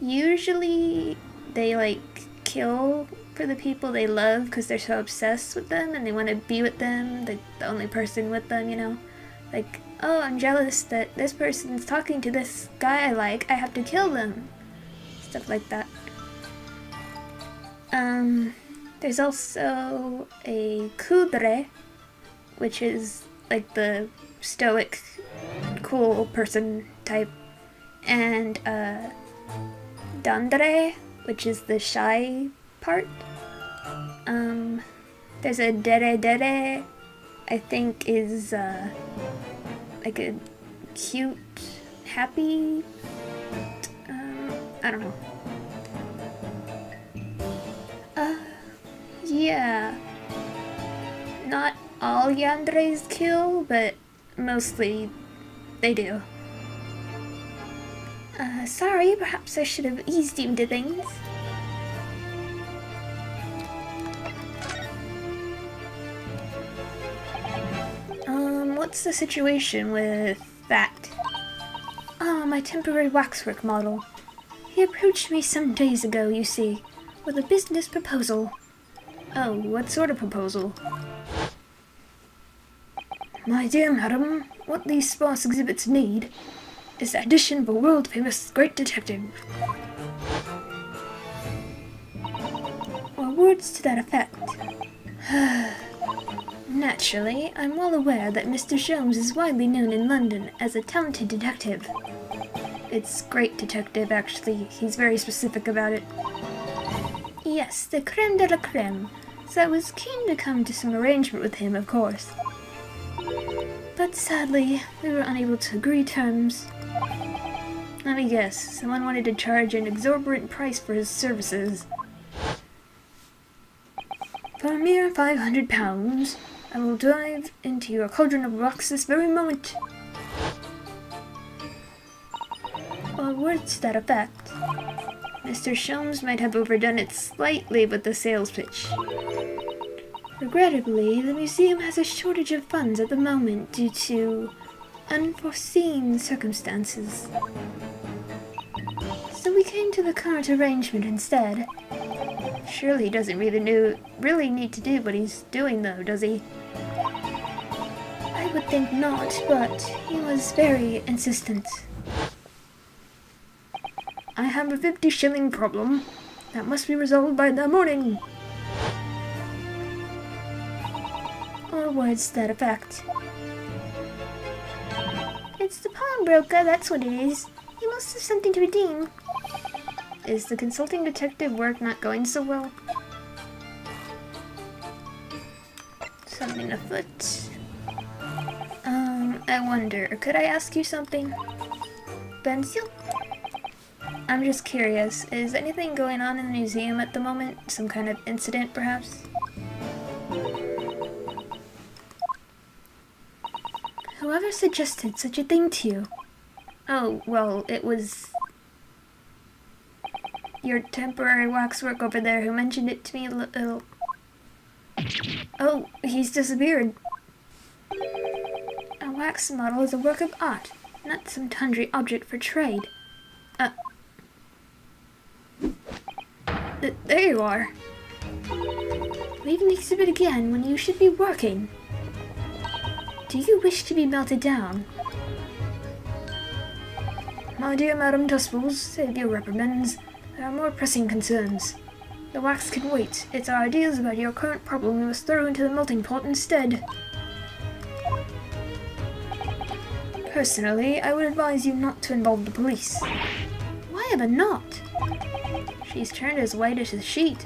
usually they like kill for the people they love because they're so obsessed with them and they want to be with them, like the only person with them, you know? Like, oh, I'm jealous that this person's talking to this guy I like, I have to kill them. Stuff like that. There's also a kudere, which is like the stoic, cool person type, and dandere, which is the shy part. There's a dere, I think is like a cute, happy, I don't know. Yeah. Not all yanderes kill, but mostly they do. Sorry, perhaps I should have eased you into things. What's the situation with that? Oh, my temporary waxwork model. He approached me some days ago, you see, with a business proposal. Oh, what sort of proposal? My dear madam, what these sparse exhibits need is the addition of a world-famous great detective. Or words to that effect. Naturally, I'm well aware that Mr. Sholmes is widely known in London as a talented detective. It's great detective, actually. He's very specific about it. Yes, the creme de la creme. So I was keen to come to some arrangement with him, of course. But sadly, we were unable to agree terms. Let me guess, someone wanted to charge an exorbitant price for his services. For a mere £500, I will dive into your cauldron of rocks this very moment. Or words to that effect. Mr. Sholmes might have overdone it slightly with the sales pitch. Regrettably, the museum has a shortage of funds at the moment due to unforeseen circumstances. So we came to the current arrangement instead. Surely he doesn't really need to do what he's doing though, does he? I would think not, but he was very insistent. I have a 50-shilling problem that must be resolved by the morning. Or words to that effect. It's the pawnbroker, that's what it is. He must have something to redeem. Is the consulting detective work not going so well? Something afoot. I wonder, could I ask you something? Pencil? I'm just curious, is anything going on in the museum at the moment? Some kind of incident, perhaps? Whoever suggested such a thing to you? Oh, well, it was your temporary waxwork over there who mentioned it to me a little. Oh, he's disappeared. A wax model is a work of art, not some sundry object for trade. There you are. Leave an exhibit again when you should be working. Do you wish to be melted down? My dear Madam Tusples, save your reprimands. There are more pressing concerns. The wax can wait. It's our ideas about your current problem we must throw into the melting pot instead. Personally, I would advise you not to involve the police. Why ever not? She's turned as white as a sheet.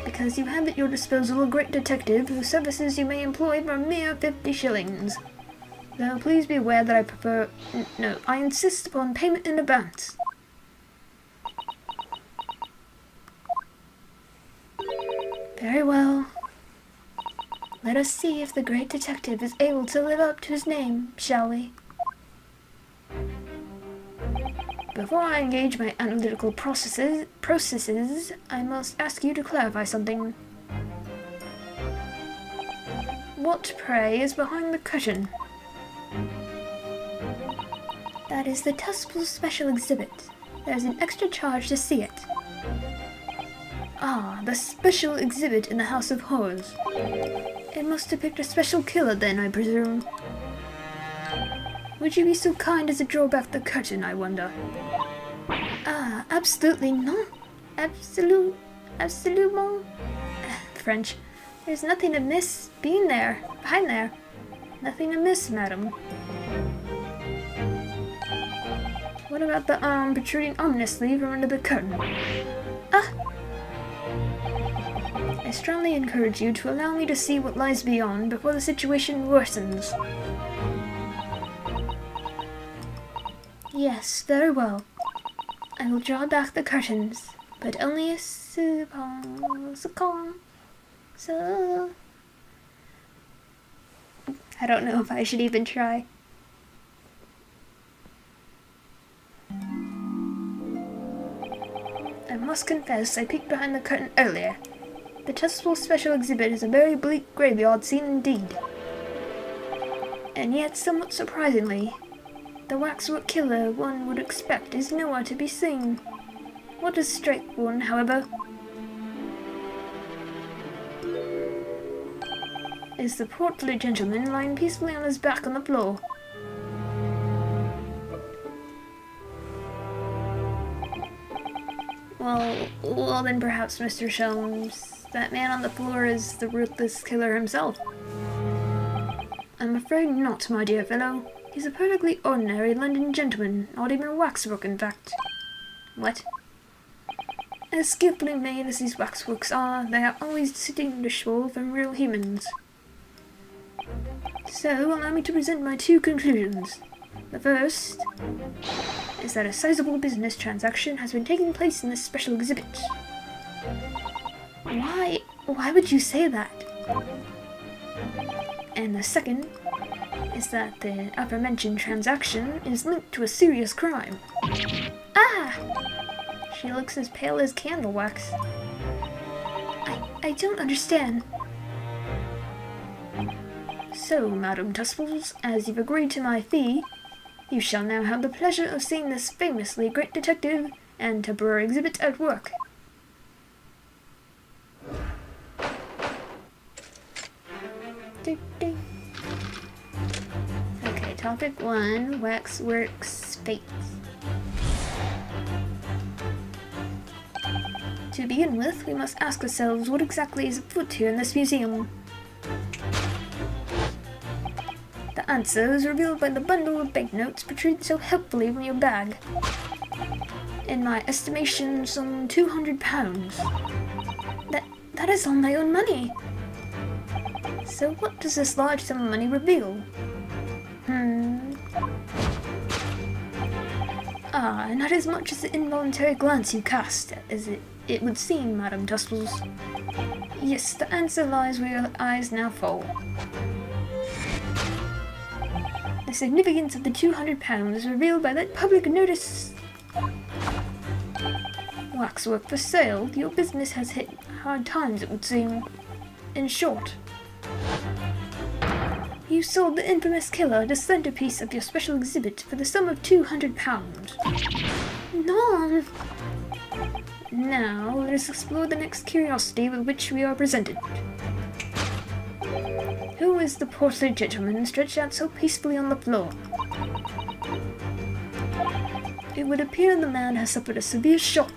Because you have at your disposal a great detective whose services you may employ for a mere 50 shillings. Though please be aware that I prefer... No, I insist upon payment in advance. Very well. Let us see if the great detective is able to live up to his name, shall we? Before I engage my analytical processes, I must ask you to clarify something. What, pray, is behind the curtain? That is the Tusples special exhibit. There's an extra charge to see it. Ah, the special exhibit in the House of Horrors. It must depict a special killer then, I presume. Would you be so kind as to draw back the curtain, I wonder? Ah, absolutely not. Absolument. French. There's nothing amiss behind there. Nothing amiss, madam. What about the arm protruding ominously from under the curtain? Ah! I strongly encourage you to allow me to see what lies beyond before the situation worsens. Yes, very well. I will draw back the curtains, but only as so. I don't know if I should even try. I must confess I peeked behind the curtain earlier. The Tusples special exhibit is a very bleak graveyard scene indeed. And yet, somewhat surprisingly, the waxwork killer one would expect is nowhere to be seen. What does strike one, however, is the portly gentleman lying peacefully on his back on the floor. Well then perhaps, Mr. Sholmes, that man on the floor is the ruthless killer himself. I'm afraid not, my dear fellow. He's a perfectly ordinary London gentleman, not even a waxwork, in fact. What? As skillfully made as these waxworks are, they are always distinguishable from real humans. So, allow me to present my two conclusions. The first is that a sizable business transaction has been taking place in this special exhibit. Why would you say that? And the second is that the aforementioned transaction is linked to a serious crime. Ah! She looks as pale as candle wax. I don't understand. So, Madam Tusples, as you've agreed to my fee, you shall now have the pleasure of seeing this famously great detective and temporary exhibit at work. Okay, topic 1, waxworks fate. To begin with, we must ask ourselves what exactly is afoot here in this museum. The answer is revealed by the bundle of banknotes protruding so helpfully from your bag. In my estimation, some £200. That is all my own money. So what does this large sum of money reveal? And not as much as the involuntary glance you cast, as it would seem, Madame Tussles. Yes, the answer lies where your eyes now fall. The significance of the £200 is revealed by that public notice. Waxwork for sale. Your business has hit hard times, it would seem. In short, you sold the infamous killer the centerpiece of your special exhibit for the sum of £200. No! Now, let us explore the next curiosity with which we are presented. Who is the portly gentleman stretched out so peacefully on the floor? It would appear the man has suffered a severe shock,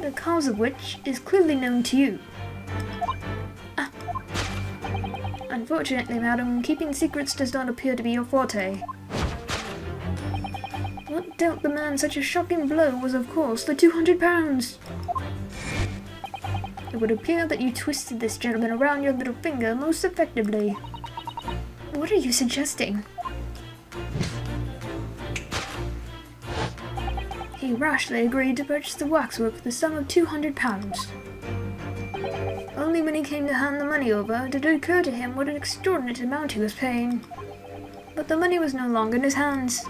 the cause of which is clearly known to you. Unfortunately, madam, keeping secrets does not appear to be your forte. What dealt the man such a shocking blow was, of course, the £200. It would appear that you twisted this gentleman around your little finger most effectively. What are you suggesting? He rashly agreed to purchase the waxwork for the sum of £200. Only when he came to hand the money over did it occur to him what an extraordinary amount he was paying. But the money was no longer in his hands.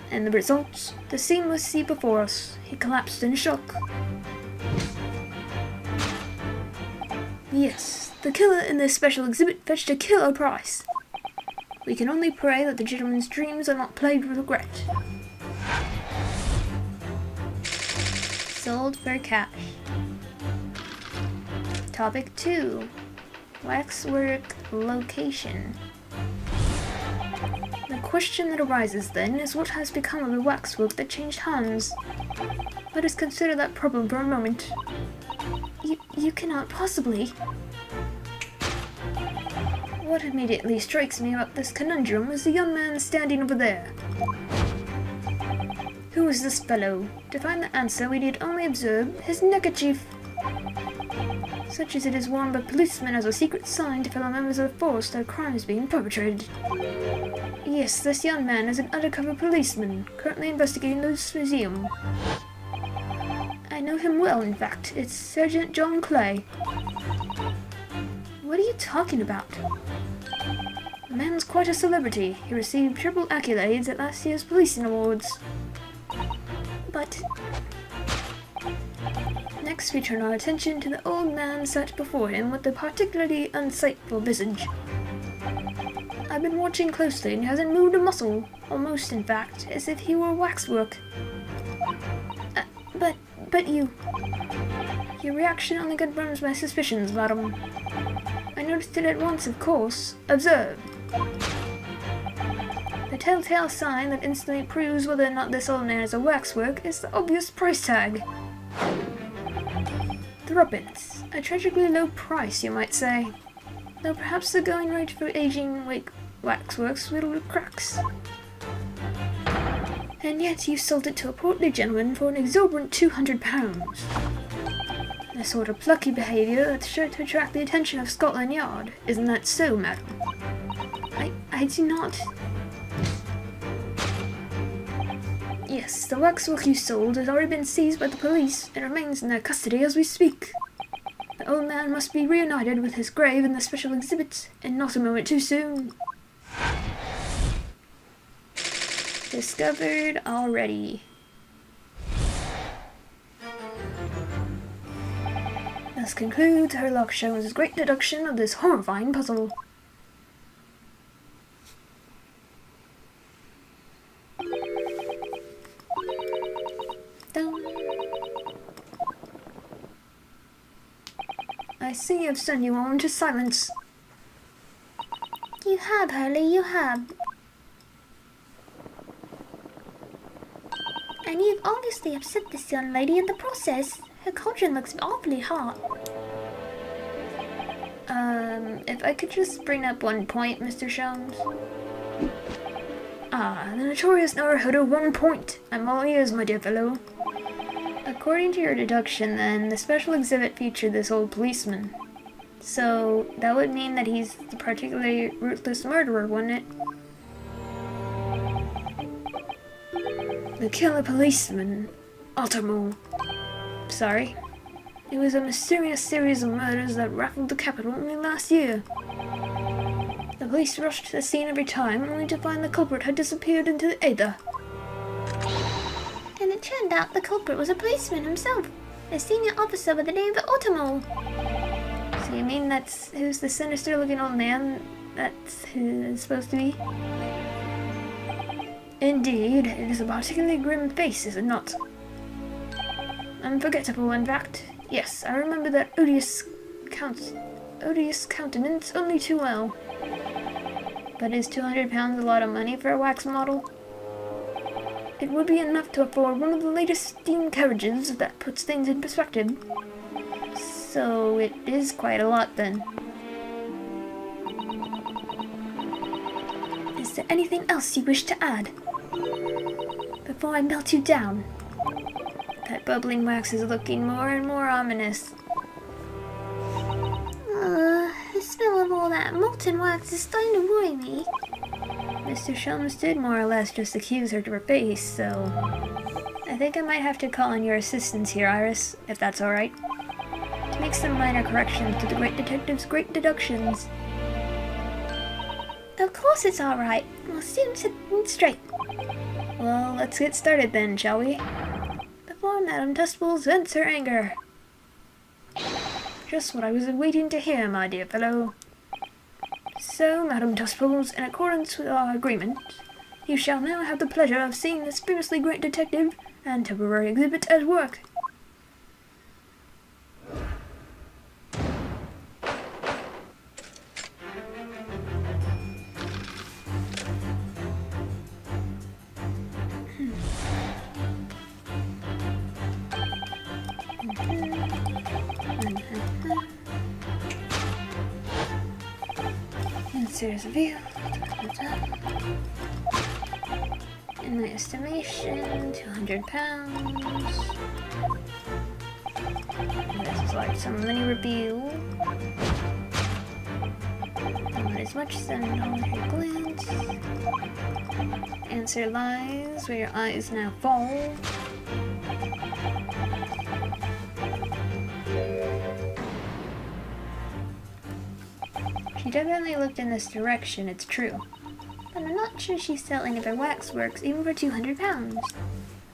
And the result, the scene was seen before us. He collapsed in shock. Yes, the killer in this special exhibit fetched a killer price. We can only pray that the gentleman's dreams are not plagued with regret. Sold for cash. Topic 2. Waxwork location. The question that arises then is what has become of the waxwork that changed hands? Let us consider that problem for a moment. You cannot possibly. What immediately strikes me about this conundrum is the young man standing over there. Who is this fellow? To find the answer, we need only observe his neckerchief. Such as it is worn by policemen as a secret sign to fellow members of the force that a crime is being perpetrated. Yes, this young man is an undercover policeman, currently investigating this museum. I know him well, in fact. It's Sergeant John Clay. What are you talking about? The man's quite a celebrity. He received triple accolades at last year's policing awards. But next we turn our attention to the old man sat before him with a particularly unsightful visage. I've been watching closely and he hasn't moved a muscle, almost in fact, as if he were waxwork. But you... Your reaction only confirms my suspicions, madam. I noticed it at once, of course. Observe. The telltale sign that instantly proves whether or not this old man is a waxwork is the obvious price tag. Threepence. A tragically low price, you might say. Though perhaps the going rate for aging waxworks riddled with cracks. And yet you sold it to a portly gentleman for an exorbitant £200. The sort of plucky behaviour that's sure to attract the attention of Scotland Yard. Isn't that so, madam? I do not... Yes, the waxwork you sold has already been seized by the police and remains in their custody as we speak. The old man must be reunited with his grave in the special exhibit, and not a moment too soon. Discovered already. Thus concludes Sherlock Holmes' great deduction of this horrifying puzzle. Dun. I see I've sent you all into silence. You have, Hurley, you have. And you've obviously upset this young lady in the process. Her cauldron looks awfully hot. If I could just bring up one point, Mr. Sholmes. Ah, the notorious Naruhodo 1 point. I'm all ears, my dear fellow. According to your deduction, then, the special exhibit featured this old policeman. So, that would mean that he's the particularly ruthless murderer, wouldn't it? The killer policeman, Otomo. Sorry. It was a mysterious series of murders that ruffled the capital only last year. The police rushed to the scene every time, only to find the culprit had disappeared into the ether. And it turned out the culprit was a policeman himself, a senior officer by the name of Otomo. So you mean that's who's the sinister-looking old man? That's who it's supposed to be? Indeed, it is a particularly grim face, is it not? Unforgettable, in fact. Yes, I remember that odious countenance only too well. But is £200 a lot of money for a wax model? It would be enough to afford one of the latest steam carriages, if that puts things in perspective. So it is quite a lot then. Is there anything else you wish to add? Before I melt you down. That bubbling wax is looking more and more ominous. The smell of all that molten wax is starting to worry me. Mr. Sholmes did more or less just accuse her to her face, so... I think I might have to call on your assistance here, Iris, if that's alright. To make some minor corrections to the great detective's great deductions. Of course it's alright. We'll soon set things straight. Well, let's get started then, shall we? Before Madame Tusples vents her anger. Just what I was waiting to hear, my dear fellow. So, Madame Tusples, in accordance with our agreement, you shall now have the pleasure of seeing this famously great detective and temporary exhibit at work. Insert a view. In my estimation, £200. This is like some mini review. Not as much as on your glance. Answer lies where your eyes now fall. She definitely looked in this direction, it's true. But I'm not sure she's selling other waxworks even for £200.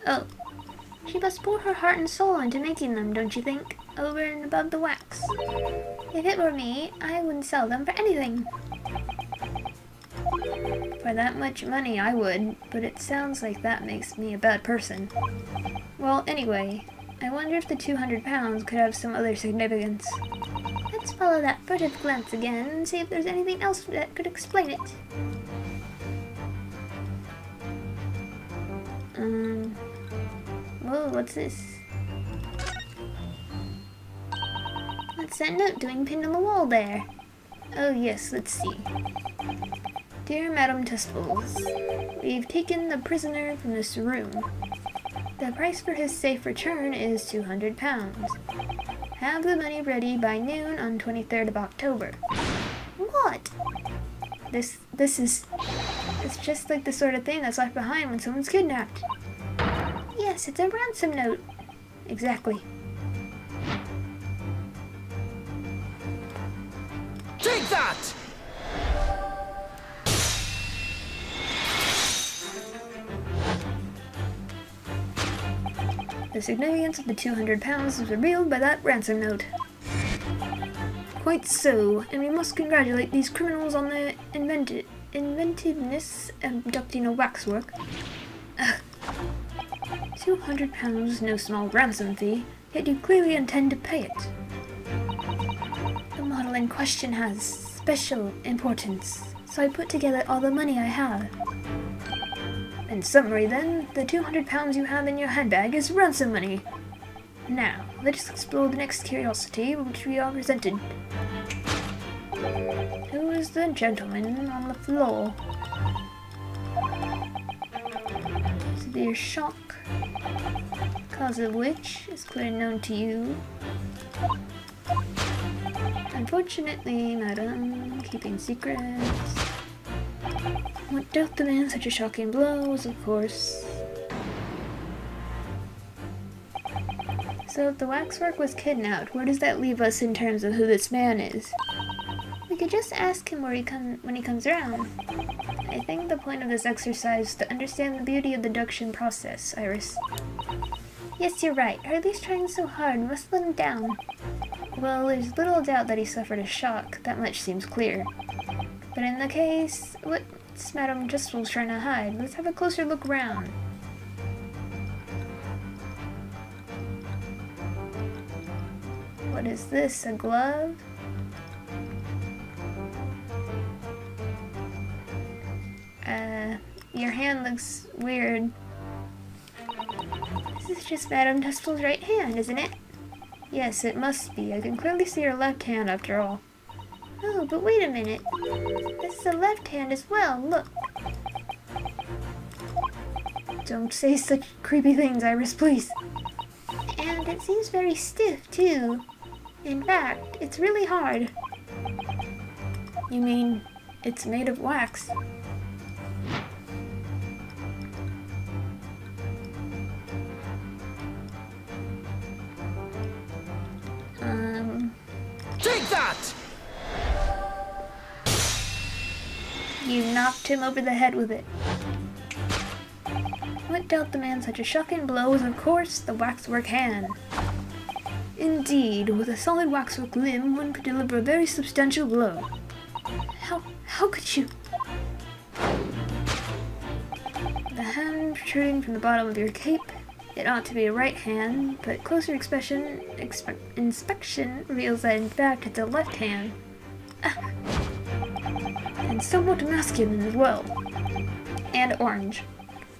Oh, she must pour her heart and soul into making them, don't you think? Over and above the wax. If it were me, I wouldn't sell them for anything. For that much money, I would, but it sounds like that makes me a bad person. Well, anyway, I wonder if the £200 could have some other significance. Let's follow that furtive glance again and see if there's anything else that could explain it. Whoa, what's this? What's that note doing pinned on the wall there? Oh yes, let's see. Dear Madame Tusples, we've taken the prisoner from this room. The price for his safe return is £200. Have the money ready by noon on 23rd of October. What? It's just like the sort of thing that's left behind when someone's kidnapped. Yes, it's a ransom note. Exactly. Take that! The significance of the £200 is revealed by that ransom note. Quite so, and we must congratulate these criminals on their inventiveness abducting a waxwork. £200 is no small ransom fee, yet you clearly intend to pay it. The model in question has special importance, so I put together all the money I have. In summary then, the 200 pounds you have in your handbag is ransom money. Now, let us explore the next curiosity which we are presented. Who is the gentleman on the floor? Severe shock, cause of which is clearly known to you. Unfortunately, madam, keeping secrets. What dealt the man such a shocking blow was, of course... So if the waxwork was kidnapped, where does that leave us in terms of who this man is? We could just ask him when he comes around. I think the point of this exercise is to understand the beauty of the deduction process, Iris. Yes, you're right. Harley's trying so hard. We must let him down. Well, there's little doubt that he suffered a shock. That much seems clear. But in the case... What's Madame Justful's trying to hide? Let's have a closer look round. What is this? A glove? Your hand looks weird. This is just Madame Justful's right hand, isn't it? Yes, it must be. I can clearly see her left hand after all. Oh, but wait a minute. This is a left hand as well, look. Don't say such creepy things, Iris, please. And it seems very stiff, too. In fact, it's really hard. You mean, it's made of wax? Take that! You knocked him over the head with it. What dealt the man such a shocking blow was, of course, the waxwork hand. Indeed, with a solid waxwork limb, one could deliver a very substantial blow. How could you? The hand protruding from the bottom of your cape. It ought to be a right hand, but closer inspection reveals that in fact it's a left hand. And somewhat masculine as well. And orange.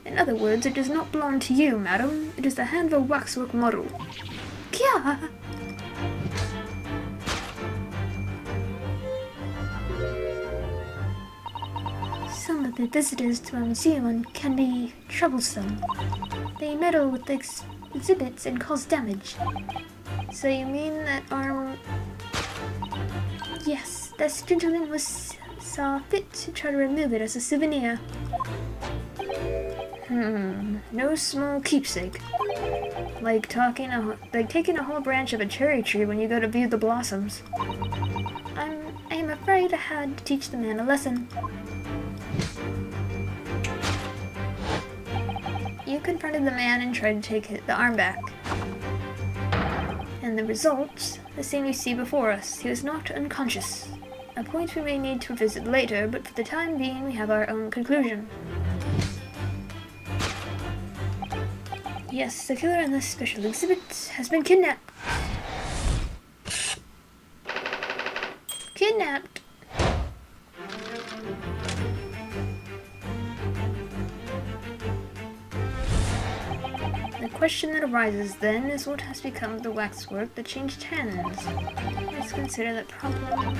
In other words, it does not belong to you, madam. It is the hand of a waxwork model. Kya! Some of the visitors to our museum can be troublesome. They meddle with the exhibits and cause damage. So you mean that our... Yes, this gentleman saw fit to try to remove it as a souvenir. No small keepsake. Like taking a whole branch of a cherry tree when you go to view the blossoms. I am afraid I had to teach the man a lesson. You confronted the man and tried to take the arm back. And the result, the scene we see before us, he was knocked unconscious. A point we may need to visit later, but for the time being we have our own conclusion. Yes, the killer in this special exhibit has been kidnapped. Kidnapped? The question that arises then is what has become of the waxwork that changed hands. Let's consider that problem.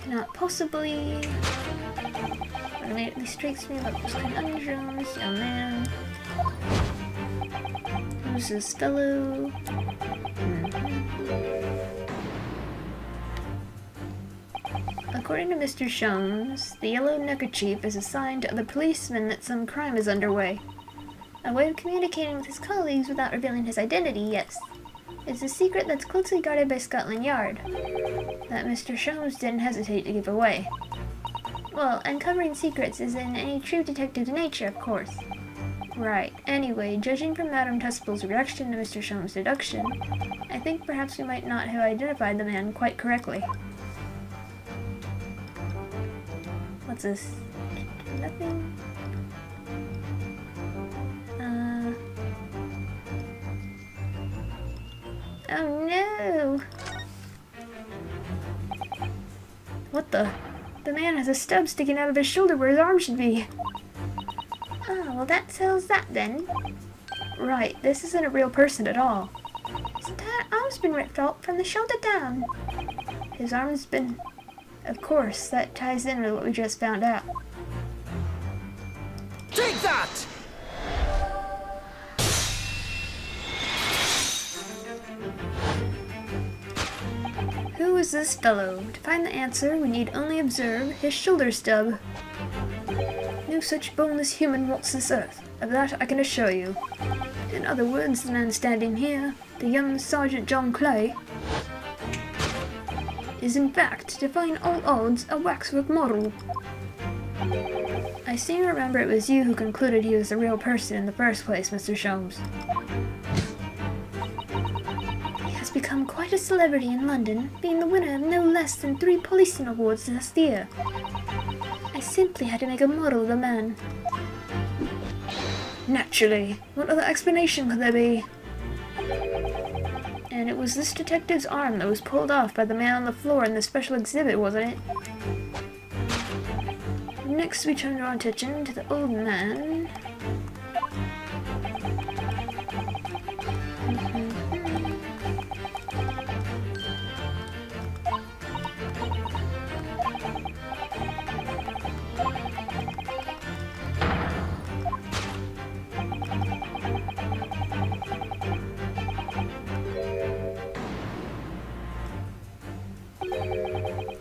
Cannot possibly... It immediately strikes me that was conundrum, this young man. Who's this fellow? According to Mr. Sholmes, the yellow neckerchief is a sign to other policemen that some crime is underway. A way of communicating with his colleagues without revealing his identity, yes. It's a secret that's closely guarded by Scotland Yard, that Mr. Sholmes didn't hesitate to give away. Well, uncovering secrets is in any true detective's nature, of course. Right. Anyway, judging from Madame Tespel's reaction to Mr. Sholmes' deduction, I think perhaps we might not have identified the man quite correctly. What's this? Nothing? Oh no! What the? The man has a stub sticking out of his shoulder where his arm should be. well, that settles that then. Right, this isn't a real person at all. His entire arm's been ripped off from the shoulder down. His arm's been... Of course, that ties in with what we just found out. Take that! Who is this fellow? To find the answer, we need only observe his shoulder stub. No such boneless human walks this earth. Of that I can assure you. In other words, the man standing here, the young Sergeant John Clay, is in fact, defying all odds, a waxwork model. I seem to remember it was you who concluded he was a real person in the first place, Mr. Sholmes. He has become quite a celebrity in London, being the winner of no less than 3 policing awards last year. I simply had to make a model of the man. Naturally. What other explanation could there be? And it was this detective's arm that was pulled off by the man on the floor in the special exhibit, wasn't it? Next we turned our attention to the old man.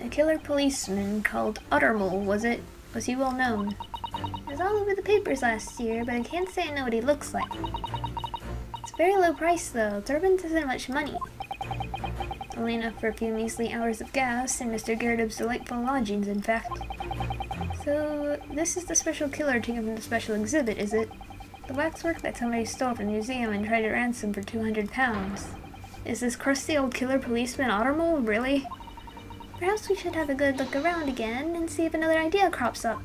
A killer policeman called Uttermole, was it? Was he well known? It was all over the papers last year, but I can't say I know what he looks like. It's a very low price though. Turbans isn't much money. Only enough for a few measly hours of gas and Mr. Garrett delightful lodgings, in fact. So, this is the special killer taken from the special exhibit, is it? The waxwork that somebody stole from the museum and tried to ransom for £200. Is this crusty old killer policeman Ottermole, really? Perhaps we should have a good look around again and see if another idea crops up.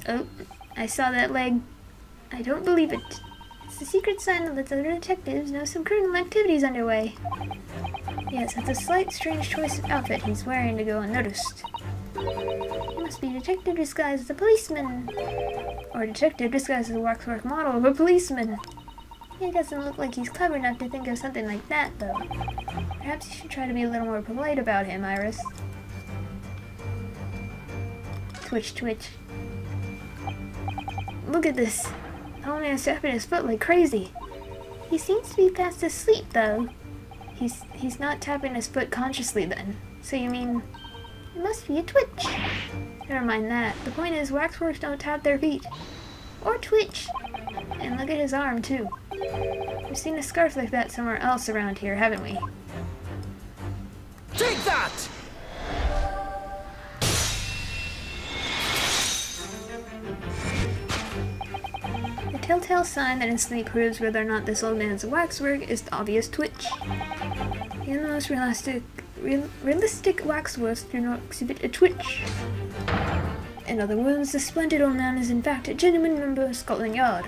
Oh, I saw that leg. I don't believe it. It's the secret sign that lets other detectives know some criminal activities underway. Yes, it's a slight strange choice of outfit he's wearing to go unnoticed. He must be a detective disguised as a policeman. Or a detective disguised as a waxwork model of a policeman. He doesn't look like he's clever enough to think of something like that, though. Perhaps you should try to be a little more polite about him, Iris. Twitch, twitch. Look at this. The old man's tapping his foot like crazy. He seems to be fast asleep, though. He's not tapping his foot consciously, then. So you mean... It must be a twitch. Never mind that. The point is, waxworks don't tap their feet. Or twitch. And look at his arm, too. We've seen a scarf like that somewhere else around here, haven't we? Take that! The telltale sign that instantly proves whether or not this old man's a waxwork is the obvious twitch. Even the most realistic waxworks do not exhibit a twitch. In other words, the splendid old man is in fact a genuine member of Scotland Yard.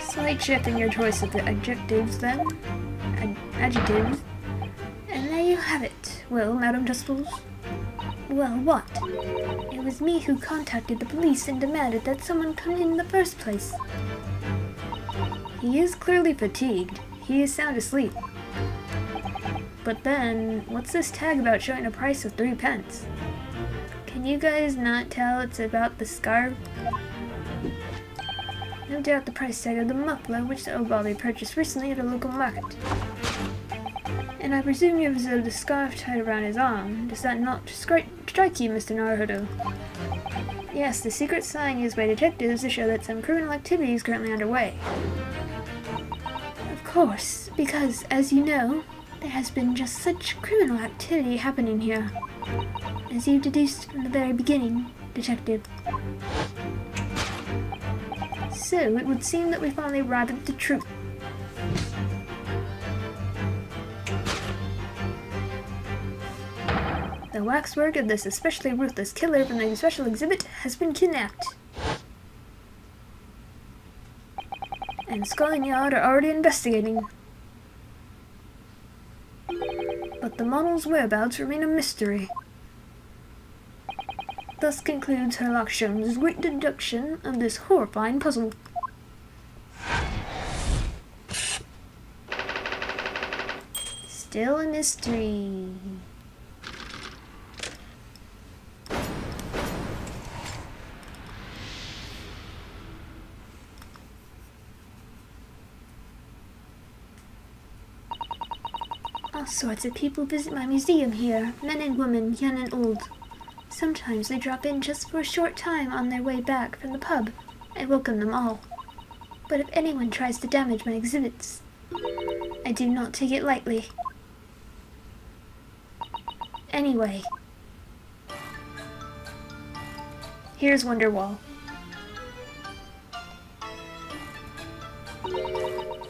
Slight shift in your choice of the adjectives, then. Adjectives. And there you have it. Well, Madam Justice? Well, what? It was me who contacted the police and demanded that someone come in the first place. He is clearly fatigued. He is sound asleep. But then, what's this tag about showing a price of 3 pence? Can you guys not tell it's about the scarf? No doubt the price tag of the muffler which the old Bobby purchased recently at a local market. And I presume you observed the scarf tied around his arm. Does that not strike you, Mr. Naruhodo? Yes, the secret sign used by detectives to show that some criminal activity is currently underway. Of course, because, as you know, there has been just such criminal activity happening here. As you deduced from the very beginning, Detective. So, it would seem that we finally arrived at the truth. The waxwork of this especially ruthless killer from the special exhibit has been kidnapped. And Scotland Yard are already investigating. but the model's whereabouts remain a mystery. Thus concludes Sherlock Holmes' great deduction of this horrifying puzzle. Still a mystery. All sorts of people visit my museum here, men and women, young and old. Sometimes they drop in just for a short time on their way back from the pub. I welcome them all. But if anyone tries to damage my exhibits, I do not take it lightly. Anyway, here's Wonderwall.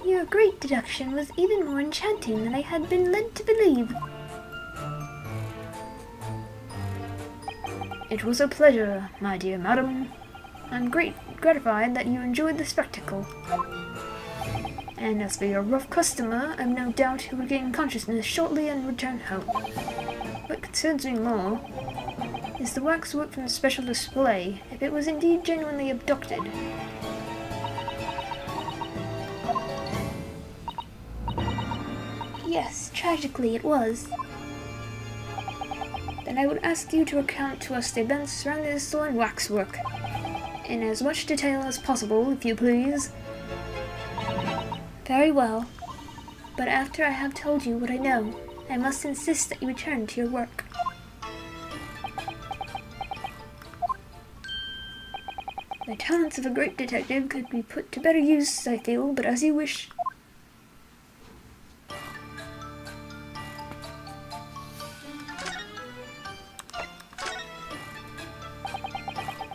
Your great deduction was even more enchanting than I had been led to believe. It was a pleasure, my dear madam. I'm gratified that you enjoyed the spectacle. And as for your rough customer, I've no doubt he'll regain consciousness shortly and return home. What concerns me more is the waxwork from the special display, if it was indeed genuinely abducted. Yes, tragically it was. Then I would ask you to recount to us the events surrounding the stolen waxwork, in as much detail as possible, if you please. Very well, but after I have told you what I know, I must insist that you return to your work. The talents of a great detective could be put to better use, I feel, but as you wish.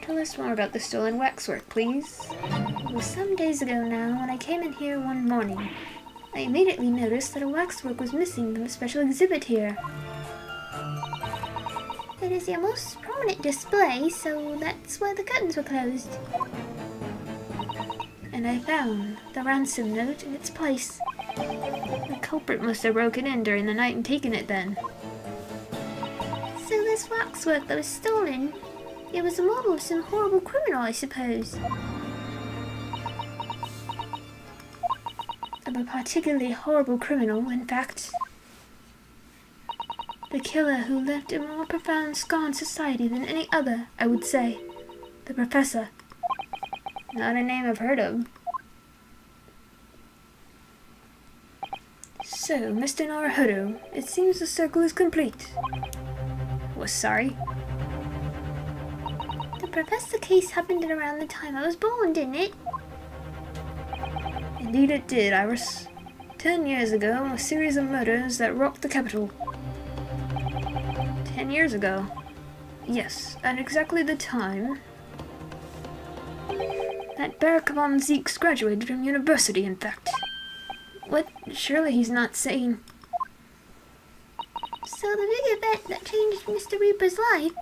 Tell us more about the stolen waxwork, please. It was some days ago now when I came in here one morning. I immediately noticed that a waxwork was missing from the special exhibit here. It is your most prominent display, so that's why the curtains were closed. And I found the ransom note in its place. The culprit must have broken in during the night and taken it then. So this waxwork that was stolen, it was a model of some horrible criminal, I suppose. Of a particularly horrible criminal, in fact. The killer who left a more profound scar on society than any other, I would say. The Professor. Not a name I've heard of. So, Mr. Naruhodo, it seems the circle is complete. Was sorry? The Professor case happened at around the time I was born, didn't it? Indeed it did, Iris. 10 years ago, a series of murders that rocked the capital. 10 years ago? Yes, at exactly the time that Barak von Zeeks graduated from university, in fact. What? Surely he's not saying... So the big event that changed Mr. Reaper's life?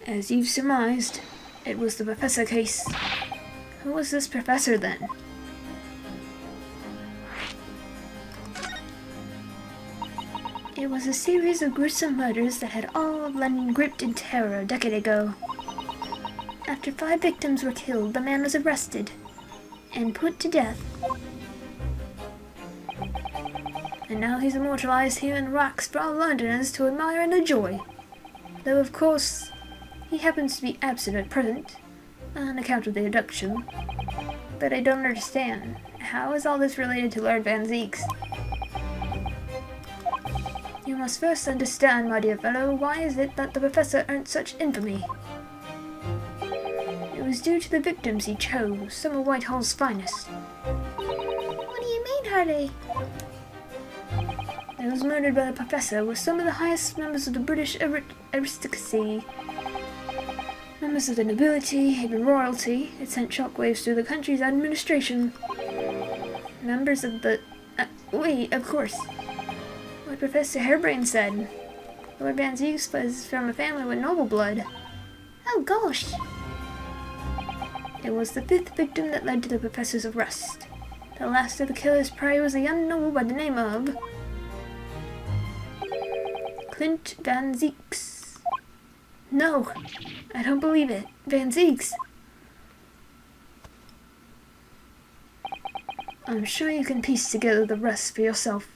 As you've surmised, it was the Professor case. Who was this Professor then? It was a series of gruesome murders that had all of London gripped in terror a decade ago. After 5 victims were killed, the man was arrested and put to death. And now he's immortalized here in wax for all Londoners to admire and enjoy. Though, of course, he happens to be absent at present, on account of the abduction. But I don't understand. How is all this related to Lord Van Zeeks? You must first understand, my dear fellow, why is it that the Professor earned such infamy? It was due to the victims he chose, some of Whitehall's finest. What do you mean, Harley? Those murdered by the Professor were some of the highest members of the British aristocracy. Members of the nobility, even royalty. It sent shockwaves through the country's administration. Members of the... wait, of course. What Professor Harebrained said. Lord Van Zeeks was from a family with noble blood. Oh gosh! It was the 5th victim that led to the Professor's arrest. The last of the killer's prey was a young noble by the name of Clint Van Zeeks. No, I don't believe it. Van Zeeks. I'm sure you can piece together the rest for yourself.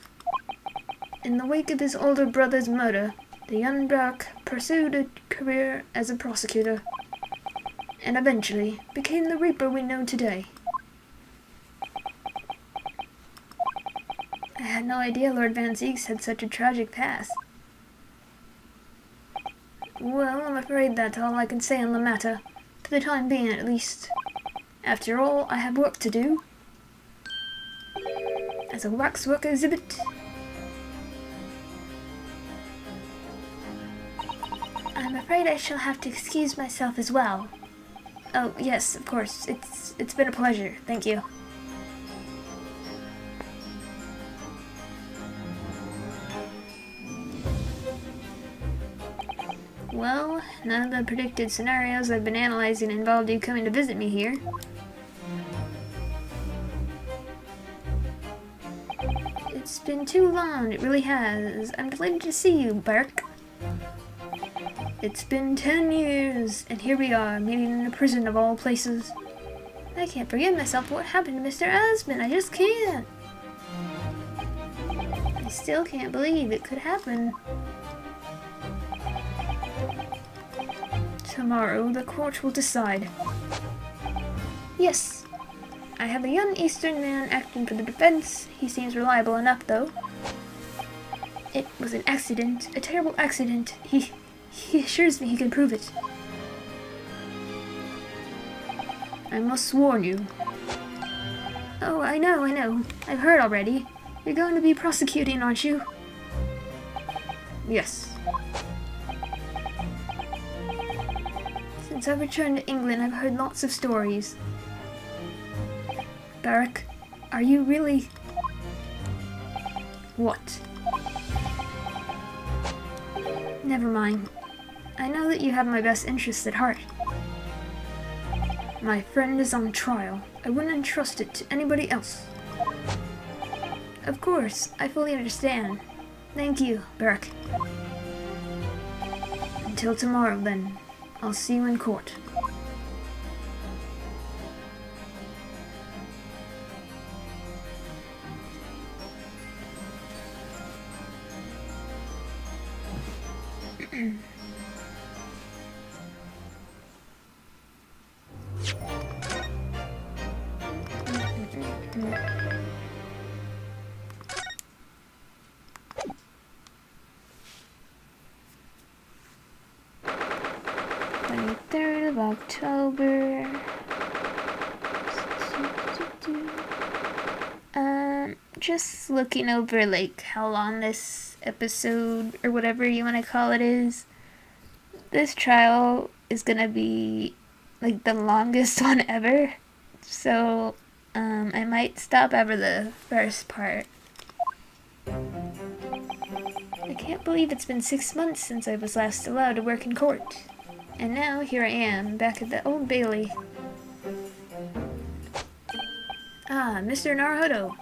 In the wake of his older brother's murder, the young Burke pursued a career as a prosecutor, and eventually became the Reaper we know today. I had no idea Lord Van Zeeks had such a tragic past. Well, I'm afraid that's all I can say on the matter, for the time being at least. After all, I have work to do. As a waxwork exhibit, I'm afraid I shall have to excuse myself as well. Oh, yes, of course. It's been a pleasure. Thank you. Well, none of the predicted scenarios I've been analyzing involved you coming to visit me here. It's been too long, it really has. I'm delighted to see you, Burke. It's been 10 years, and here we are, meeting in a prison of all places. I can't forgive myself for what happened to Mr. Aspen, I just can't. I still can't believe it could happen. Tomorrow, the court will decide. Yes, I have a young Eastern man acting for the defense. He seems reliable enough, though. It was an accident, a terrible accident. He assures me he can prove it. I must warn you. Oh, I know. I've heard already. You're going to be prosecuting, aren't you? Yes. Since I've returned to England, I've heard lots of stories. Barrack, are you really... What? Never mind. I know that you have my best interests at heart. My friend is on trial. I wouldn't entrust it to anybody else. Of course, I fully understand. Thank you, Barrack. Until tomorrow, then. I'll see you in court. October. Just looking over like how long this episode or whatever you want to call it is. This trial is gonna be like the longest one ever. So I might stop after the first part. I can't believe it's been 6 months since I was last allowed to work in court. And now, here I am, back at the Old Bailey. Ah, Mr. Naruhodo.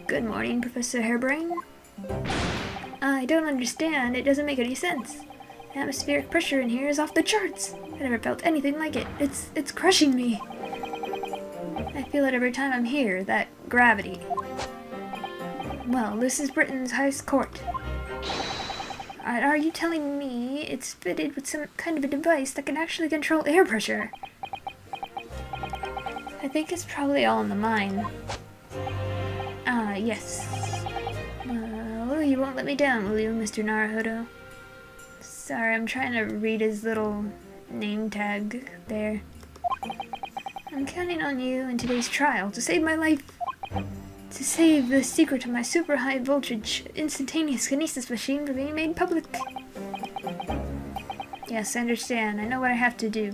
Good morning, Professor Hairbrain. I don't understand. It doesn't make any sense. The atmospheric pressure in here is off the charts. I never felt anything like it. It's crushing me. I feel it every time I'm here, that gravity. Well, this is Britain's highest court. Are you telling me it's fitted with some kind of a device that can actually control air pressure? I think it's probably all in the mind. Ah, yes. Well, you won't let me down, will you, Mr. Naruhodo? Sorry, I'm trying to read his little name tag there. I'm counting on you in today's trial to save my life. To save the secret of my super high voltage instantaneous kinesis machine from being made public. Yes, I understand. I know what I have to do.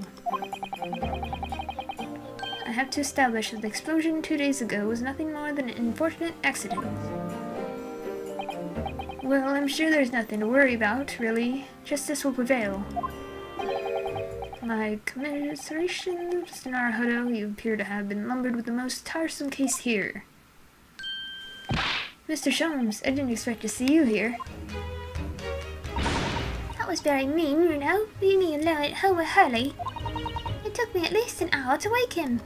I have to establish that the explosion 2 days ago was nothing more than an unfortunate accident. Well, I'm sure there's nothing to worry about, really. Justice will prevail. My commiserations, Mr. Naruhodo. You appear to have been lumbered with the most tiresome case here. Mr. Sholmes, I didn't expect to see you here. That was very mean, Runo, leaving me alone at home with Hurley. It took me at least an hour to wake him.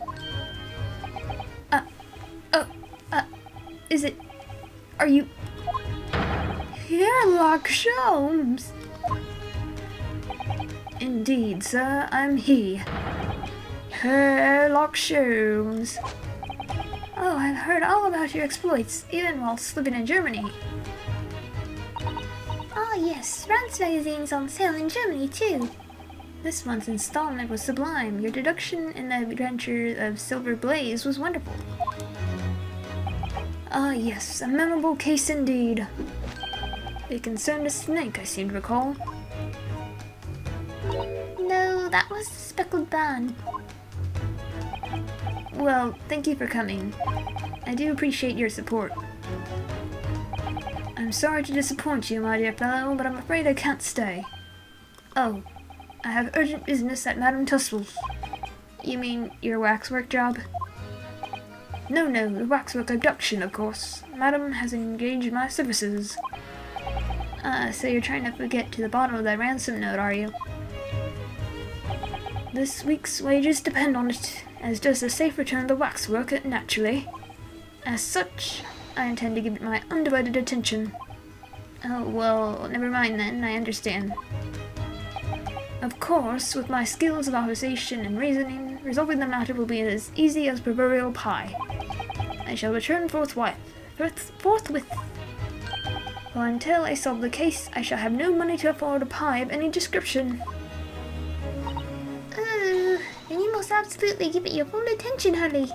Is it... Are you... Sherlock Sholmes? Indeed, sir, I'm he. Sherlock Sholmes. Oh, I've heard all about your exploits, even whilst living in Germany. Ah yes, Rand's magazine's on sale in Germany too. This month's installment was sublime. Your deduction in the adventure of Silver Blaze was wonderful. Ah yes, a memorable case indeed. It concerned a snake, I seem to recall. No, that was the speckled ban. Well, thank you for coming. I do appreciate your support. I'm sorry to disappoint you, my dear fellow, but I'm afraid I can't stay. Oh, I have urgent business at Madame Tussell's. You mean your waxwork job? No, the waxwork abduction, of course. Madame has engaged my services. So you're trying to get to the bottom of that ransom note, are you? This week's wages depend on it, as does the safe return of the waxwork, naturally. As such, I intend to give it my undivided attention. Oh, well, never mind then, I understand. Of course, with my skills of observation and reasoning, resolving the matter will be as easy as proverbial pie. I shall return forthwith. For until I solve the case, I shall have no money to afford a pie of any description. Oh, then you must absolutely give it your full attention, Hurley.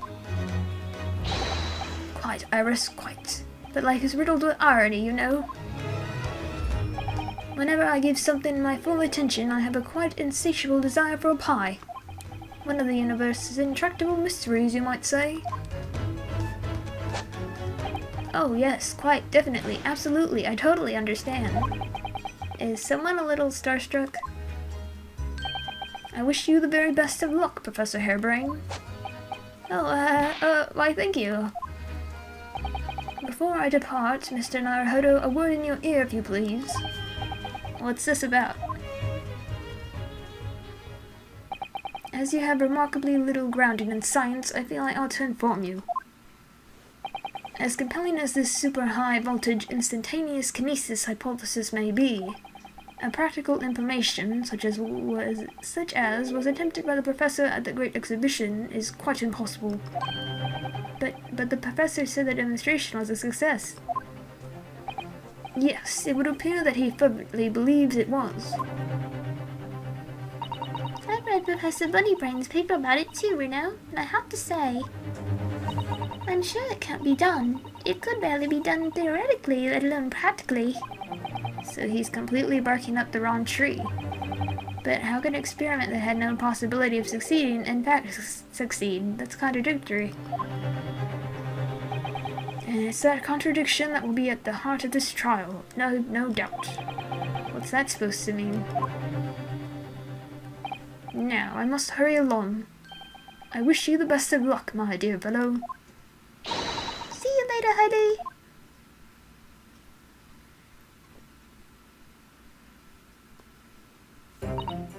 Quite, Iris, quite. But life is riddled with irony, you know. Whenever I give something my full attention, I have a quite insatiable desire for a pie. One of the universe's intractable mysteries, you might say. Oh yes, quite, definitely, absolutely, I totally understand. Is someone a little starstruck? I wish you the very best of luck, Professor Harebrain. Oh, why thank you. Before I depart, Mr. Naruhodo, a word in your ear, if you please. What's this about? As you have remarkably little grounding in science, I feel I ought to inform you. As compelling as this super high voltage instantaneous kinesis hypothesis may be, a practical information such as was attempted by the professor at the Great Exhibition is quite impossible. But the professor said the demonstration was a success. Yes, it would appear that he fervently believes it was. I've read Professor Bunnybrain's paper about it too, Runo, and I have to say, I'm sure it can't be done. It could barely be done theoretically, let alone practically. So he's completely barking up the wrong tree. But how can an experiment that had no possibility of succeeding, in fact, succeed? That's contradictory. And it's that contradiction that will be at the heart of this trial, no doubt. What's that supposed to mean? Now, I must hurry along. I wish you the best of luck, my dear fellow. See you later, Hurley.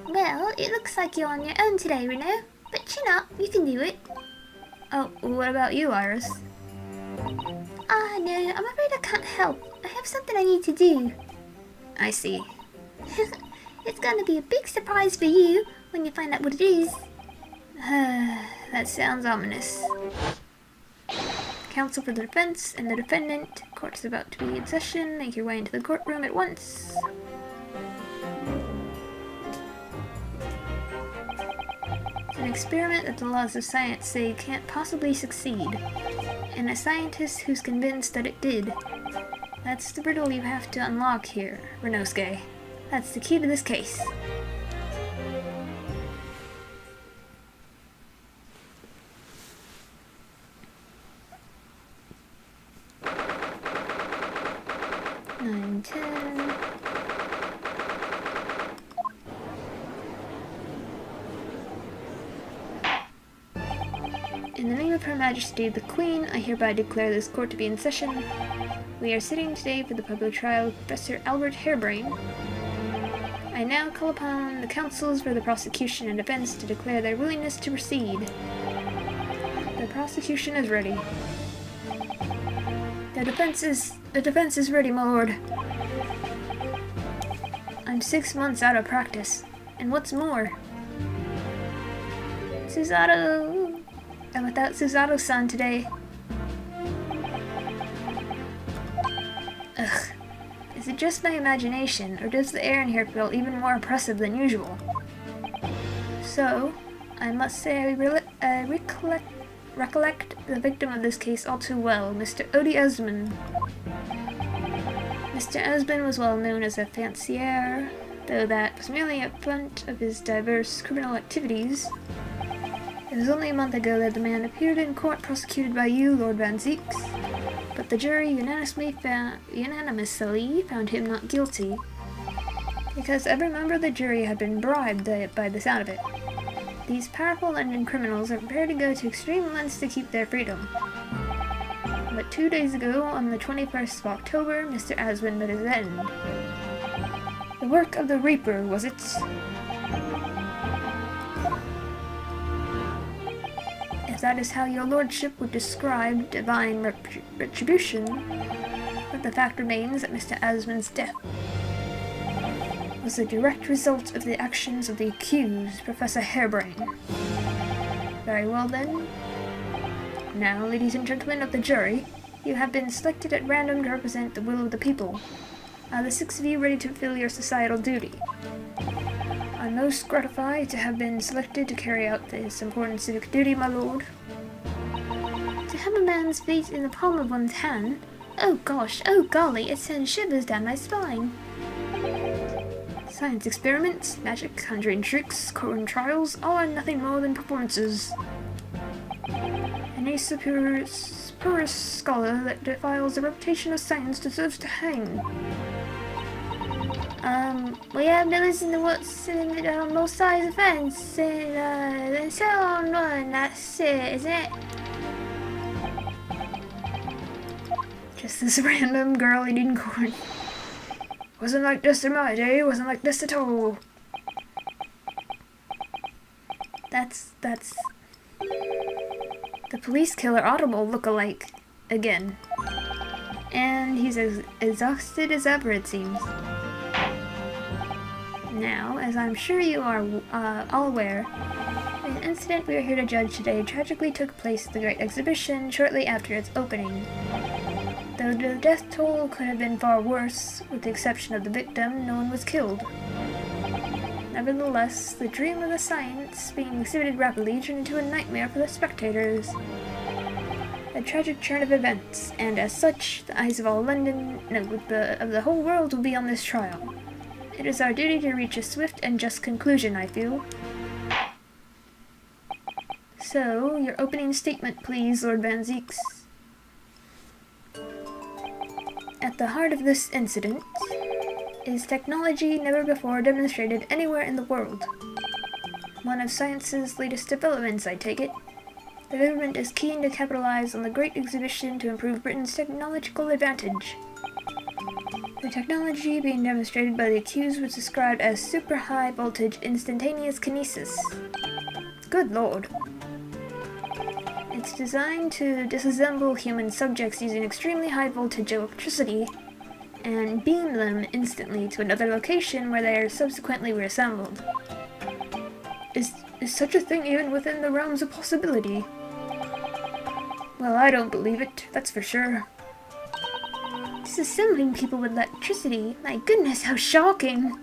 Well, it looks like you're on your own today, Runo. But chin up, you can do it. Oh, what about you, Iris? Ah, no, I'm afraid I can't help. I have something I need to do. I see. It's going to be a big surprise for you when you find out what it is. That sounds ominous. Counsel for the defense and the defendant. Court's about to be in session. Make your way into the courtroom at once. An experiment that the laws of science say can't possibly succeed, and a scientist who's convinced that it did. That's the riddle you have to unlock here, Renosuke. That's the key to this case. Nine, 10. In the name of Her Majesty the Queen, I hereby declare this court to be in session. We are sitting today for the public trial of Professor Albert Harebrain. I now call upon the counsels for the prosecution and defense to declare their willingness to proceed. The prosecution is ready. The defense is ready, my lord. I'm 6 months out of practice, and what's more, Susato... I'm without Susato-san today. Ugh. Is it just my imagination, or does the air in here feel even more oppressive than usual? So, I must say I recollect the victim of this case all too well, Mr. Odie Esmond. Mr. Esmond was well known as a fancier, though that was merely a front of his diverse criminal activities. It was only a month ago that the man appeared in court prosecuted by you, Lord Van Zieks, but the jury unanimously found him not guilty, because every member of the jury had been bribed by the sound of it. These powerful London criminals are prepared to go to extreme lengths to keep their freedom. But 2 days ago, on the 21st of October, Mr. Aswin met his end. The work of the Reaper, was it? If that is how your lordship would describe divine retribution, but the fact remains that Mr. Aswin's death was a direct result of the actions of the accused, Professor Harebrain. Very well then. Now, ladies and gentlemen of the jury, you have been selected at random to represent the will of the people. Are the 6 of you ready to fulfill your societal duty? I'm most gratified to have been selected to carry out this important civic duty, my lord. To have a man's fate in the palm of one's hand? Oh gosh, oh golly, it sends shivers down my spine. Science experiments, magic, conjuring tricks, courtroom trials, all are nothing more than performances. Any spurious scholar that defiles the reputation of science deserves to hang. We have to listen to what's on both sides of the fence, and so on, and that's it, isn't it? Just this random girl eating corn. Wasn't like this in my day, wasn't like this at all. That's... the police killer Audible look-alike. Again. And he's as exhausted as ever, it seems. Now, as I'm sure you are all aware, an incident we are here to judge today tragically took place at the Great Exhibition shortly after its opening. Though the death toll could have been far worse, with the exception of the victim, no one was killed. Nevertheless, the dream of the science being exhibited rapidly turned into a nightmare for the spectators. A tragic turn of events, and as such, the eyes of all London, no, of the whole world will be on this trial. It is our duty to reach a swift and just conclusion, I feel. So, your opening statement, please, Lord Van Zieks. At the heart of this incident is technology never before demonstrated anywhere in the world. One of science's latest developments, I take it. The government is keen to capitalize on the Great Exhibition to improve Britain's technological advantage. The technology being demonstrated by the accused was described as super high voltage instantaneous kinesis. Good lord. It's designed to disassemble human subjects using extremely high voltage electricity and beam them instantly to another location where they are subsequently reassembled. Is such a thing even within the realms of possibility? Well, I don't believe it, that's for sure. Disassembling people with electricity? My goodness, how shocking!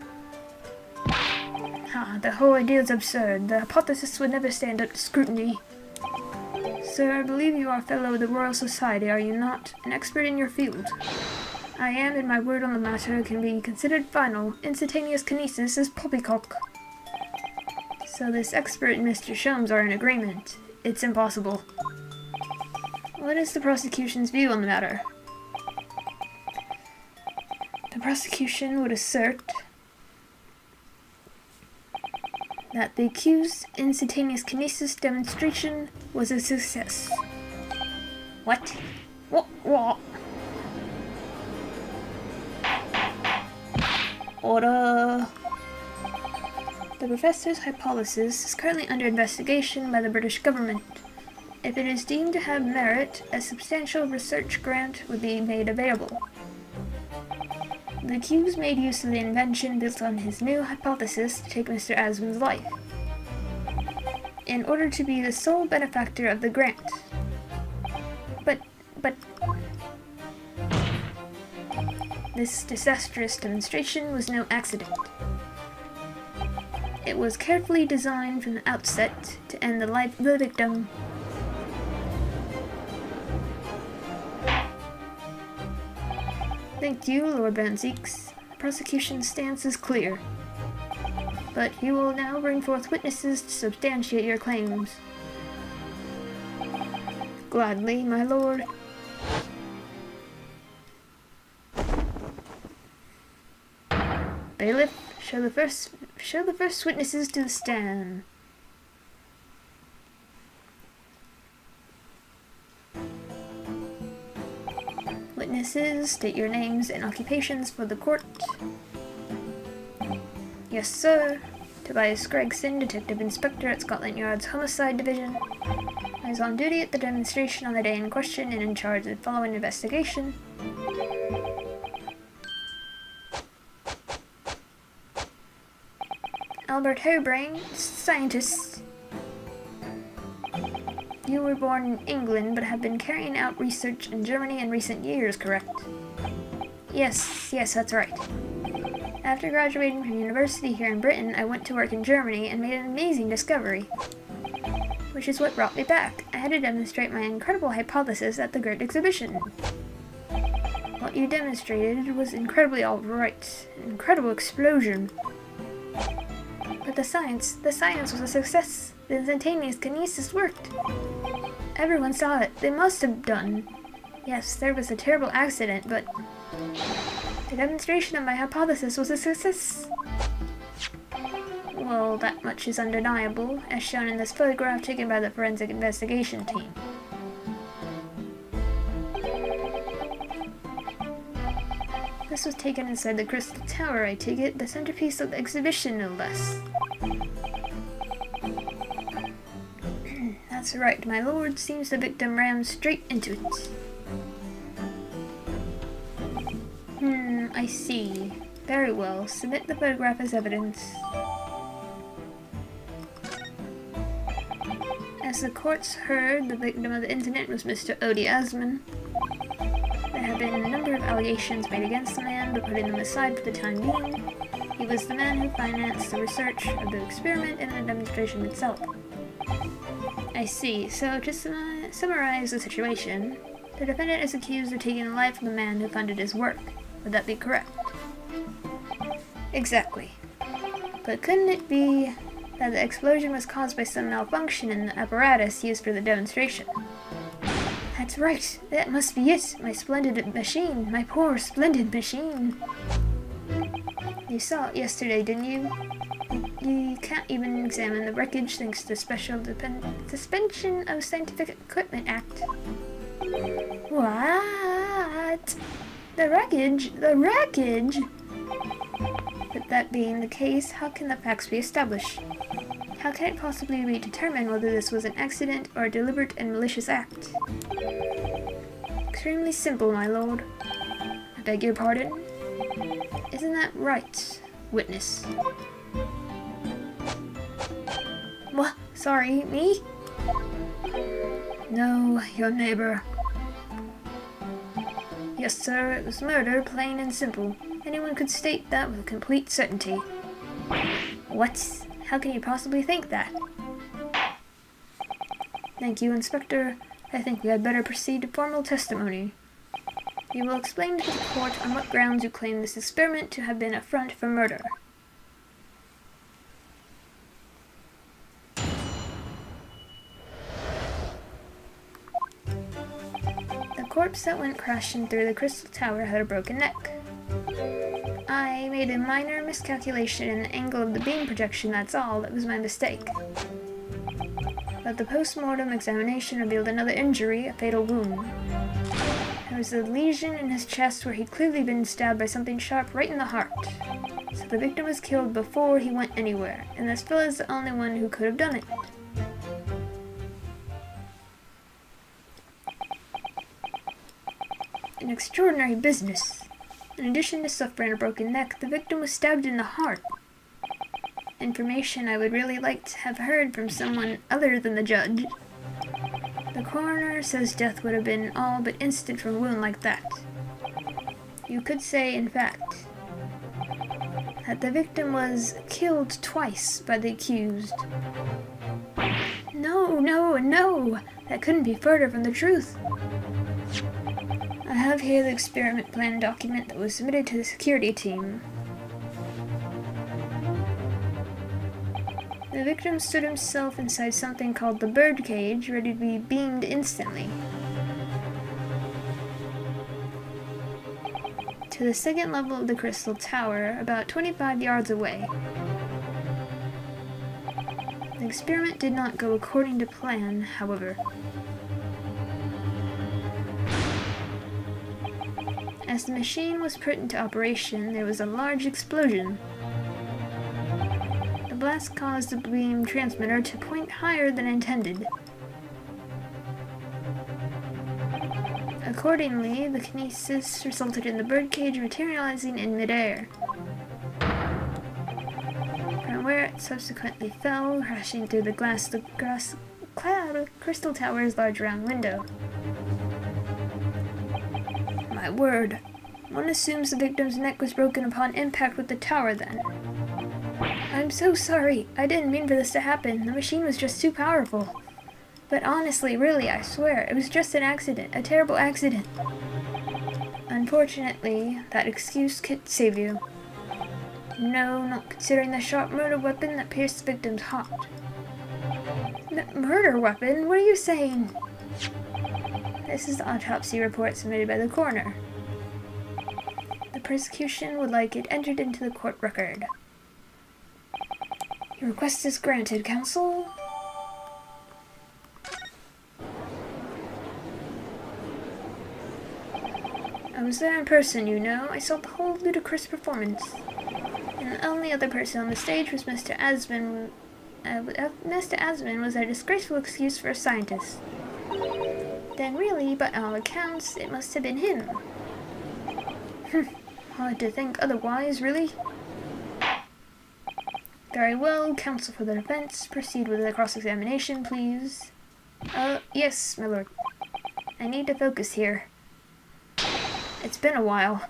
The whole idea is absurd. The hypothesis would never stand up to scrutiny. Sir, I believe you are a fellow of the Royal Society, are you not? An expert in your field. I am, and my word on the matter can be considered final. Instantaneous kinesis is poppycock. So this expert and Mr. Sholmes are in agreement. It's impossible. What is the prosecution's view on the matter? The prosecution would assert that the accused's instantaneous kinesis demonstration was a success. What? What? Order. The professor's hypothesis is currently under investigation by the British government. If it is deemed to have merit, a substantial research grant would be made available. The accused made use of the invention built on his new hypothesis to take Mr. Asmund's life, in order to be the sole benefactor of the grant. But... This disastrous demonstration was no accident. It was carefully designed from the outset to end the life of the victim. Thank you, Lord Banzeeks. The prosecution's stance is clear. But you will now bring forth witnesses to substantiate your claims. Gladly, my lord. Bailiff, show the first witnesses to the stand. Witnesses, state your names and occupations for the court. Yes, sir. Tobias Gregson, Detective Inspector at Scotland Yard's Homicide Division. I was on duty at the demonstration on the day in question and in charge of the following investigation. Albert Harebrain, scientist. You were born in England but have been carrying out research in Germany in recent years, correct? Yes, that's right. After graduating from university here in Britain, I went to work in Germany and made an amazing discovery, which is what brought me back. I had to demonstrate my incredible hypothesis at the Great Exhibition. What you demonstrated was incredibly alright. An incredible explosion. But the science was a success. The instantaneous kinesis worked. Everyone saw it. They must have done. Yes, there was a terrible accident, but the demonstration of my hypothesis was a success. Well, that much is undeniable, as shown in this photograph taken by the forensic investigation team. This was taken inside the Crystal Tower, I take it, the centerpiece of the exhibition, no less. That's right, my lord. Seems the victim rammed straight into it. I see. Very well. Submit the photograph as evidence. As the courts heard, the victim of the incident was Mr. Odie Asmund. There have been a number of allegations made against the man, but putting them aside for the time being, he was the man who financed the research of the experiment and the demonstration itself. I see. So, to summarize the situation, the defendant is accused of taking the life of the man who funded his work. Would that be correct? Exactly. But couldn't it be that the explosion was caused by some malfunction in the apparatus used for the demonstration? That's right. That must be it. My splendid machine. My poor, splendid machine. You saw it yesterday, didn't you? You can't even examine the wreckage thanks to the Special Suspension of Scientific Equipment Act. What? The wreckage? The wreckage? But that being the case, how can the facts be established? How can it possibly be determined whether this was an accident or a deliberate and malicious act? Extremely simple, my lord. I beg your pardon? Isn't that right, witness? What? Sorry, me? No, your neighbor. Yes, sir, it was murder, plain and simple. Anyone could state that with complete certainty. What? How can you possibly think that? Thank you, Inspector. I think we had better proceed to formal testimony. You will explain to the court on what grounds you claim this experiment to have been a front for murder. The corpse that went crashing through the Crystal Tower had a broken neck. I made a minor miscalculation in the angle of the beam projection, that's all. That was my mistake. But the post-mortem examination revealed another injury, a fatal wound. I was a lesion in his chest where he'd clearly been stabbed by something sharp right in the heart. So the victim was killed before he went anywhere, and this fella's the only one who could have done it. An extraordinary business. In addition to suffering a broken neck, the victim was stabbed in the heart. Information I would really like to have heard from someone other than the judge. The coroner says death would have been all but instant from a wound like that. You could say, in fact, that the victim was killed twice by the accused. No! That couldn't be further from the truth. I have here the experiment plan document that was submitted to the security team. The victim stood himself inside something called the bird cage, ready to be beamed instantly to the second level of the crystal tower, about 25 yards away. The experiment did not go according to plan, however. As the machine was put into operation, there was a large explosion. The blast caused the beam transmitter to point higher than intended. Accordingly, the kinesis resulted in the birdcage materializing in midair, from where it subsequently fell, crashing through the crystal tower's large round window. My word, one assumes the victim's neck was broken upon impact with the tower then. I'm so sorry, I didn't mean for this to happen, the machine was just too powerful. But honestly, really, I swear, it was just an accident, a terrible accident. Unfortunately, that excuse could save you. No, not considering the sharp murder weapon that pierced the victim's heart. Murder weapon? What are you saying? This is the autopsy report submitted by the coroner. The prosecution would like it entered into the court record. Your request is granted, counsel. I was there in person, you know. I saw the whole ludicrous performance. And the only other person on the stage was Mr. Asman. Mr. Asman was a disgraceful excuse for a scientist. Then really, by all accounts, it must have been him. Hard to think otherwise, really. Very well, counsel for the defense. Proceed with the cross-examination, please. Yes, my lord. I need to focus here. It's been a while.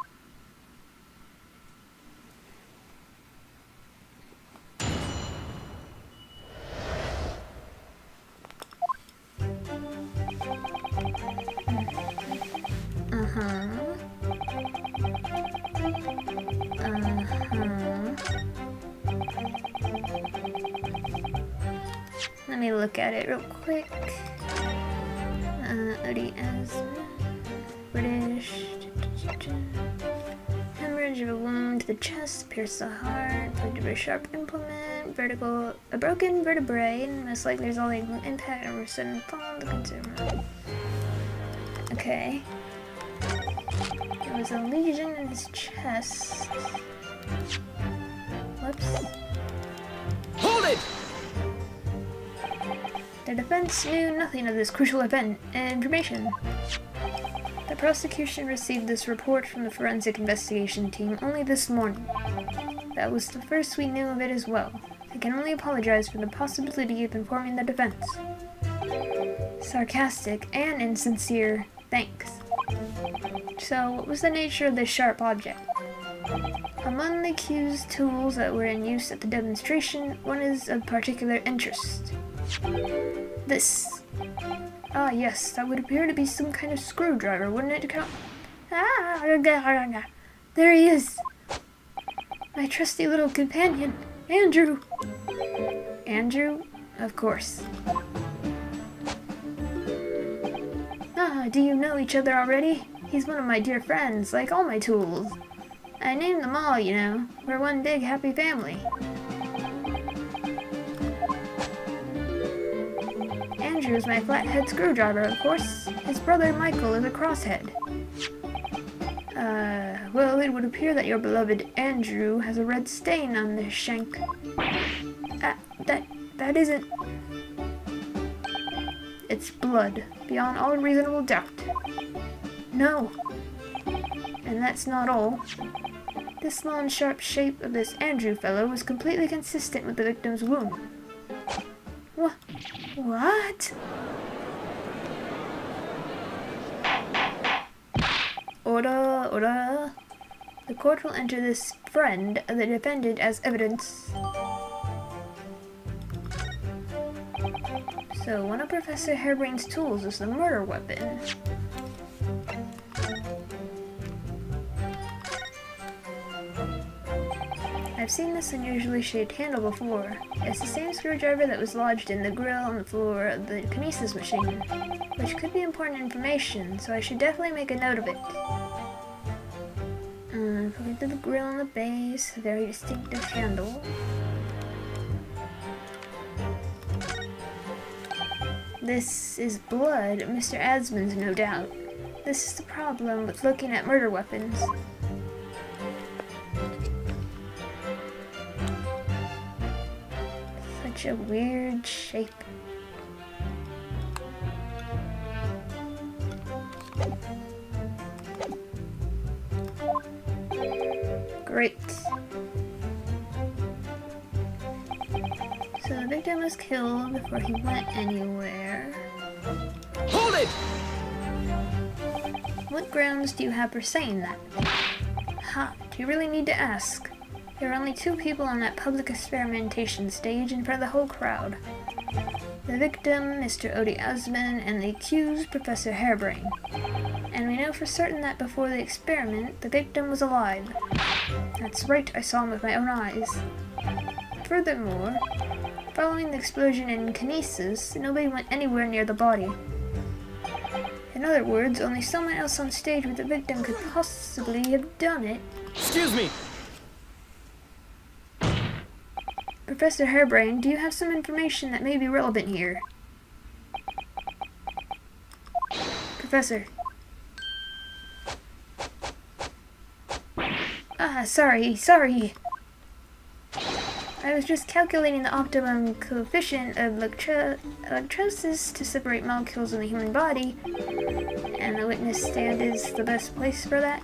Let me look at it real quick. ODS, British. Hemorrhage of a wound to the chest, pierce the heart, afflicted by a sharp implement, a broken vertebrae, and most likely resulting from impact or sudden fall of the consumer. Okay. There was a lesion in his chest. Whoops. Hold it! The defense knew nothing of this crucial information. The prosecution received this report from the forensic investigation team only this morning. That was the first we knew of it as well. I can only apologize for the possibility of informing the defense. Sarcastic and insincere thanks. So, what was the nature of this sharp object? Among the accused tools that were in use at the demonstration, one is of particular interest. This. Ah, yes, that would appear to be some kind of screwdriver, wouldn't it, Count? There he is! My trusty little companion, Andrew! Andrew? Of course. Ah, do you know each other already? He's one of my dear friends, like all my tools. I named them all, you know. We're one big happy family. Andrew is my flathead screwdriver, of course. His brother Michael is a crosshead. Well, it would appear that your beloved Andrew has a red stain on this shank. That isn't... It's blood, beyond all reasonable doubt. No. And that's not all. This long, sharp shape of this Andrew fellow was completely consistent with the victim's wound. What? Order. The court will enter this friend of the defendant as evidence. So, one of Professor Harebrain's tools is the murder weapon. I've seen this unusually shaped handle before. It's the same screwdriver that was lodged in the grill on the floor of the kinesis machine, which could be important information, so I should definitely make a note of it. Put the grill on the base, a very distinctive handle. This is blood, Mr. Asmund's, no doubt. This is the problem with looking at murder weapons. Such a weird shape. Great. So the victim was killed before he went anywhere. Hold it! What grounds do you have for saying that? Ha, do you really need to ask? There were only 2 people on that public experimentation stage in front of the whole crowd. The victim, Mr. Odie Asmund, and the accused, Professor Harebrain. And we know for certain that before the experiment, the victim was alive. That's right, I saw him with my own eyes. Furthermore, following the explosion in kinesis, nobody went anywhere near the body. In other words, only someone else on stage with the victim could possibly have done it. Excuse me! Professor Harebrain, do you have some information that may be relevant here? Professor. Sorry. I was just calculating the optimum coefficient of electrolysis to separate molecules in the human body, and the witness stand is the best place for that.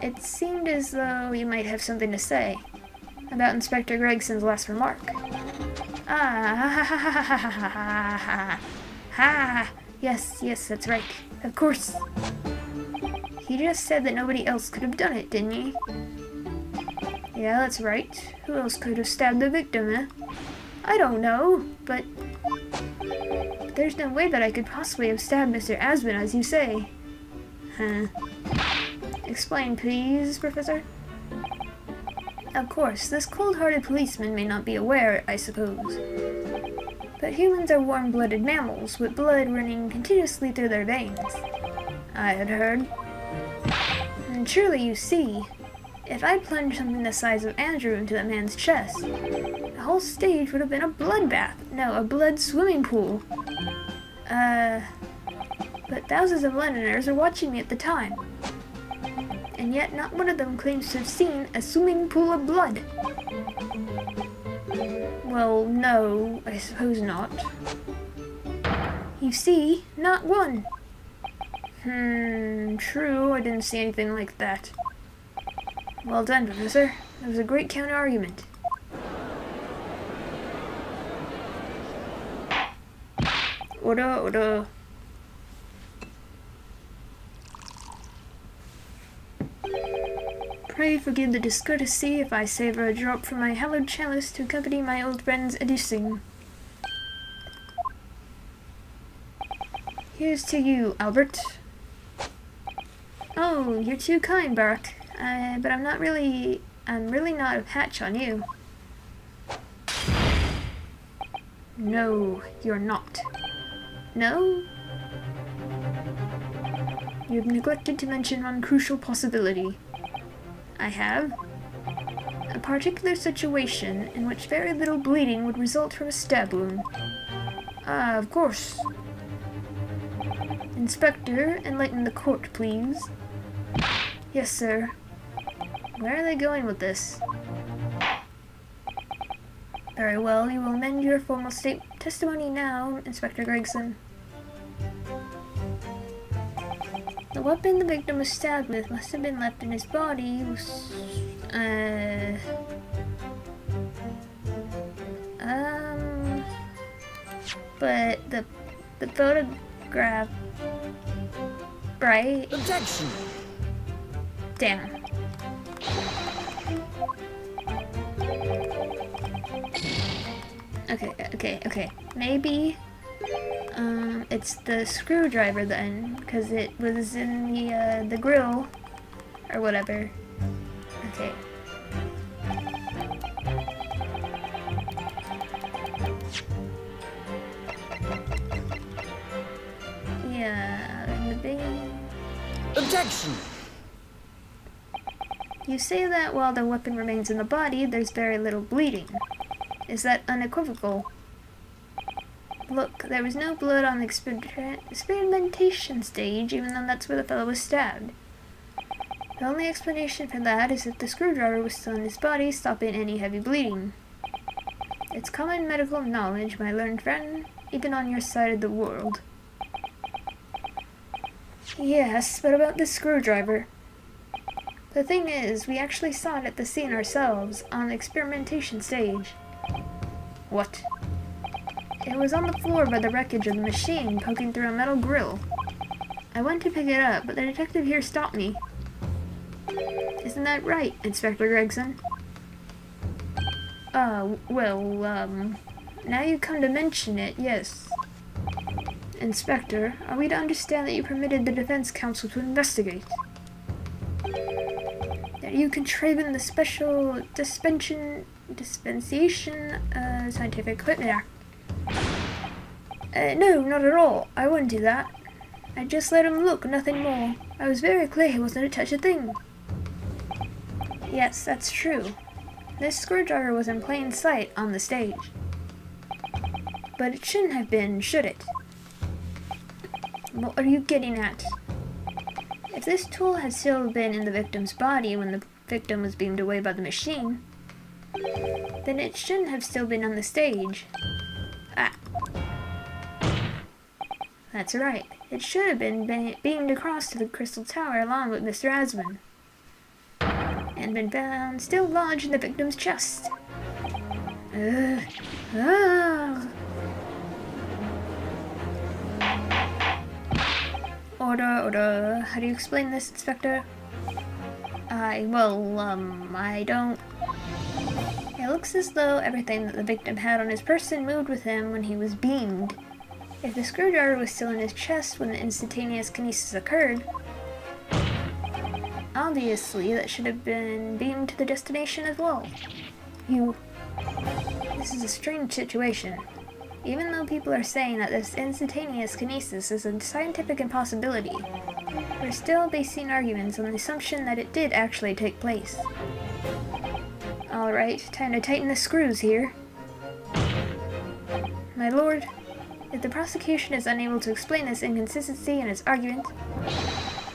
It seemed as though you might have something to say about Inspector Gregson's last remark. Yes, that's right. Of course. He just said that nobody else could have done it, didn't he? Yeah, that's right. Who else could have stabbed the victim, eh? I don't know, but there's no way that I could possibly have stabbed Mr. Asmund, as you say. Huh. Explain, please, Professor? Of course, this cold-hearted policeman may not be aware, I suppose. But humans are warm-blooded mammals, with blood running continuously through their veins. I had heard. And surely you see, if I plunged something the size of Andrew into that man's chest, the whole stage would have been a bloodbath. No, a blood swimming pool. But thousands of Londoners are watching me at the time. And yet not one of them claims to have seen a swimming pool of blood. Well, no, I suppose not. You see, not one. True, I didn't see anything like that. Well done, Professor. That was a great counter-argument. Order. Pray forgive the discourtesy if I savor a drop from my hallowed chalice to accompany my old friend's adducing. Here's to you, Albert. Oh, you're too kind, Barack. But I'm really not a patch on you. No, you're not. No? You've neglected to mention one crucial possibility. I have. A particular situation in which very little bleeding would result from a stab wound. Of course. Inspector, enlighten the court, please. Yes, sir. Where are they going with this? Very well, you will amend your formal testimony now, Inspector Gregson. The weapon the victim was stabbed with must have been left in his body. But the photograph, right? Objection! Damn. Okay. Maybe, it's the screwdriver then, because it was in the grill, or whatever. Okay. Yeah, in the big... Objection! You say that while the weapon remains in the body, there's very little bleeding. Is that unequivocal? Look, there was no blood on the experimentation stage, even though that's where the fellow was stabbed. The only explanation for that is that the screwdriver was still in his body, stopping any heavy bleeding. It's common medical knowledge, my learned friend, even on your side of the world. Yes, but about this screwdriver. The thing is, we actually saw it at the scene ourselves, on the experimentation stage. What? It was on the floor by the wreckage of the machine, poking through a metal grill. I went to pick it up, but the detective here stopped me. Isn't that right, Inspector Gregson? Now you come to mention it, yes. Inspector, are we to understand that you permitted the defense counsel to investigate? That you contravened the special dispensation scientific equipment act? No, not at all. I wouldn't do that. I just let him look, nothing more. I was very clear he wasn't to touch a thing. Yes, that's true. This screwdriver was in plain sight on the stage. But it shouldn't have been, should it? What are you getting at? If this tool had still been in the victim's body when the victim was beamed away by the machine, then it shouldn't have still been on the stage. Ah. That's right. It should have been beamed across to the Crystal Tower along with Mr. Asman, and been found still lodged in the victim's chest. Order. How do you explain this, Inspector? I don't... It looks as though everything that the victim had on his person moved with him when he was beamed. If the screwdriver was still in his chest when the instantaneous kinesis occurred, obviously that should have been beamed to the destination as well. This is a strange situation. Even though people are saying that this instantaneous kinesis is a scientific impossibility, we're still basing arguments on the assumption that it did actually take place. Alright, time to tighten the screws here. My lord, if the prosecution is unable to explain this inconsistency in its argument,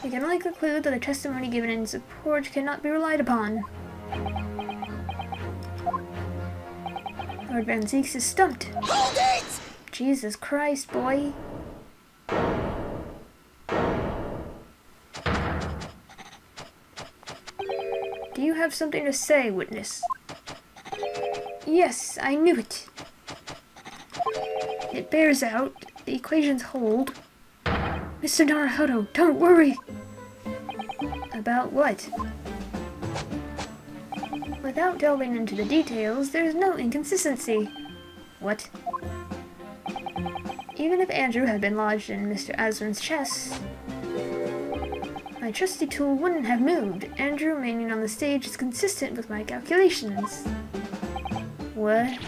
we can only conclude that the testimony given in support cannot be relied upon. Lord Van Zeeks is stumped. Hold it! Jesus Christ, boy. Do you have something to say, witness? Yes, I knew it. It bears out. The equations hold. Mr. Naruhodo, don't worry. About what? Without delving into the details, there's no inconsistency. What? Even if Andrew had been lodged in Mr. Asman's chest, my trusty tool wouldn't have moved. Andrew remaining on the stage is consistent with my calculations. What?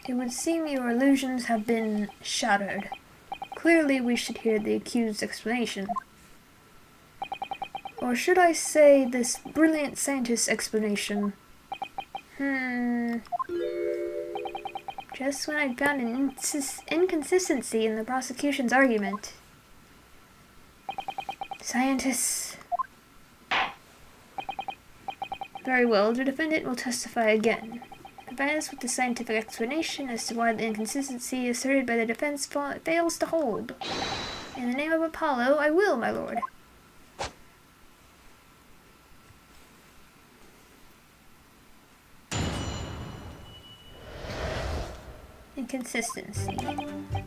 It would seem your illusions have been shattered. Clearly, we should hear the accused's explanation. Or should I say this brilliant scientist's explanation? Just when I'd found an inconsistency in the prosecution's argument. Scientists. Very well, the defendant will testify again. Provide us with the scientific explanation as to why the inconsistency asserted by the defense fails to hold. In the name of Apollo, I will, my lord. Inconsistency.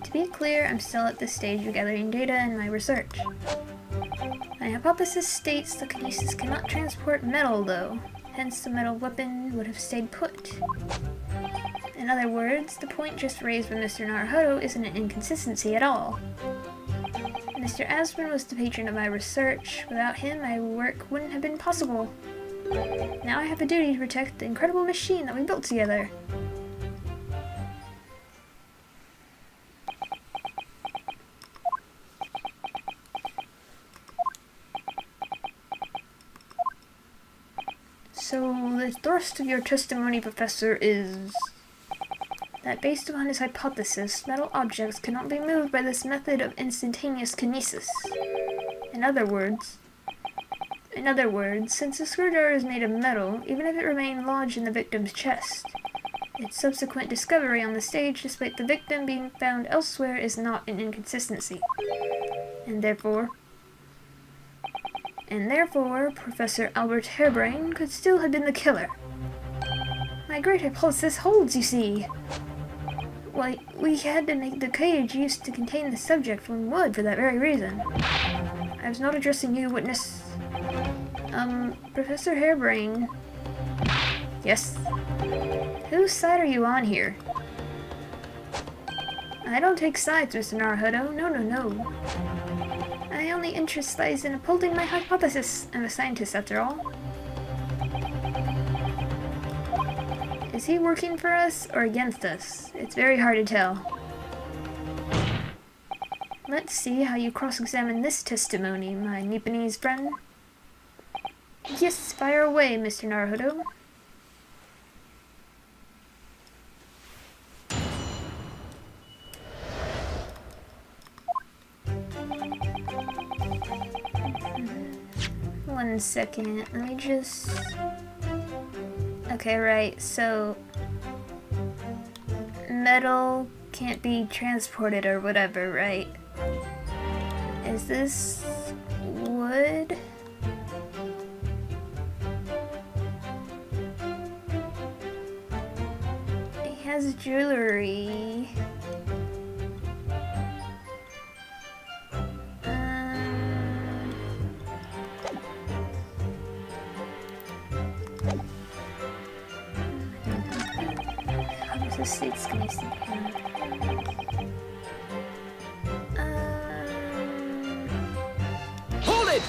To be clear, I'm still at this stage of gathering data in my research. My hypothesis states the kinesis cannot transport metal, though. Hence, the metal weapon would have stayed put. In other words, the point just raised by Mr. Naruhodo isn't an inconsistency at all. Mr. Aspen was the patron of my research. Without him, my work wouldn't have been possible. Now I have a duty to protect the incredible machine that we built together. So, the thrust of your testimony, Professor, is that based upon his hypothesis, metal objects cannot be moved by this method of instantaneous kinesis. In other words, since the screwdriver is made of metal, even if it remained lodged in the victim's chest, its subsequent discovery on the stage, despite the victim being found elsewhere, is not an inconsistency. And therefore, Professor Albert Harebrain could still have been the killer. My great hypothesis holds, you see. Why, we had to make the cage used to contain the subject from wood for that very reason. I was not addressing you, witness. Professor Harebrain. Yes? Whose side are you on here? I don't take sides, Mr. Naruhodo. No. My only interest lies in upholding my hypothesis. I'm a scientist, after all. Is he working for us or against us? It's very hard to tell. Let's see how you cross-examine this testimony, my Nipponese friend. Yes, fire away, Mr. Naruhodo. One second, let me just... Okay, right, so... metal can't be transported or whatever, right? Is this... wood? He has jewelry... It's gonna see him. Hold it!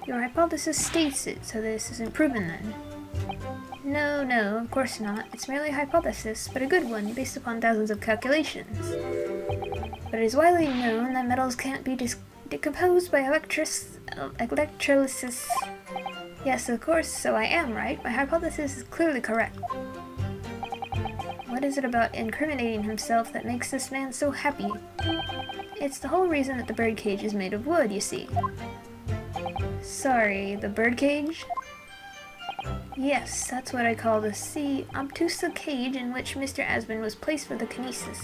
Your hypothesis states it, so this isn't proven then. No, of course not. It's merely a hypothesis, but a good one, based upon thousands of calculations. But it is widely known that metals can't be decomposed by electrolysis. Yes, of course, so I am right. My hypothesis is clearly correct. What is it about incriminating himself that makes this man so happy? It's the whole reason that the birdcage is made of wood, you see. Sorry, the birdcage? Yes, that's what I call the obtuse cage in which Mr. Aspen was placed for the kinesis.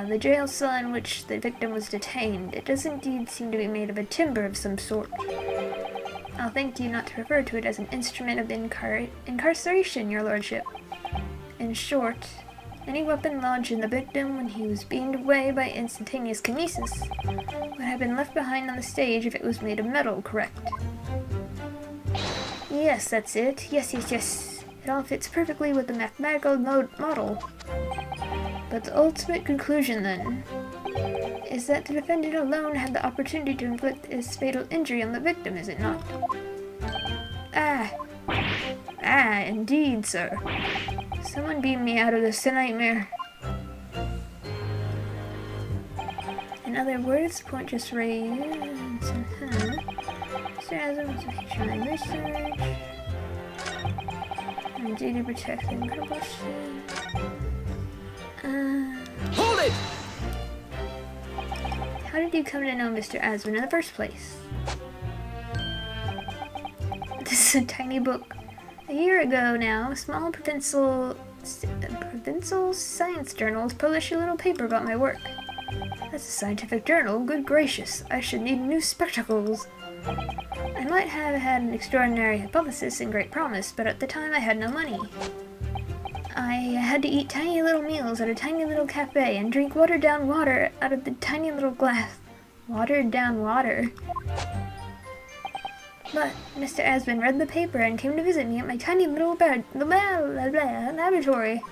The jail cell in which the victim was detained. It does indeed seem to be made of a timber of some sort. I'll thank you not to refer to it as an instrument of incarceration, your lordship. In short, any weapon lodged in the victim when he was beamed away by instantaneous kinesis would have been left behind on the stage if it was made of metal, correct? Yes, that's it. Yes. It all fits perfectly with the mathematical model. But the ultimate conclusion, then, is that the defendant alone had the opportunity to inflict this fatal injury on the victim, is it not? Indeed, sir. Someone beam me out of this nightmare. In other words, point just raised. Mr. Aspen was a patron of research. I do to protect the incredible machine. Hold it! How did you come to know Mr. Aswin in the first place? This is a tiny book. A year ago now, a small provincial science journals published a little paper about my work. That's a scientific journal, good gracious, I should need new spectacles. I might have had an extraordinary hypothesis and great promise, but at the time I had no money. I had to eat tiny little meals at a tiny little cafe and drink watered down water out of the tiny little glass. Watered down water. But Mr. Aswin read the paper and came to visit me at my tiny little laboratory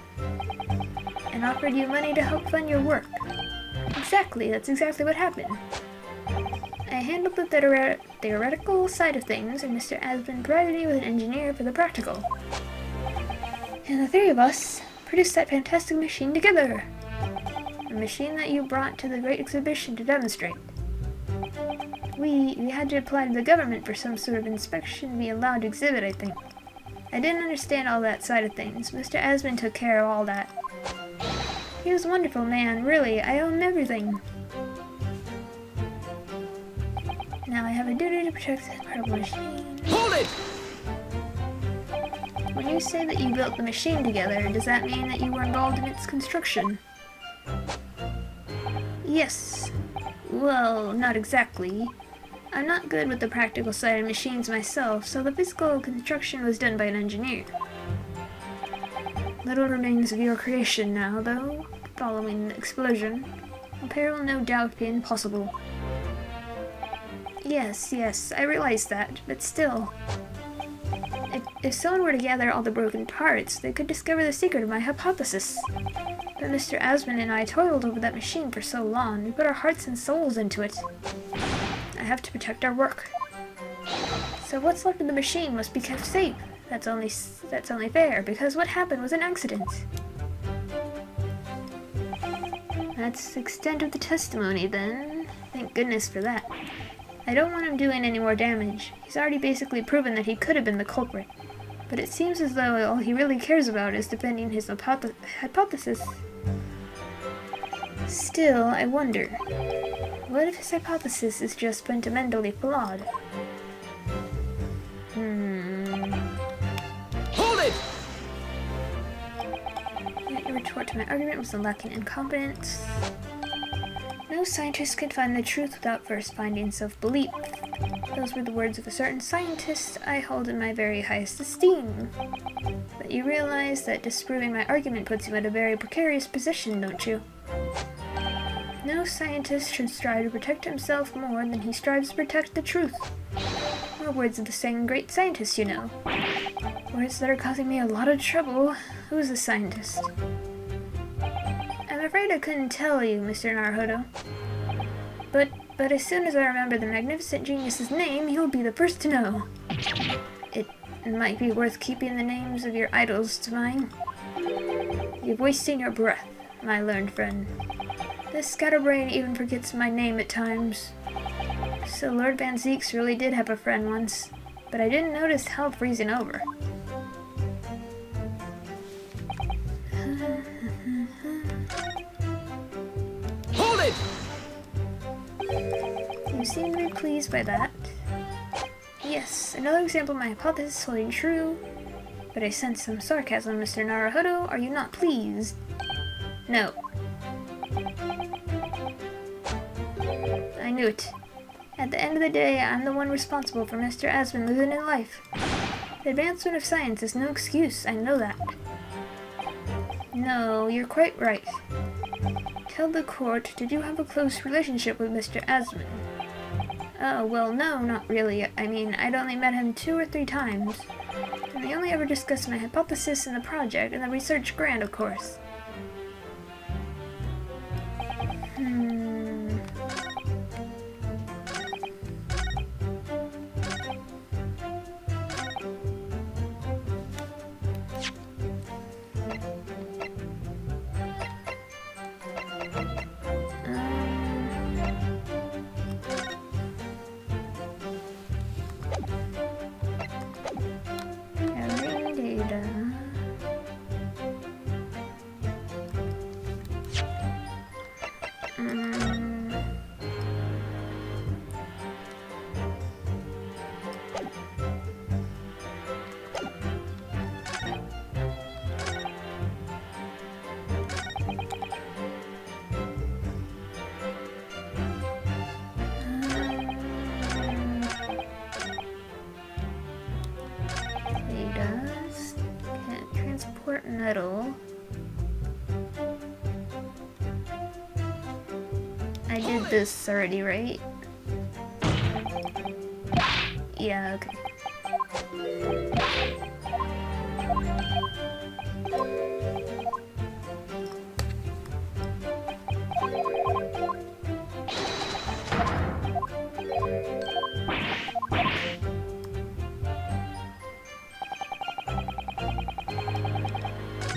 and offered you money to help fund your work. Exactly, that's exactly what happened. I handled the theoretical side of things, and Mr. Aswin provided me with an engineer for the practical. And the three of us produced that fantastic machine together. A machine that you brought to the great exhibition to demonstrate. We had to apply to the government for some sort of inspection to be allowed to exhibit, I think. I didn't understand all that side of things. Mr. Aswin took care of all that. He was a wonderful man, really. I owe him everything. Now I have a duty to protect the incredible machine. Hold it! When you say that you built the machine together, does that mean that you were involved in its construction? Yes. Well, not exactly. I'm not good with the practical side of machines myself, so the physical construction was done by an engineer. Little remains of your creation now, though, following the explosion. Repair will no doubt be impossible. Yes, I realize that, but still. If someone were to gather all the broken parts, they could discover the secret of my hypothesis. But Mr. Aswin and I toiled over that machine for so long, we put our hearts and souls into it. I have to protect our work. So what's left of the machine must be kept safe. That's only fair, because what happened was an accident. That's the extent of the testimony, then. Thank goodness for that. I don't want him doing any more damage. He's already basically proven that he could have been the culprit. But it seems as though all he really cares about is defending his hypothesis. Still, I wonder, what if his hypothesis is just fundamentally flawed? Hold it! Yet your retort to my argument was lacking in competence. No scientist can find the truth without first finding self-belief. Those were the words of a certain scientist I hold in my very highest esteem. But you realize that disproving my argument puts you in a very precarious position, don't you? No scientist should strive to protect himself more than he strives to protect the truth. Or words of the same great scientist, you know. Words that are causing me a lot of trouble. Who's the scientist? I'm afraid I couldn't tell you, Mr. Naruhodo. But as soon as I remember the magnificent genius's name, you'll be the first to know. It might be worth keeping the names of your idols to mind. You're wasting your breath, my learned friend. This scatterbrain even forgets my name at times. So Lord Van Zeeks really did have a friend once, but I didn't notice hell freezing over. Hold it! You seem to be pleased by that. Yes, another example of my hypothesis holding true. But I sense some sarcasm, Mr. Naruhodo. Are you not pleased? No. I knew it. At the end of the day, I'm the one responsible for Mr. Aswin losing his life. The advancement of science is no excuse, I know that. No, you're quite right. Tell the court, did you have a close relationship with Mr. Aswin? Oh, well, no, not really. I mean, I'd only met him 2 or 3 times. And we only ever discussed my hypothesis and the project, and the research grant, of course. Gathering data. Sort metal. I did this already, right? Yeah, okay.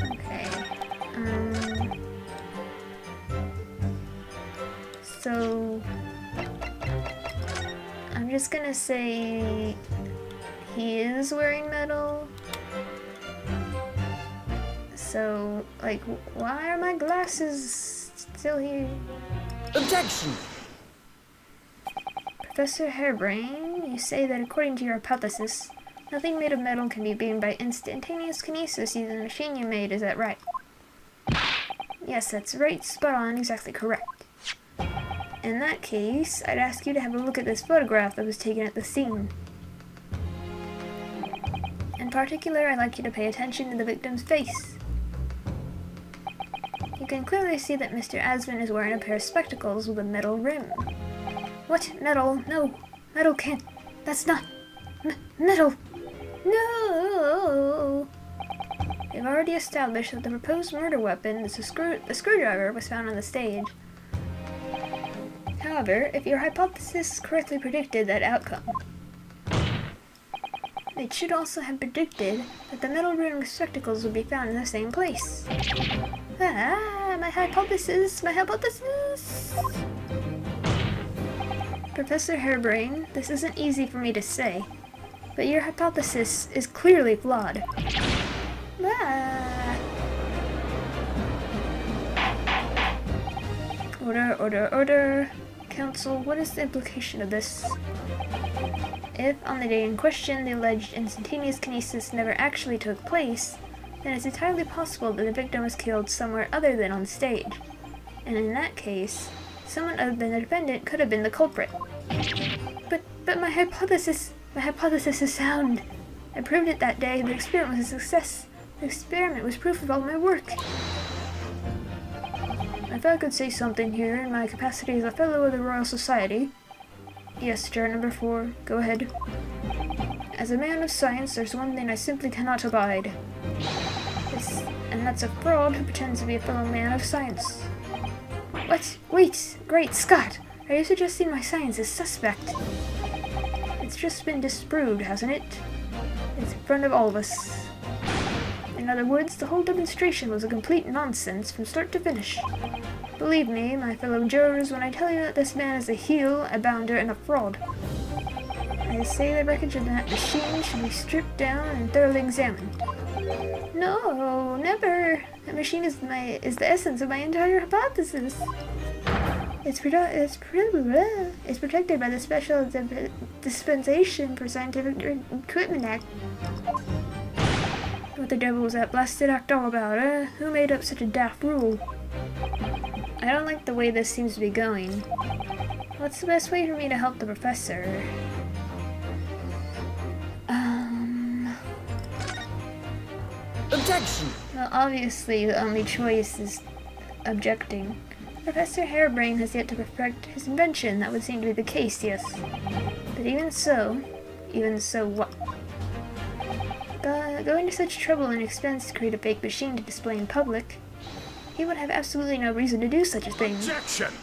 Okay. So I'm just gonna say he is wearing metal. So, like, why are my glasses still here? Objection! Professor Harebrain, you say that according to your hypothesis, nothing made of metal can be beamed by instantaneous kinesis using the machine you made, is that right? Yes, that's right, spot on, exactly correct. In that case, I'd ask you to have a look at this photograph that was taken at the scene. In particular, I'd like you to pay attention to the victim's face. You can clearly see that Mr. Asvin is wearing a pair of spectacles with a metal rim. What? Metal? No. Metal can't. That's not. Metal. No! We've already established that the proposed murder weapon, the screwdriver, was found on the stage. However, if your hypothesis correctly predicted that outcome, it should also have predicted that the metal rimmed spectacles would be found in the same place. Ah, my hypothesis! My hypothesis! Professor Harebrain, this isn't easy for me to say, but your hypothesis is clearly flawed. Ah. Order, order, order. Counsel, what is the implication of this? If, on the day in question, the alleged instantaneous kinesis never actually took place, then it's entirely possible that the victim was killed somewhere other than on stage. And in that case, someone other than the defendant could have been the culprit. But my hypothesis is sound. I proved it that day. The experiment was a success. The experiment was proof of all my work. If I could say something here in my capacity as a fellow of the Royal Society. Yes, jar number 4. Go ahead. As a man of science, there's one thing I simply cannot abide. And that's a fraud who pretends to be a fellow man of science. What? Wait! Great Scott! Are you suggesting my science is suspect? It's just been disproved, hasn't it? It's in front of all of us. In other words, the whole demonstration was a complete nonsense from start to finish. Believe me, my fellow jurors, when I tell you that this man is a heel, a bounder, and a fraud. I say the wreckage of that machine should be stripped down and thoroughly examined. No, never. That machine is the essence of my entire hypothesis. It's protected by the Special Dispensation for Scientific Equipment Act. What the devil was that blasted act all about, eh? Who made up such a daft rule? I don't like the way this seems to be going. What's the best way for me to help the professor? Objection! Well, obviously the only choice is objecting. Professor Harebrain has yet to perfect his invention. That would seem to be the case, yes. But even so what? Going to such trouble and expense to create a fake machine to display in public, he would have absolutely no reason to do such a thing. Objection!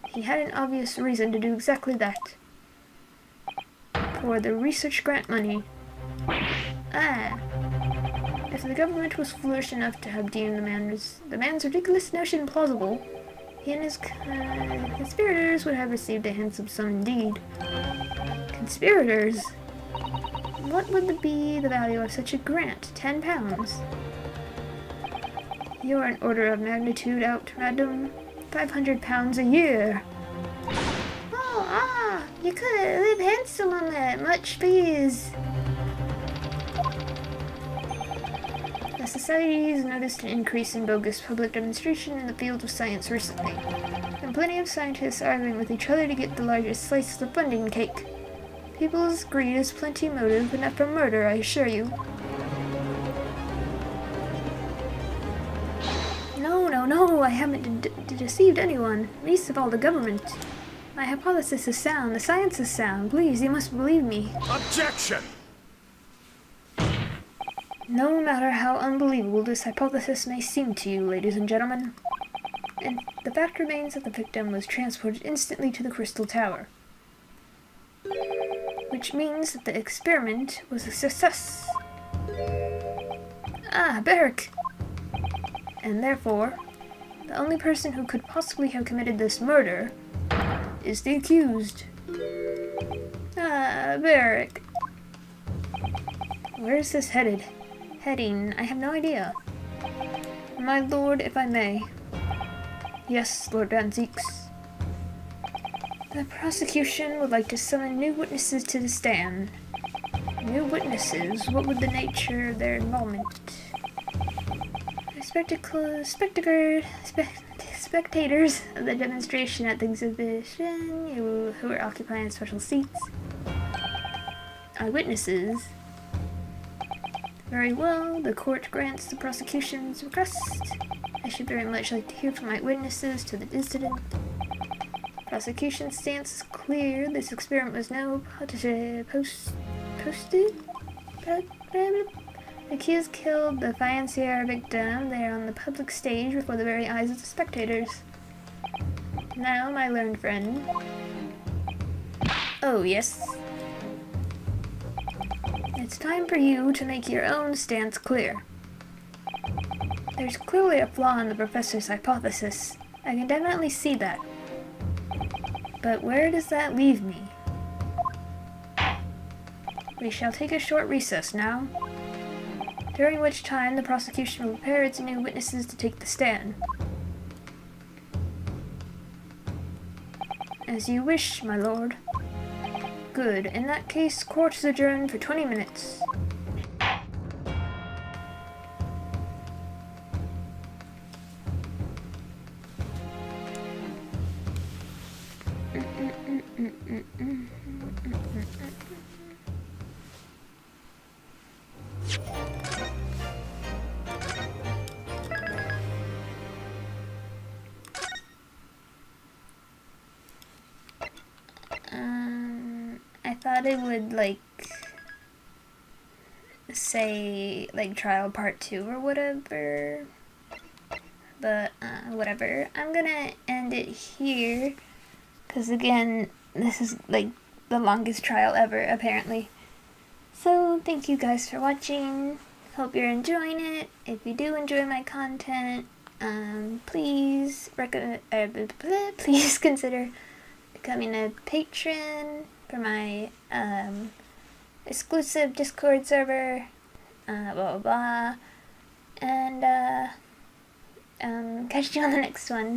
He had an obvious reason to do exactly that. For the research grant money. Ah. If the government was foolish enough to have deemed the man's ridiculous notion plausible, he and his conspirators would have received a handsome sum indeed. Conspirators? What would be the value of such a grant? 10 pounds. You're an order of magnitude out, madam. 500 pounds a year. Oh, you could live handsome on that. Much please. The Society has noticed an increase in bogus public demonstration in the field of science recently, and plenty of scientists arguing with each other to get the largest slice of the funding cake. People's greed is plenty motive, enough for murder, I assure you. no, I haven't deceived anyone, least of all the government. My hypothesis is sound, the science is sound. Please, you must believe me. Objection! No matter how unbelievable this hypothesis may seem to you, ladies and gentlemen, and the fact remains that the victim was transported instantly to the Crystal Tower. Which means that the experiment was a success. Ah, Barrick! And therefore, the only person who could possibly have committed this murder is the accused. Ah, Barrick. Where is this heading? I have no idea. My lord, if I may. Yes, Lord Van Zieks. The prosecution would like to summon new witnesses to the stand. New witnesses? What would the nature of their involvement? Spectators of the demonstration at the exhibition who are occupying special seats. Eyewitnesses. Very well, the court grants the prosecution's request. I should very much like to hear from eyewitnesses to the incident. Prosecution's stance is clear. This experiment was no posted. The accused killed the financier victim there on the public stage before the very eyes of the spectators. Now, my learned friend. Oh, yes. It's time for you to make your own stance clear. There's clearly a flaw in the professor's hypothesis. I can definitely see that. But where does that leave me? We shall take a short recess now, during which time the prosecution will prepare its new witnesses to take the stand. As you wish, my lord. Good. In that case, court is adjourned for 20 minutes. I thought it would, like, say, like, trial part 2 or whatever. But, whatever. I'm gonna end it here. Because, again, this is, like, the longest trial ever, apparently. So, thank you guys for watching. Hope you're enjoying it. If you do enjoy my content, please please consider becoming a patron for my exclusive Discord server, blah blah blah, and catch you on the next one.